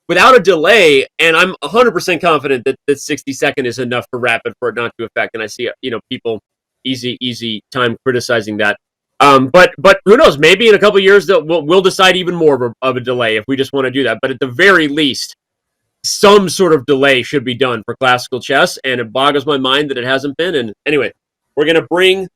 without a delay, and I'm 100% confident that 60-second is enough for rapid for it not to affect. And I see, people easy time criticizing that. But who knows? Maybe in a couple of years we'll decide even more of a delay if we just want to do that. But at the very least, some sort of delay should be done for classical chess, and it boggles my mind that it hasn't been. And anyway, we're gonna bring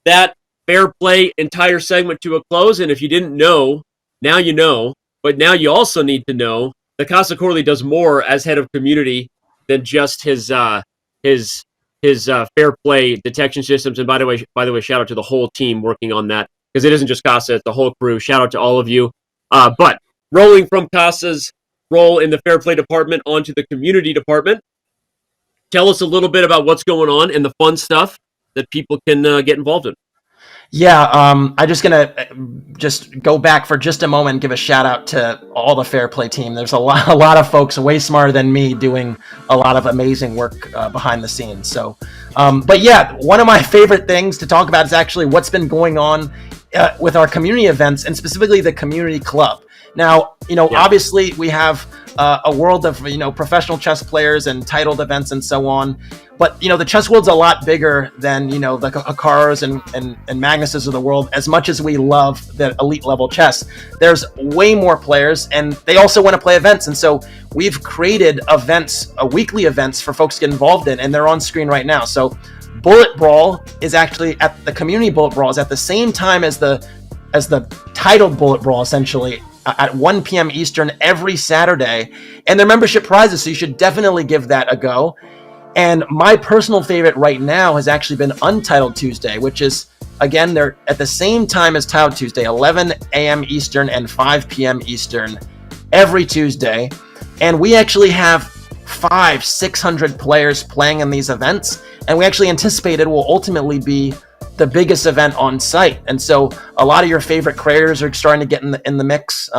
that fair play entire segment to a close. And if you didn't know, now you know. But now you also need to know that Kassa Korley does more as head of community than just his fair play detection systems. And by the way, shout out to the whole team working on that, because it isn't just Kassa, it's the whole crew. Shout out to all of you. But rolling from Kassa's role in the fair play department onto the community department, tell us a little bit about what's going on and the fun stuff that people can get involved in. Yeah, I'm just gonna just go back for just a moment and give a shout out to all the Fair Play team. There's a lot of folks way smarter than me doing a lot of amazing work behind the scenes. So, but yeah, one of my favorite things to talk about is actually what's been going on with our community events, and specifically the community club. Now, obviously we have a world of, professional chess players and titled events and so on. But, the chess world's a lot bigger than, the Hikaros and Magnuses of the world. As much as we love the elite level chess, there's way more players, and they also want to play events. And so we've created events, weekly events for folks to get involved in, and they're on screen right now. So Bullet Brawl is actually at the community Bullet Brawl is at the same time as the titled Bullet Brawl, essentially, at 1 p.m. Eastern every Saturday, and they're membership prizes, so you should definitely give that a go. And my personal favorite right now has actually been Untitled Tuesday, which is, again, they're at the same time as Titled Tuesday, 11 a.m. Eastern and 5 p.m. Eastern every Tuesday. And we actually have 600 players playing in these events, and we actually anticipate it will ultimately be the biggest event on site. And so a lot of your favorite creators are starting to get in the mix.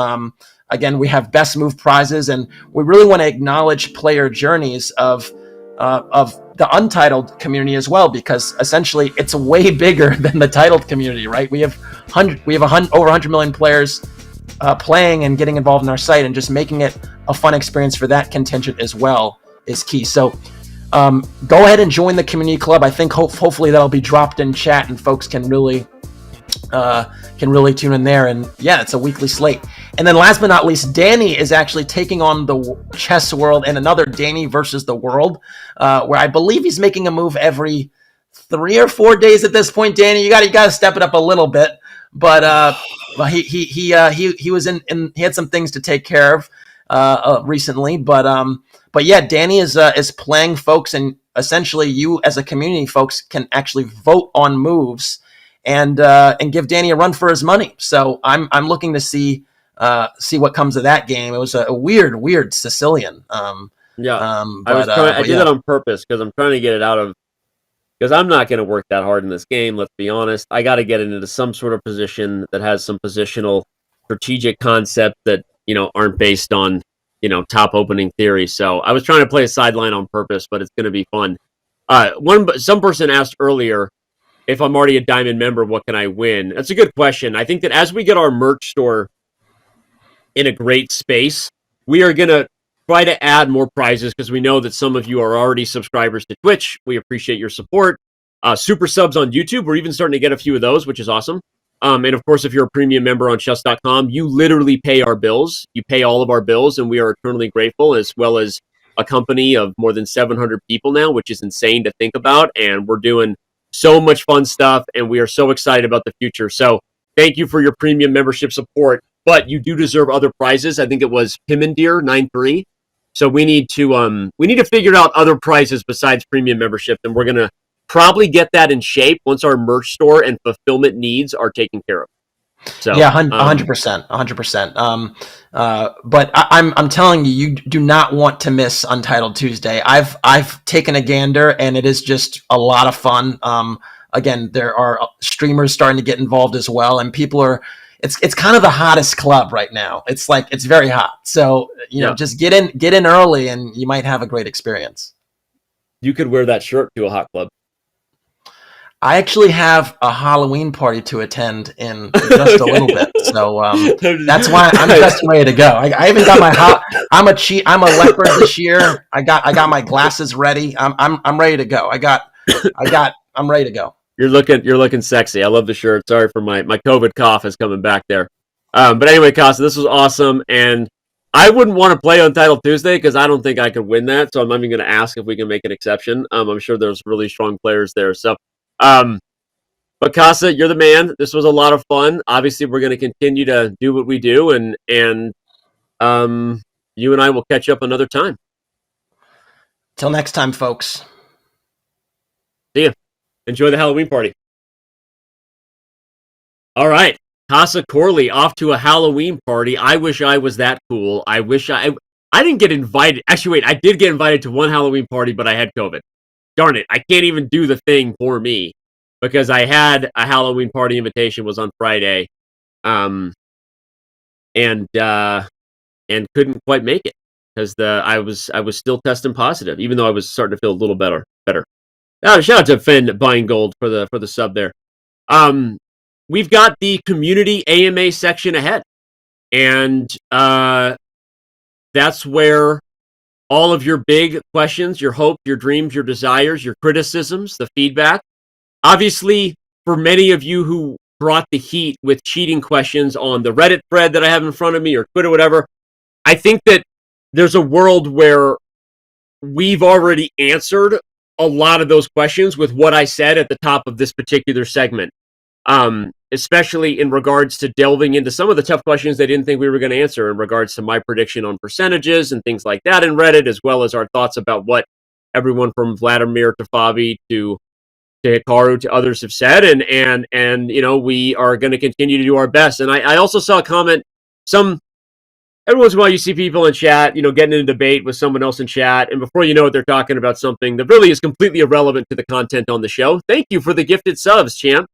Again, we have best move prizes, and we really want to acknowledge player journeys of the untitled community as well, because essentially it's way bigger than the titled community, right? We have over 100 million players playing and getting involved in our site, and just making it a fun experience for that contingent as well is key. So go ahead and join the community club. I think hopefully that'll be dropped in chat, and folks can really tune in there. And yeah, it's a weekly slate. And then last but not least, Danny is actually taking on the chess world in another Danny versus the world, where I believe he's making a move every 3 or 4 days at this point. Danny, you got to step it up a little bit. But he was in he had some things to take care of recently. But yeah, Danny is playing folks, and essentially you as a community folks can actually vote on moves and give Danny a run for his money. So I'm looking to see what comes of that game. It was a weird Sicilian. I did that on purpose because I'm trying to get it out of, because I'm not going to work that hard in this game. Let's be honest. I got to get it into some sort of position that has some positional strategic concept that, aren't based on, top opening theory. So I was trying to play a sideline on purpose, but it's going to be fun. Some person asked earlier, if I'm already a Diamond member, what can I win? That's a good question. I think that as we get our merch store in a great space, we are going to try to add more prizes, because we know that some of you are already subscribers to Twitch. We appreciate your support. Super subs on YouTube, we're even starting to get a few of those, which is awesome. And of course, if you're a premium member on Chess.com, you literally pay our bills. You pay all of our bills, and we are eternally grateful, as well as a company of more than 700 people now, which is insane to think about. And we're doing so much fun stuff, and we are so excited about the future. So thank you for your premium membership support, but you do deserve other prizes. I think it was Pimendir 93. So we need to figure out other prizes besides premium membership, and we're going to probably get that in shape once our merch store and fulfillment needs are taken care of. So yeah, 100%. But I'm telling you, you do not want to miss Untitled Tuesday. I've taken a gander, and it is just a lot of fun. Again, there are streamers starting to get involved as well, and people are. It's kind of the hottest club right now. It's very hot. So just get in early, and you might have a great experience. You could wear that shirt to a hot club. I actually have a Halloween party to attend in just a little bit, so that's why I'm just ready to go. I even got my I'm a leopard this year. I got my glasses ready. I'm ready to go. I'm ready to go. You're looking sexy. I love the shirt. Sorry for my COVID cough is coming back there. But anyway, Kassa, this was awesome, and I wouldn't want to play on Title Tuesday because I don't think I could win that. So I'm not even going to ask if we can make an exception. I'm sure there's really strong players there. So, but Kassa, you're the man. This was a lot of fun. Obviously, we're going to continue to do what we do, and you and I will catch up another time. Till next time, folks. See ya. Enjoy the Halloween party. All right. Kassa Korley off to a Halloween party. I wish I was that cool. I didn't get invited. Actually, wait, I did get invited to one Halloween party, but I had COVID. Darn it. I can't even do the thing for me because I had a Halloween party invitation was on Friday. And couldn't quite make it because I was still testing positive, even though I was starting to feel a little better. Shout out to Finn buying gold for the sub there. We've got the community AMA section ahead, and that's where all of your big questions, your hopes, your dreams, your desires, your criticisms, the feedback. Obviously, for many of you who brought the heat with cheating questions on the Reddit thread that I have in front of me or Twitter, whatever, I think that there's a world where we've already answered a lot of those questions with what I said at the top of this particular segment, especially in regards to delving into some of the tough questions they didn't think we were going to answer in regards to my prediction on percentages and things like that in Reddit, as well as our thoughts about what everyone from Vladimir to Fabi to Hikaru to others have said, and you know, we are going to continue to do our best. And I also saw a comment, every once in a while you see people in chat, you know, getting in a debate with someone else in chat, and before you know it, they're talking about something that really is completely irrelevant to the content on the show. Thank you for the gifted subs, champ.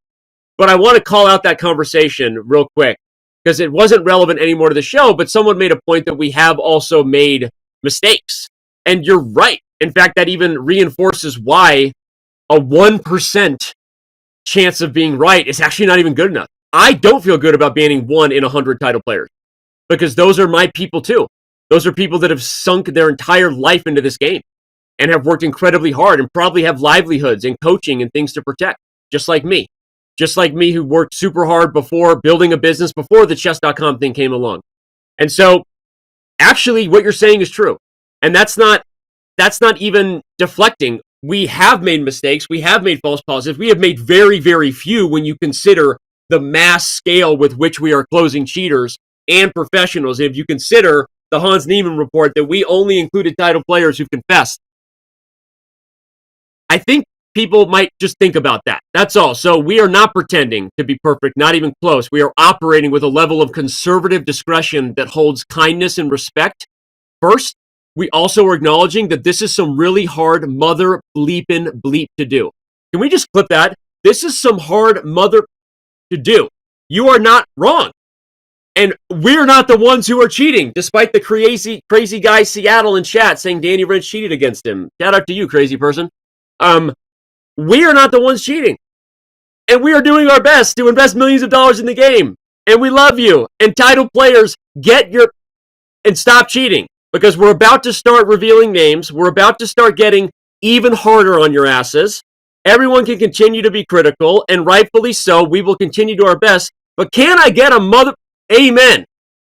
But I want to call out that conversation real quick because it wasn't relevant anymore to the show, but someone made a point that we have also made mistakes. And you're right. In fact, that even reinforces why a 1% chance of being right is actually not even good enough. I don't feel good about banning 1 in 100 title players because those are my people too. Those are people that have sunk their entire life into this game and have worked incredibly hard and probably have livelihoods and coaching and things to protect, just like me. Just like me, who worked super hard before building a business before the Chess.com thing came along. And so, actually, what you're saying is true. And that's not even deflecting. We have made mistakes. We have made false positives. We have made very, very few when you consider the mass scale with which we are closing cheaters and professionals. If you consider the Hans Niemann report that we only included title players who confessed, I think people might just think about that. That's all. So we are not pretending to be perfect, not even close. We are operating with a level of conservative discretion that holds kindness and respect first. We also are acknowledging that this is some really hard mother bleepin' bleep to do. Can we just clip that? This is some hard mother to do. You are not wrong. And we're not the ones who are cheating, despite the crazy guy Seattle in chat saying Danny Rensch cheated against him. Shout out to you, crazy person. We are not the ones cheating. And we are doing our best to invest millions of dollars in the game. And we love you. And title players, and stop cheating. Because we're about to start revealing names. We're about to start getting even harder on your asses. Everyone can continue to be critical, and rightfully so. We will continue to do our best. But can I get a mother... Amen.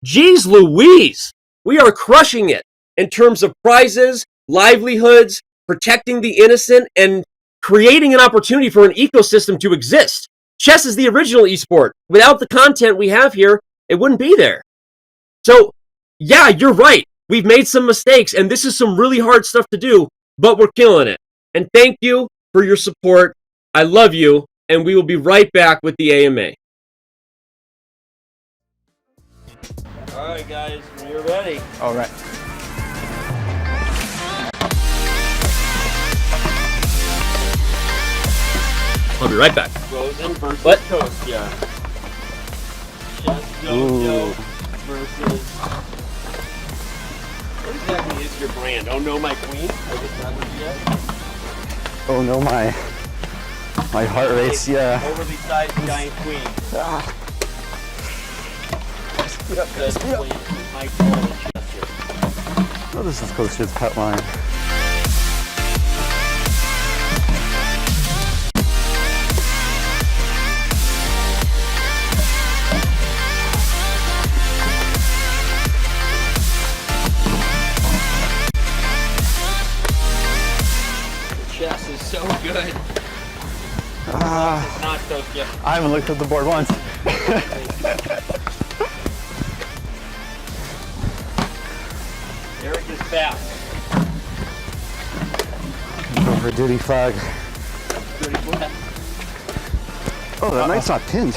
Jeez Louise. We are crushing it in terms of prizes, livelihoods, protecting the innocent, and creating an opportunity for an ecosystem to exist. Chess is the original esport. Without the content we have here, it wouldn't be there. So, yeah, you're right. We've made some mistakes, and this is some really hard stuff to do, but we're killing it. And thank you for your support. I love you, and we will be right back with the AMA. All right, guys, when you're ready. All right. I'll be right back. Frozen versus what? Toast, yeah. Chess versus... What exactly is your brand? Oh no, my queen? Oh no, my heart rate's, yeah. Overly sized giant queen. Ah. Oh, this is Coach Kid's pet line. Yep. I haven't looked at the board once. Eric is back. Go for duty flag. Oh, that knight's not pinned.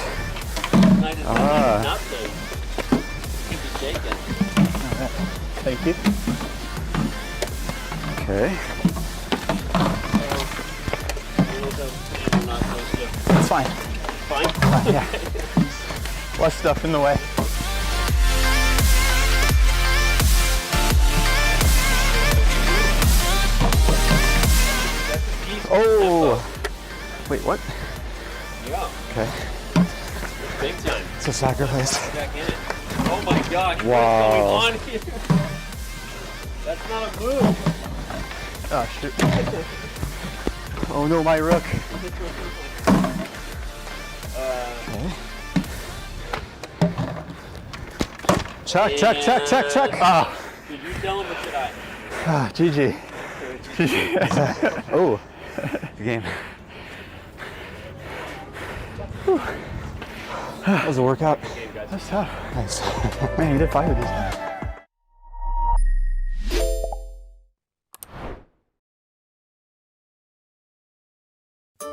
Knight is not pinned. Keep it shaking. Alright. Thank you. Okay. It's fine. Fine? Yeah. Less stuff in the way. Oh! Wait, what? Yeah. Okay. Big time. It's a sacrifice. Back in it. Oh my gosh, Wow. what's going on here? That's not a move. Oh, shoot. Oh no, my rook. Okay. Check, check, check, check, check. Ah. Did you tell him or should I? Ah, GG. Oh, good game. Whew. That was a workout. That's tough. Nice. Man, you did 5 of these.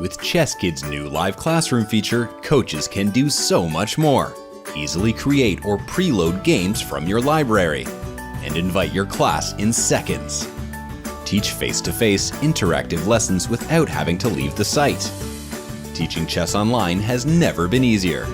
With ChessKid's new live classroom feature, coaches can do so much more. Easily create or preload games from your library and invite your class in seconds. Teach face-to-face interactive lessons without having to leave the site. Teaching chess online has never been easier.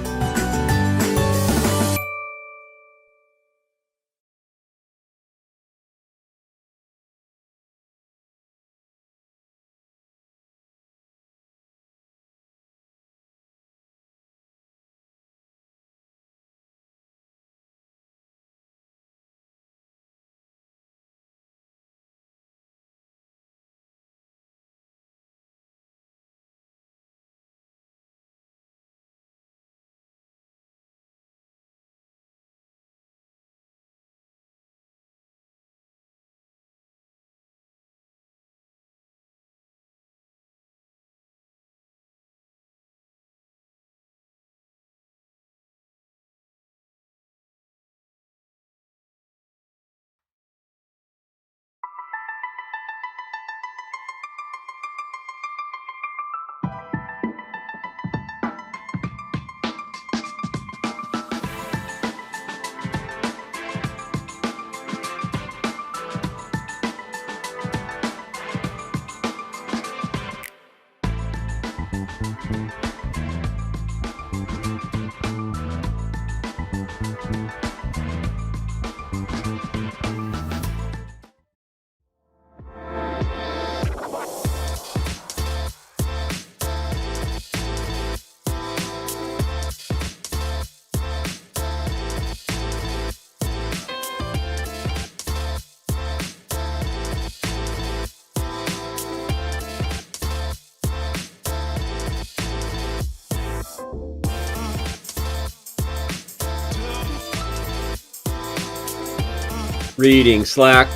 Reading Slack.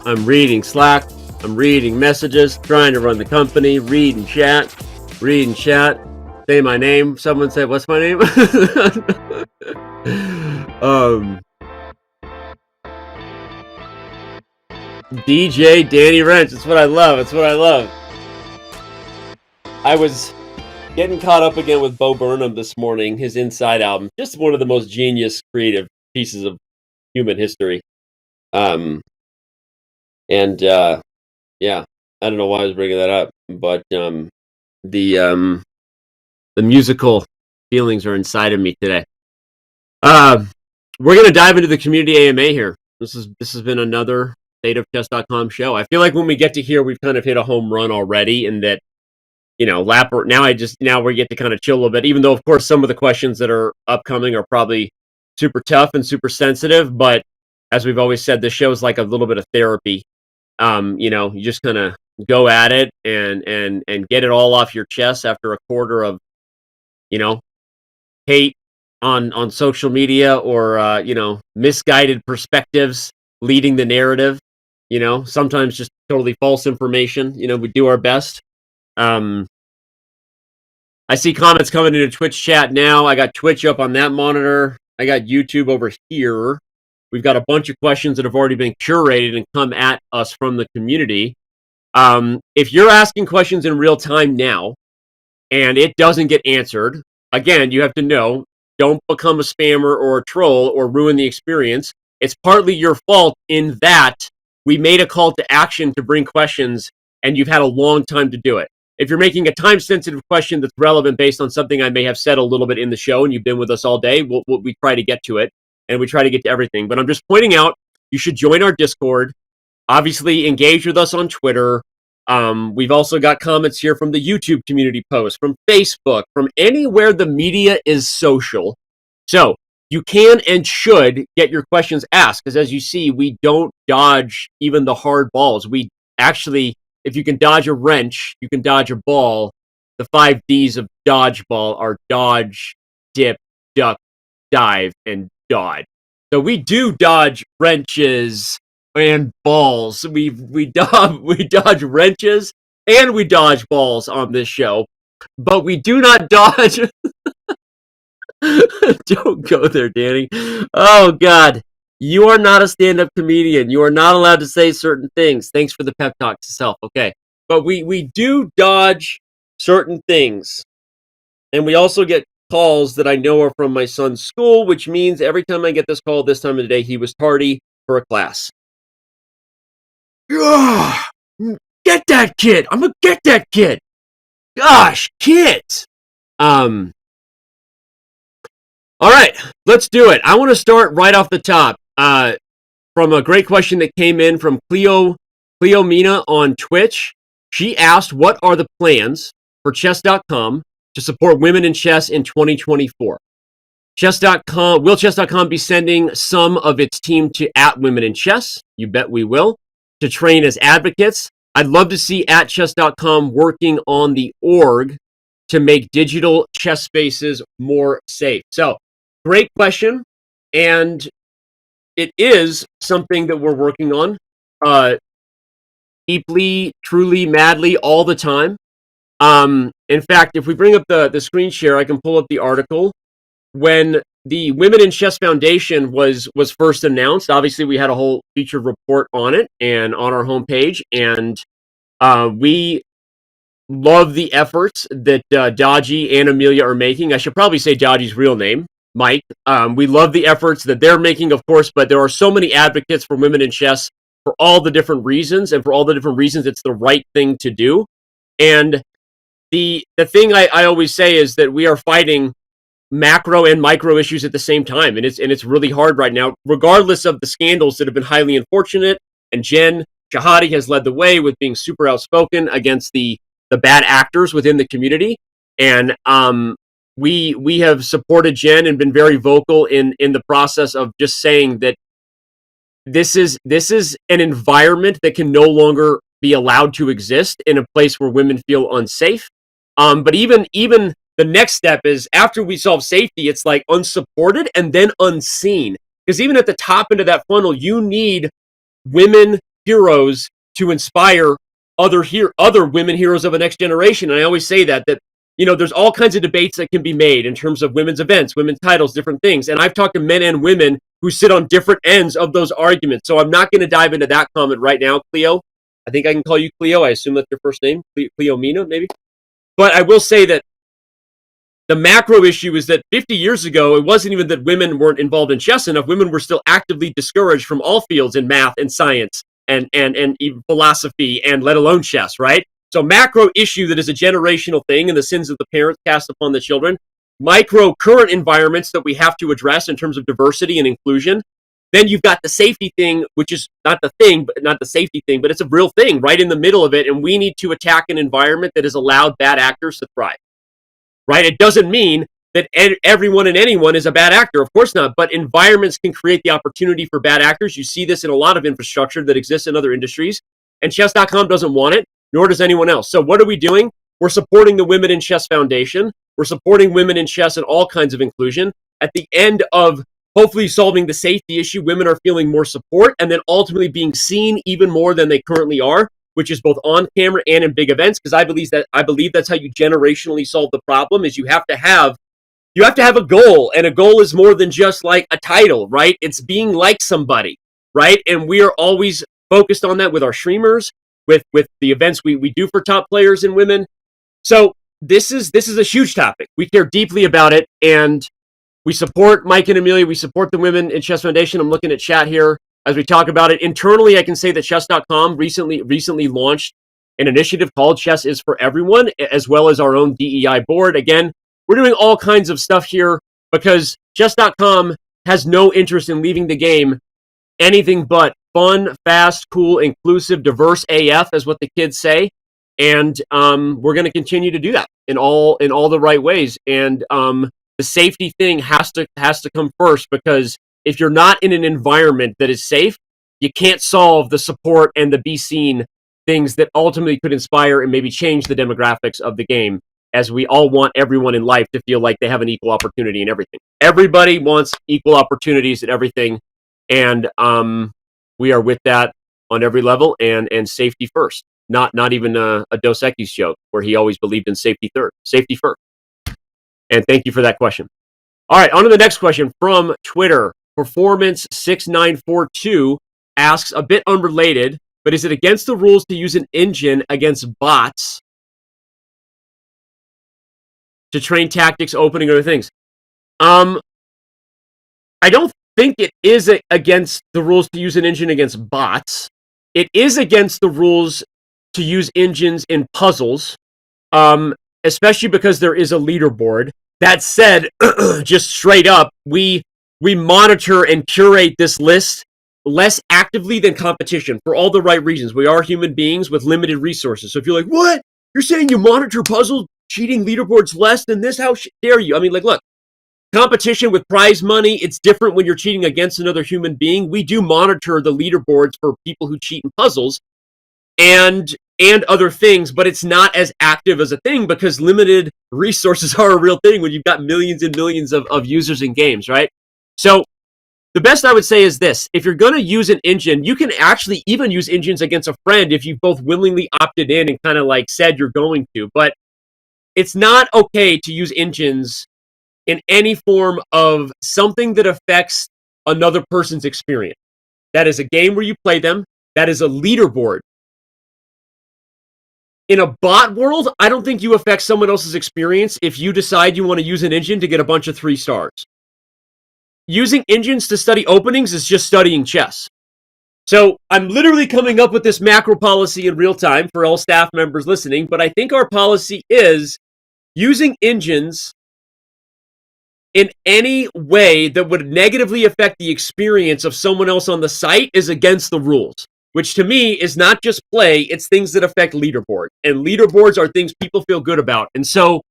I'm reading Slack. I'm reading messages, trying to run the company, reading chat. Say my name. Someone said, what's my name? DJ Danny Rensch. That's what I love. I was getting caught up again with Bo Burnham this morning, his Inside album. Just one of the most genius creative pieces of human history. Yeah, I don't know why I was bringing that up, but the musical feelings are inside of me today. We're gonna dive into the community AMA here. This has been another State of Chess.com show. I feel like when we get to here, we've kind of hit a home run already, and that now we get to kind of chill a little bit. Even though, of course, some of the questions that are upcoming are probably super tough and super sensitive, but as we've always said, this show is like a little bit of therapy. You just kind of go at it and get it all off your chest after a quarter of hate on social media or misguided perspectives leading the narrative. sometimes just totally false information. We do our best. I see comments coming into Twitch chat now. I got Twitch up on that monitor. I got YouTube over here. We've got a bunch of questions that have already been curated and come at us from the community. If you're asking questions in real time now and it doesn't get answered, again, you have to know, don't become a spammer or a troll or ruin the experience. It's partly your fault in that we made a call to action to bring questions and you've had a long time to do it. If you're making a time-sensitive question that's relevant based on something I may have said a little bit in the show and you've been with us all day, we try to get to it, and we try to get to everything. But I'm just pointing out, you should join our Discord. Obviously, engage with us on Twitter. We've also got comments here from the YouTube community post, from Facebook, from anywhere the media is social. So you can and should get your questions asked, because as you see, we don't dodge even the hard balls. We actually... If you can dodge a wrench, you can dodge a ball. The 5 Ds of dodgeball are dodge, dip, duck, dive, and dodge. So we do dodge wrenches and balls. We dodge wrenches and we dodge balls on this show, but we do not dodge. Don't go there, Danny. Oh God. You are not a stand-up comedian. You are not allowed to say certain things. Thanks for the pep talk to self. Okay. But we do dodge certain things. And we also get calls that I know are from my son's school, which means every time I get this call this time of the day, he was tardy for a class. Ugh, get that kid. I'm going to get that kid. Gosh, kids. All right, let's do it. I want to start right off the top. From a great question that came in from Cleo Mina on Twitch. She asked, what are the plans for Chess.com to support women in chess in 2024? Chess.com, will Chess.com be sending some of its team to @Women in Chess? You bet we will. To train as advocates. I'd love to see @Chess.com working on the org to make digital chess spaces more safe. So, great question. And it is something that we're working on deeply, truly, madly, all the time. In fact, if we bring up the screen share, I can pull up the article. When the Women in Chess Foundation was first announced, obviously we had a whole featured report on it and on our homepage, and we love the efforts that Dodgy and Amelia are making. I should probably say Dodgy's real name, Mike. We love the efforts that they're making, of course, but there are so many advocates for women in chess for all the different reasons, and for all the different reasons it's the right thing to do. And the thing I always say is that we are fighting macro and micro issues at the same time, and it's really hard right now, regardless of the scandals that have been highly unfortunate. And Shahade has led the way with being super outspoken against the bad actors within the community, and we have supported Jen and been very vocal in the process of just saying that this is an environment that can no longer be allowed to exist in a place where women feel unsafe. But even the next step is, after we solve safety, it's like unsupported and then unseen. Because even at the top end of that funnel, you need women heroes to inspire other women heroes of the next generation. And I always say that there's all kinds of debates that can be made in terms of women's events, women's titles, different things. And I've talked to men and women who sit on different ends of those arguments. So I'm not going to dive into that comment right now, Cleo. I think I can call you Cleo. I assume that's your first name, Cleo Mina, maybe. But I will say that the macro issue is that 50 years ago, it wasn't even that women weren't involved in chess enough. Women were still actively discouraged from all fields in math and science and even philosophy, and let alone chess, right? So macro issue that is a generational thing, and the sins of the parents cast upon the children. Micro current environments that we have to address in terms of diversity and inclusion. Then you've got the safety thing, which is not the safety thing, but it's a real thing right in the middle of it. And we need to attack an environment that has allowed bad actors to thrive, right? It doesn't mean that everyone and anyone is a bad actor. Of course not. But environments can create the opportunity for bad actors. You see this in a lot of infrastructure that exists in other industries. And Chess.com doesn't want it, nor does anyone else. So what are we doing? We're supporting the Women in Chess Foundation. We're supporting women in chess and all kinds of inclusion. At the end of hopefully solving the safety issue, women are feeling more support, and then ultimately being seen even more than they currently are, which is both on camera and in big events. Because I believe that's how you generationally solve the problem. Is you have to have a goal, and a goal is more than just like a title, right? It's being like somebody, right? And we are always focused on that with our streamers, with the events we do for top players and women. So this is a huge topic. We care deeply about it, and we support Mike and Amelia. We support the Women in Chess Foundation. I'm looking at chat here as we talk about it. Internally, I can say that Chess.com recently launched an initiative called Chess is for Everyone, as well as our own DEI board. Again, we're doing all kinds of stuff here because Chess.com has no interest in leaving the game anything but fun, fast, cool, inclusive, diverse AF, is what the kids say. And we're going to continue to do that in all the right ways. And the safety thing has to come first, because if you're not in an environment that is safe, you can't solve the support and the be seen things that ultimately could inspire and maybe change the demographics of the game, as we all want everyone in life to feel like they have an equal opportunity in everything. Everybody wants equal opportunities at everything, and we are with that on every level, and safety first. Not even a Dos Equis joke where he always believed in safety first. And thank you for that question. All right, on to the next question from Twitter. Performance6942 asks, a bit unrelated, but is it against the rules to use an engine against bots to train tactics, opening, other things? I don't think it is against the rules to use an engine against bots. It is against the rules to use engines in puzzles, especially because there is a leaderboard. That said, just straight up, we monitor and curate this list less actively than competition for all the right reasons. We are human beings with limited resources. So if you're like, what? You're saying you monitor puzzle cheating leaderboards less than this? How dare you? I mean, like, look, competition with prize money, it's different when you're cheating against another human being. We do monitor the leaderboards for people who cheat in puzzles and other things, but it's not as active as a thing because limited resources are a real thing when you've got millions and millions of users in games, right? So the best I would say is this: if you're going to use an engine, you can actually even use engines against a friend if you've both willingly opted in and kind of like said you're going to, but it's not okay to use engines in any form of something that affects another person's experience. That is a game where you play them. That is a leaderboard. In a bot world, I don't think you affect someone else's experience if you decide you want to use an engine to get a bunch of 3 stars. Using engines to study openings is just studying chess. So I'm literally coming up with this macro policy in real time for all staff members listening, but I think our policy is using engines in any way that would negatively affect the experience of someone else on the site is against the rules, which to me is not just play, it's things that affect leaderboard. And leaderboards are things people feel good about. And so,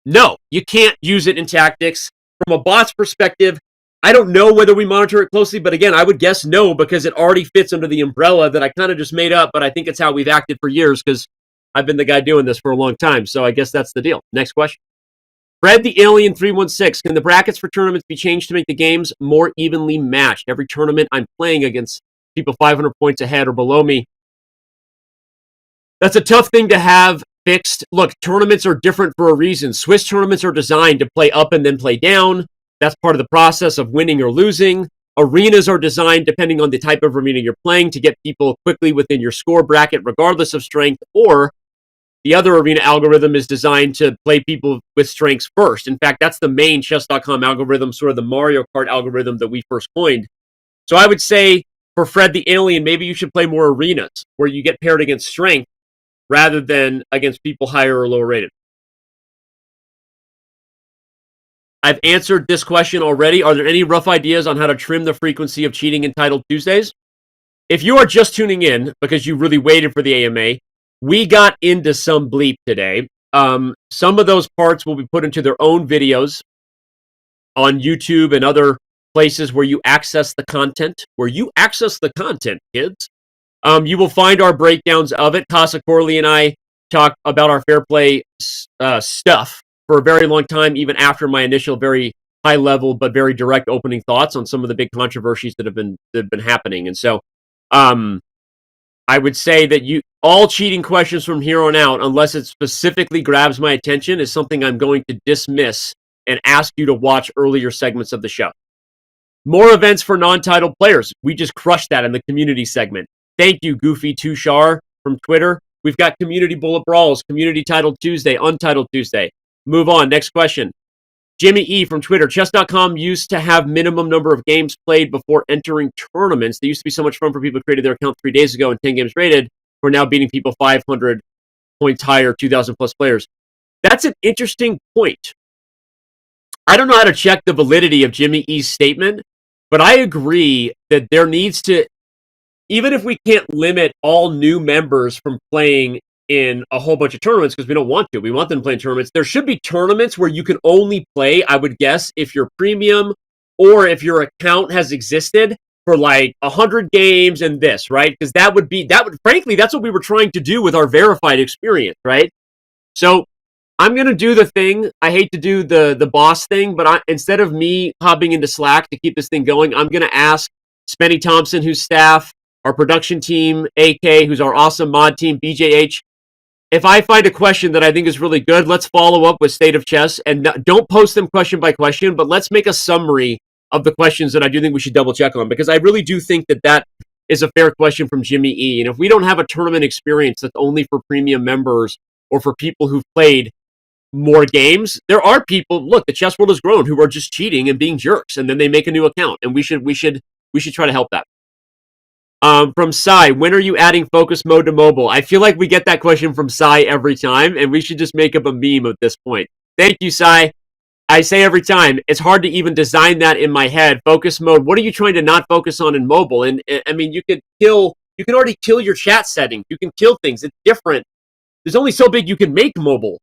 no, you can't use it in tactics. From a bot's perspective, I don't know whether we monitor it closely, but again, I would guess no, because it already fits under the umbrella that I kind of just made up, but I think it's how we've acted for years because I've been the guy doing this for a long time. So I guess that's the deal. Next question. Fred the Alien 316, can the brackets for tournaments be changed to make the games more evenly matched? Every tournament I'm playing against people 500 points ahead or below me. That's a tough thing to have fixed. Look, tournaments are different for a reason. Swiss tournaments are designed to play up and then play down. That's part of the process of winning or losing. Arenas are designed, depending on the type of arena you're playing, to get people quickly within your score bracket, regardless of strength, or the other arena algorithm is designed to play people with strengths first. In fact, that's the main Chess.com algorithm, sort of the Mario Kart algorithm that we first coined. So I would say for Fred the Alien, maybe you should play more arenas where you get paired against strength rather than against people higher or lower rated. I've answered this question already. Are there any rough ideas on how to trim the frequency of cheating in Title Tuesdays? If you are just tuning in because you really waited for the AMA, we got into some bleep today. Some of those parts will be put into their own videos on YouTube and other places where you access the content. Kids. You will find our breakdowns of it. Kassa, Korley, and I talk about our fair play stuff for a very long time, even after my initial very high level but very direct opening thoughts on some of the big controversies that have been happening. And so, I would say that all cheating questions from here on out, unless it specifically grabs my attention, is something I'm going to dismiss and ask you to watch earlier segments of the show. More events for non-titled players. We just crushed that in the community segment. Thank you, Goofy Tushar from Twitter. We've got community bullet brawls, community titled Tuesday, untitled Tuesday. Move on. Next question. Jimmy E from Twitter. Chess.com used to have minimum number of games played before entering tournaments. They used to be so much fun for people who created their account 3 days ago and 10 games rated. We're now beating people 500 points higher, 2,000 plus players. That's an interesting point. I don't know how to check the validity of Jimmy E's statement, but I agree that there needs to, even if we can't limit all new members from playing in a whole bunch of tournaments, because we don't want to. We want them to play in tournaments. There should be tournaments where you can only play, I would guess, if you're premium or if your account has existed for like 100 games and this, right? Because frankly, that's what we were trying to do with our verified experience, right? So I'm going to do the thing. I hate to do the boss thing, but instead of me hopping into Slack to keep this thing going, I'm going to ask Spenny Thompson, who's staff, our production team, AK, who's our awesome mod team, BJH. If I find a question that I think is really good, let's follow up with State of Chess. And don't post them question by question, but let's make a summary of the questions that I do think we should double check on, because I really do think that is a fair question from Jimmy E. And if we don't have a tournament experience that's only for premium members or for people who've played more games, there are people, look, the chess world has grown, who are just cheating and being jerks, and then they make a new account. And we should try to help that. From Sai, when are you adding focus mode to mobile? I feel like we get that question from Sai every time, and we should just make up a meme at this point. Thank you, Sai. I say every time, it's hard to even design that in my head. Focus mode, what are you trying to not focus on in mobile? And I mean, you can already kill your chat settings. You can kill things. It's different. There's only so big you can make mobile.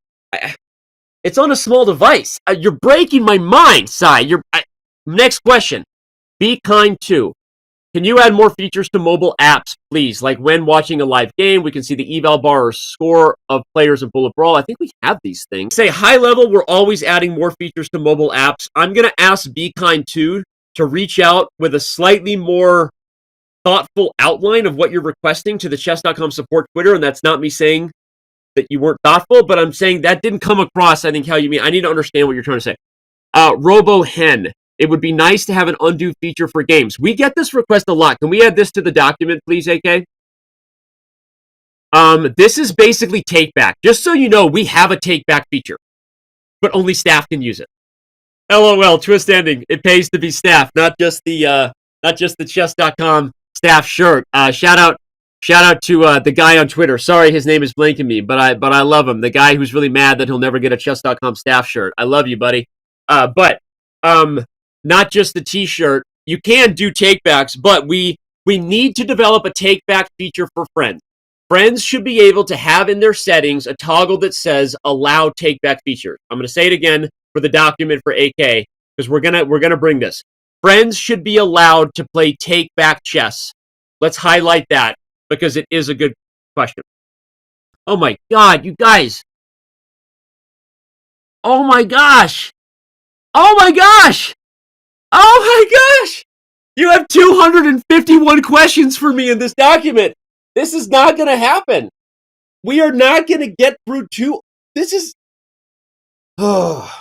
It's on a small device. You're breaking my mind, Sai. Next question. Be kind too. Can you add more features to mobile apps, please? Like when watching a live game, we can see the eval bar or score of players in Bullet Brawl. I think we have these things. Say high level, we're always adding more features to mobile apps. I'm going to ask Be Kind 2 to reach out with a slightly more thoughtful outline of what you're requesting to the Chess.com support Twitter. And that's not me saying that you weren't thoughtful, but I'm saying that didn't come across, I think, how you mean. I need to understand what you're trying to say. Robo Hen. It would be nice to have an undo feature for games. We get this request a lot. Can we add this to the document, please, AK? This is basically take back. Just so you know, we have a take back feature, but only staff can use it. LOL, twist ending. It pays to be staff, not just the chess.com staff shirt. Shout out to the guy on Twitter. Sorry, his name is blanking me, but I love him. The guy who's really mad that he'll never get a chess.com staff shirt. I love you, buddy. But not just the t-shirt. You can do takebacks, but we need to develop a take-back feature for friends. Friends should be able to have in their settings a toggle that says allow take-back features. I'm going to say it again for the document for AK, because we're gonna bring this. Friends should be allowed to play take-back chess. Let's highlight that because it is a good question. Oh my God, you guys. Oh my gosh. Oh my gosh. Oh my gosh! You have 251 questions for me in this document. This is not going to happen. We are not going to get through this is... Oh.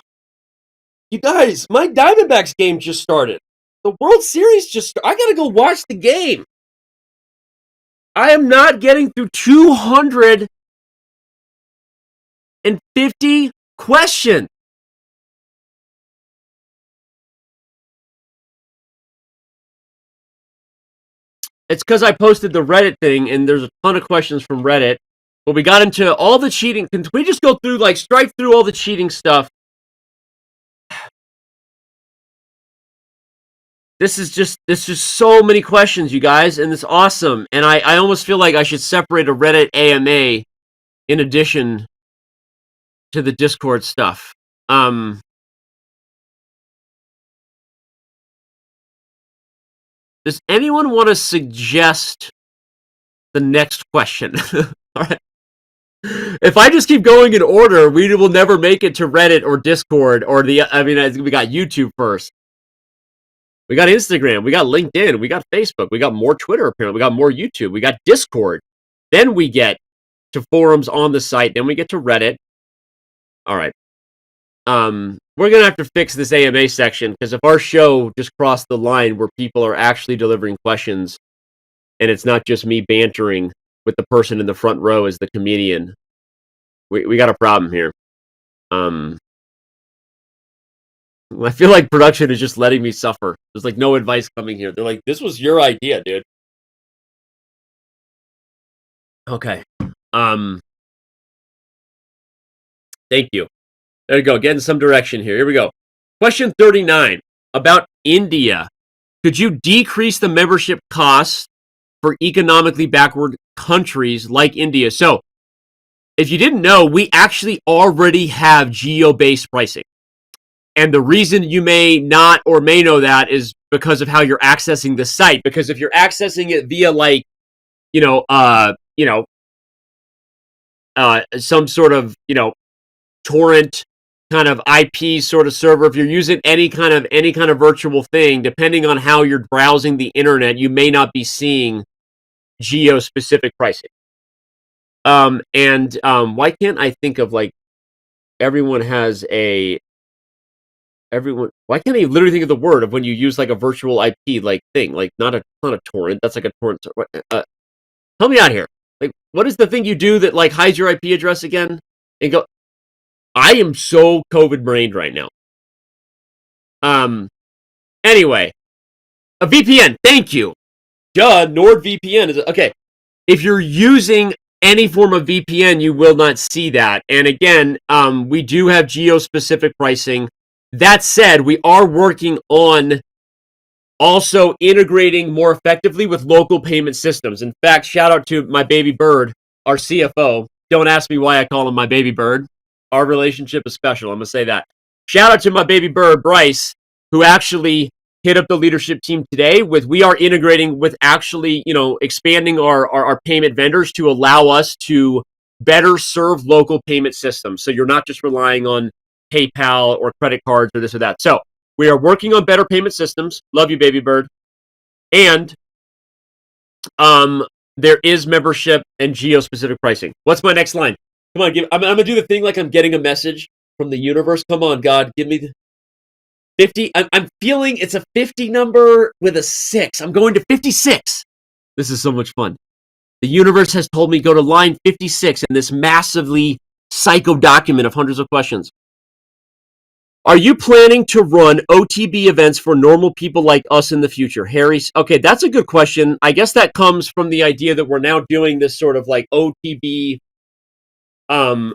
You guys, my Diamondbacks game just started. The World Series just started. I got to go watch the game. I am not getting through 250 questions. It's because I posted the Reddit thing, and there's a ton of questions from Reddit. But we got into all the cheating. Can we just go through, strike through all the cheating stuff? This is just so many questions, you guys, and it's awesome. And I almost feel like I should separate a Reddit AMA in addition to the Discord stuff. Does anyone want to suggest the next question? All right. If I just keep going in order, we will never make it to Reddit or Discord or we got YouTube first. We got Instagram, we got LinkedIn, we got Facebook, we got more Twitter apparently, we got more YouTube, we got Discord. Then we get to forums on the site, then we get to Reddit. All right. We're going to have to fix this AMA section because if our show just crossed the line where people are actually delivering questions and it's not just me bantering with the person in the front row as the comedian, we got a problem here. I feel like production is just letting me suffer. There's like no advice coming here. They're like, this was your idea, dude. Okay. Thank you. There you go. Getting some direction here. Here we go. Question 39 about India. Could you decrease the membership costs for economically backward countries like India? So, if you didn't know, we actually already have geo-based pricing. And the reason you may not or may know that is because of how you're accessing the site. Because if you're accessing it via some sort of, torrent kind of IP sort of server, if you're using any kind of virtual thing, depending on how you're browsing the internet, you may not be seeing geo-specific pricing. Why can't I think of why can't I literally think of the word of when you use like a virtual IP thing, not a torrent, that's like a torrent. Help me out here. Like, what is the thing you do that hides your IP address again? And go, I am so COVID brained right now. Anyway, a VPN. Thank you. NordVPN is okay. If you're using any form of VPN, you will not see that. And again, we do have geo-specific pricing. That said, we are working on also integrating more effectively with local payment systems. In fact, shout out to my baby bird, our CFO. Don't ask me why I call him my baby bird. Our relationship is special. I'm going to say that. Shout out to my baby bird, Bryce, who actually hit up the leadership team today we are integrating with actually, expanding our payment vendors to allow us to better serve local payment systems. So you're not just relying on PayPal or credit cards or this or that. So we are working on better payment systems. Love you, baby bird. And there is membership and geo-specific pricing. What's my next line? Come on, I'm going to do the thing like I'm getting a message from the universe. Come on, God, give me the 50. I'm feeling it's a 50 number with a 6. I'm going to 56. This is so much fun. The universe has told me go to line 56 in this massively psycho document of hundreds of questions. Are you planning to run OTB events for normal people like us in the future? Harry, okay, that's a good question. I guess that comes from the idea that we're now doing this sort of like OTB, from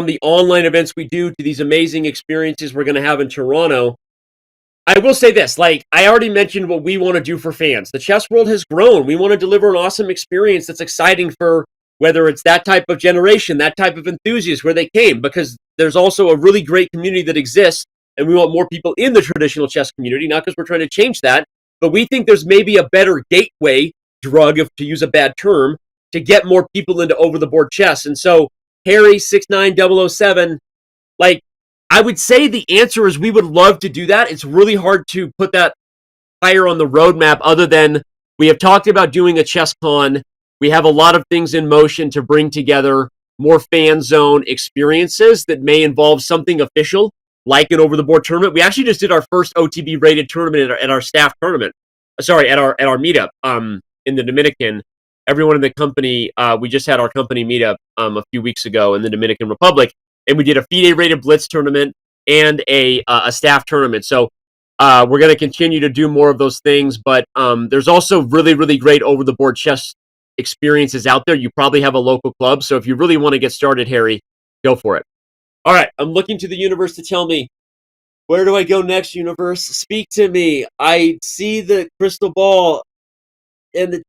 the online events we do to these amazing experiences we're going to have in Toronto. I will say this, I already mentioned what we want to do for fans. The chess world has grown. We want to deliver an awesome experience that's exciting for whether it's that type of generation, that type of enthusiast, where they came, because there's also a really great community that exists, and we want more people in the traditional chess community, not because we're trying to change that, but we think there's maybe a better gateway drug, to use a bad term, to get more people into over-the-board chess. And so, Harry 69007, I would say the answer is we would love to do that. It's really hard to put that higher on the roadmap other than we have talked about doing a chess con. We have a lot of things in motion to bring together more fan zone experiences that may involve something official, like an over-the-board tournament. We actually just did our first OTB rated tournament at our staff tournament. Sorry, at our meetup in the Dominican. Everyone in the company, we just had our company meetup a few weeks ago in the Dominican Republic, and we did a FIDE rated blitz tournament and a staff tournament. So we're going to continue to do more of those things, but there's also really, really great over-the-board chess experiences out there. You probably have a local club, so if you really want to get started, Harry, go for it. All right, I'm looking to the universe to tell me, where do I go next, universe? Speak to me. I see the crystal ball and the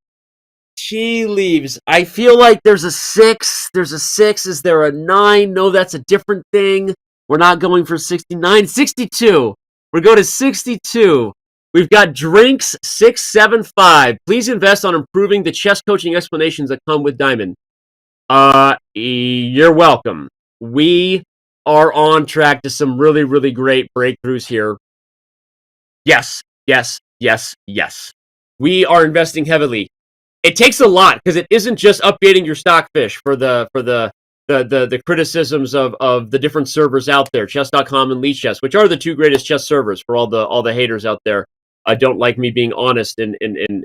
tea leaves. I feel like there's a 6. There's a 6. Is there a 9? No, that's a different thing. We're not going for 69. 62. We're going to 62. We've got drinks 675. Please invest on improving the chess coaching explanations that come with Diamond. You're welcome. We are on track to some really, really great breakthroughs here. Yes, yes, yes, yes. We are investing heavily. It takes a lot because it isn't just updating your stockfish for the criticisms of the different servers out there, Chess.com and Leech Chess, which are the two greatest chess servers for all the haters out there. Don't like me being honest in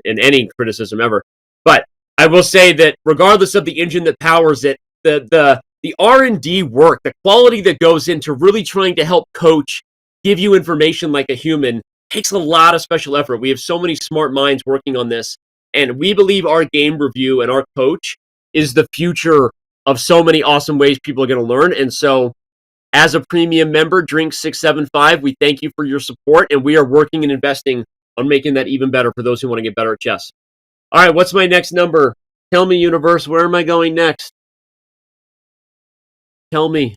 any criticism ever. But I will say that regardless of the engine that powers it, the R&D work, the quality that goes into really trying to help coach, give you information like a human, takes a lot of special effort. We have so many smart minds working on this, and we believe our game review and our coach is the future of so many awesome ways people are going to learn. And so, as a premium member, Drink675, we thank you for your support, and we are working and investing on making that even better for those who want to get better at chess. All right, what's my next number? Tell me, universe, where am I going next? Tell me.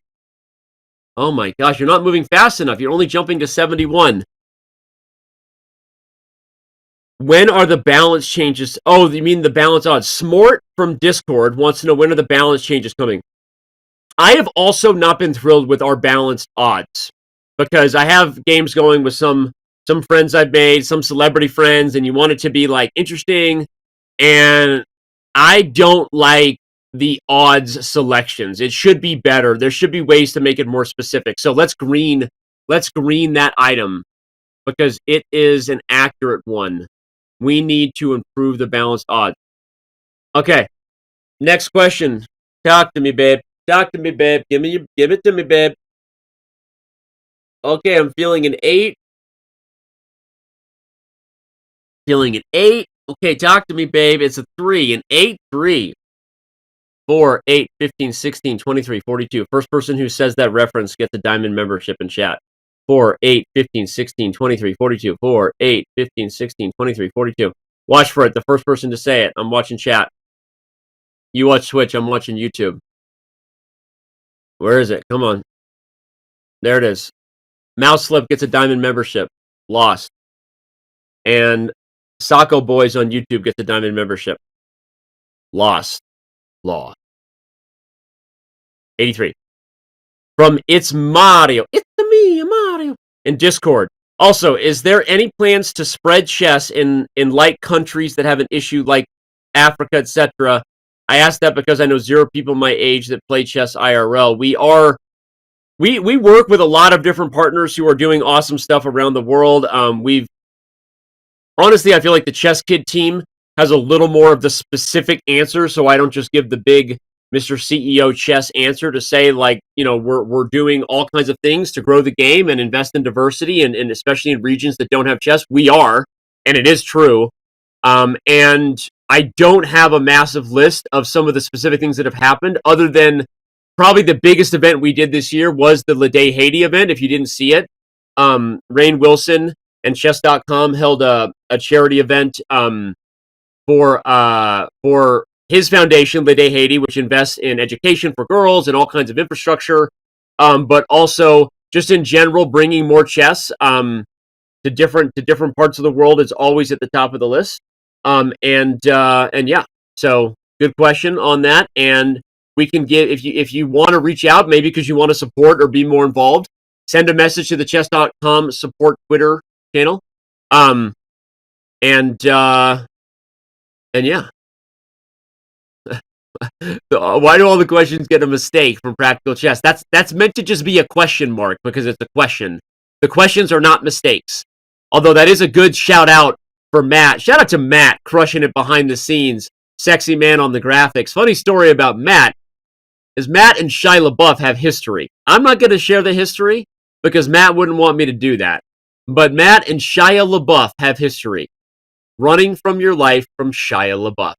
Oh my gosh, you're not moving fast enough. You're only jumping to 71. When are the balance changes? Oh, you mean the balance odds? Smort from Discord wants to know when are the balance changes coming. I have also not been thrilled with our balanced odds because I have games going with some friends I've made, some celebrity friends, and you want it to be like interesting, and I don't like the odds selections. It should be better. There should be ways to make it more specific. So let's green that item because it is an accurate one. We need to improve the balanced odds. Okay. Next question. Talk to me, babe. Talk to me, babe. Give it to me, babe. Okay, I'm feeling an 8. Feeling an 8. Okay, talk to me, babe. It's a 3. An 8, 3. 4, 8, 15, 16, 23, 42. First person who says that reference gets a diamond membership in chat. 4, 8, 15, 16, 23, 42. 4, 8, 15, 16, 23, 42. Watch for it. The first person to say it. I'm watching chat. You watch Twitch. I'm watching YouTube. Where is it? Come on. There it is. Mouse Slip gets a diamond membership. Lost. And Sacco Boys on YouTube gets a diamond membership. Lost. Law. 83. From It's Mario. It's me, Mario. In Discord. Also, is there any plans to spread chess in like countries that have an issue like Africa, etc.? I asked that because I know 0 people my age that play chess IRL. We work with a lot of different partners who are doing awesome stuff around the world. Honestly, I feel like the ChessKid team has a little more of the specific answer, so I don't just give the big Mr. CEO chess answer to say, like, you know, we're doing all kinds of things to grow the game and invest in diversity, and especially in regions that don't have chess. We are, and it is true. And I don't have a massive list of some of the specific things that have happened, other than probably the biggest event we did this year was the Haiti event. If you didn't see it, Rainn Wilson and Chess.com held a charity event for his foundation, Haiti, which invests in education for girls and all kinds of infrastructure, but also just in general bringing more chess to different parts of the world is always at the top of the list. And yeah, so good question on that. And we can give, if you want to reach out, maybe because you want to support or be more involved, send a message to the Chess.com support Twitter channel. And yeah. Why do all the questions get a mistake from Practical Chess? That's meant to just be a question mark because it's a question. The questions are not mistakes. Although that is a good shout out for Matt. Shout out to Matt, crushing it behind the scenes. Sexy man on the graphics. Funny story about Matt is Matt and Shia LaBeouf have history. I'm not going to share the history because Matt wouldn't want me to do that. But Matt and Shia LaBeouf have history. Running from Your Life from Shia LaBeouf.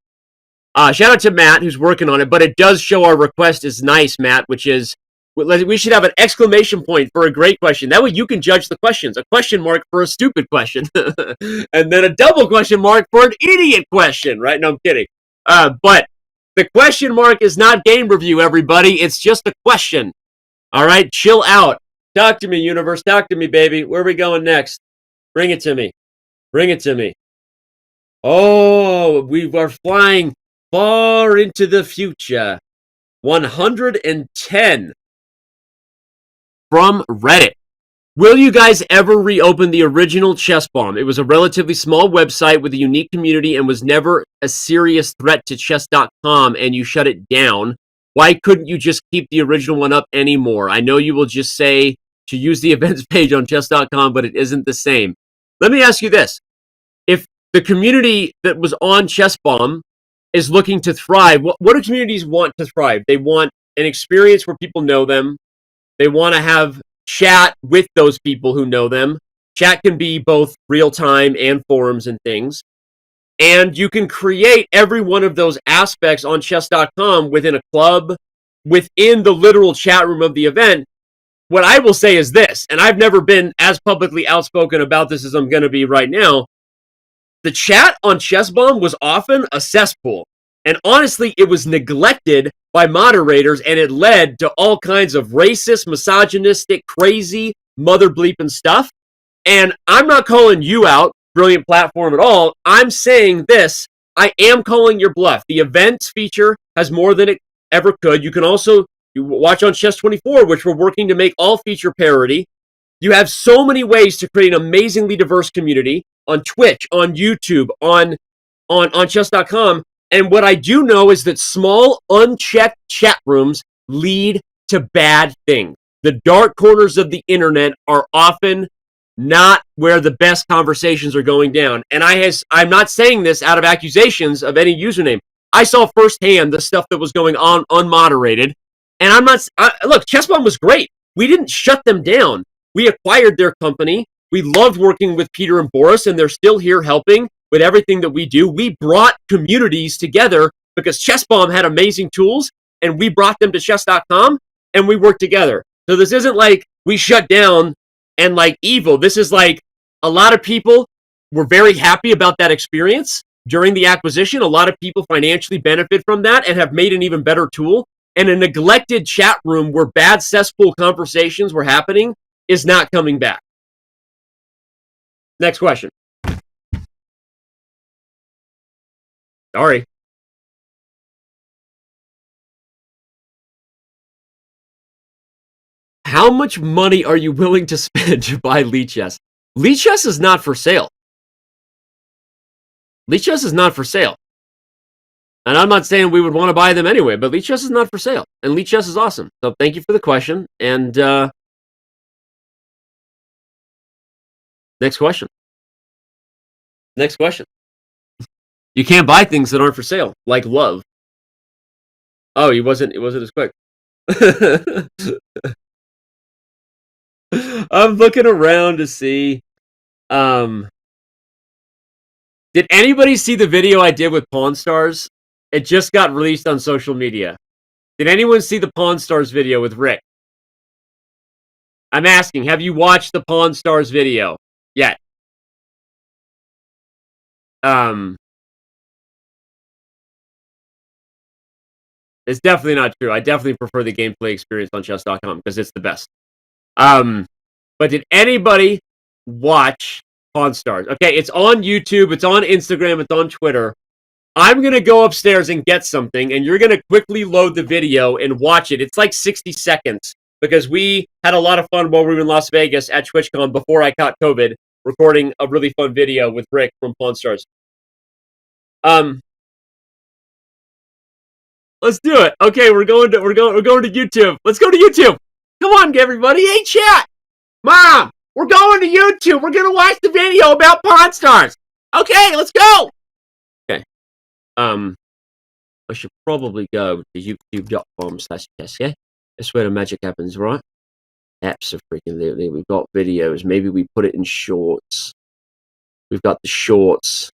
Shout out to Matt, who's working on it, but it does show our request is nice, Matt, which is, we should have an exclamation point for a great question. That way you can judge the questions. A question mark for a stupid question. And then a double question mark for an idiot question, right? No, I'm kidding. But the question mark is not game review, everybody. It's just a question. All right? Chill out. Talk to me, universe. Talk to me, baby. Where are we going next? Bring it to me. Bring it to me. Oh, we are flying far into the future. 110 from Reddit. Will you guys ever reopen the original Chess Bomb? It was a relatively small website with a unique community and was never a serious threat to Chess.com, and you shut it down. Why couldn't you just keep the original one up anymore? I know you will just say to use the events page on Chess.com, but it isn't the same. Let me ask you this. If the community that was on Chess Bomb is looking to thrive, what do communities want to thrive? They want an experience where people know them. They want to have chat with those people who know them. Chat can be both real time and forums and things. And you can create every one of those aspects on chess.com within a club, within the literal chat room of the event. What I will say is this, and I've never been as publicly outspoken about this as I'm going to be right now. The chat on ChessBomb was often a cesspool. And honestly, it was neglected by moderators, and it led to all kinds of racist, misogynistic, crazy, mother bleeping stuff. And I'm not calling you out, brilliant platform at all. I'm saying this. I am calling your bluff. The events feature has more than it ever could. You can also watch on Chess24, which we're working to make all feature parity. You have so many ways to create an amazingly diverse community on Twitch, on YouTube, on chess.com. And what I do know is that small, unchecked chat rooms lead to bad things. The dark corners of the internet are often not where the best conversations are going down. And I'm not saying this out of accusations of any username. I saw firsthand the stuff that was going on unmoderated. And look, ChessBomb was great. We didn't shut them down. We acquired their company. We loved working with Peter and Boris, and they're still here helping with everything that we do. We brought communities together because ChessBomb had amazing tools, and we brought them to chess.com, and we worked together. So this isn't like we shut down and like evil. This is like a lot of people were very happy about that experience during the acquisition. A lot of people financially benefit from that and have made an even better tool. And a neglected chat room where bad cesspool conversations were happening is not coming back. Next question. Sorry. How much money are you willing to spend to buy Lichess? Lichess is not for sale. Lichess is not for sale. And I'm not saying we would want to buy them anyway, but Lichess is not for sale. And Lichess is awesome. So thank you for the question. And next question. Next question. You can't buy things that aren't for sale, like love. Oh, it wasn't as quick. I'm looking around to see. Did anybody see the video I did with Pawn Stars? It just got released on social media. Did anyone see the Pawn Stars video with Rick? I'm asking, have you watched the Pawn Stars video yet? It's definitely not true. I definitely prefer the gameplay experience on chess.com because it's the best. But did anybody watch Pawn Stars? Okay, it's on YouTube, it's on Instagram, it's on Twitter. I'm going to go upstairs and get something, and you're going to quickly load the video and watch it. It's like 60 seconds because we had a lot of fun while we were in Las Vegas at TwitchCon before I caught COVID, recording a really fun video with Rick from Pawn Stars. Let's do it. Okay, we're going to YouTube. Let's go to YouTube. Come on, everybody. Hey, chat. Mom, we're going to YouTube. We're going to watch the video about Pawn Stars. Okay, let's go. Okay. I should probably go to youtube.com/ChessKid. That's where the magic happens, right? Absolutely. We've got videos. Maybe we put it in shorts. We've got the shorts.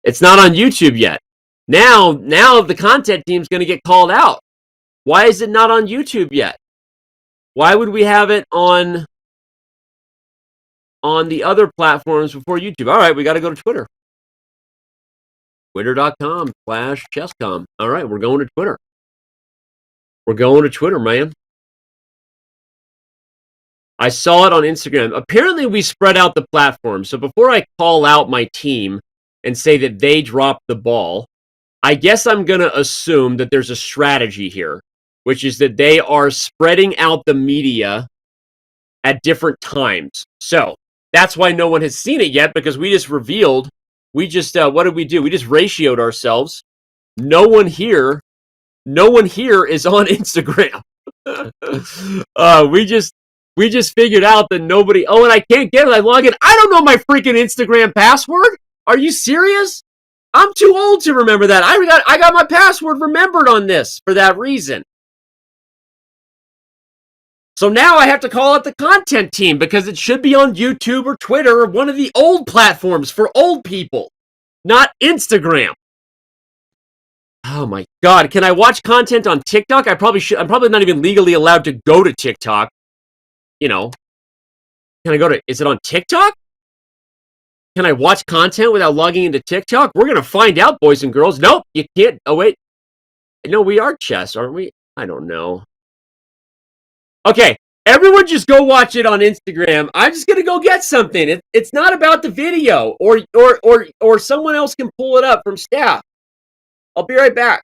It's not on YouTube yet. Now the content team's going to get called out. Why is it not on YouTube yet? Why would we have it on the other platforms before YouTube? All right, we got to go to Twitter. Twitter.com/ChessCom. All right, we're going to Twitter. We're going to Twitter, man. I saw it on Instagram. Apparently, we spread out the platform. So before I call out my team and say that they dropped the ball, I guess I'm going to assume that there's a strategy here. which is that they are spreading out the media at different times. So that's why no one has seen it yet, because we just revealed, what did we do? We just ratioed ourselves. No one here is on Instagram. We just figured out that nobody, and I can't get it. I log in. I don't know my freaking Instagram password. Are you serious? I'm too old to remember that. I got my password remembered on this for that reason. So now I have to call out the content team because it should be on YouTube or Twitter or one of the old platforms for old people, not Instagram. Oh my God. Can I watch content on TikTok? I probably should. I'm probably not even legally allowed to go to TikTok. You know, is it on TikTok? Can I watch content without logging into TikTok? We're going to find out, boys and girls. Nope, you can't. Oh, wait. No, we are chess, aren't we? I don't know. Okay, everyone just go watch it on Instagram. I'm just going to go get something. It's not about the video, or someone else can pull it up from staff. I'll be right back.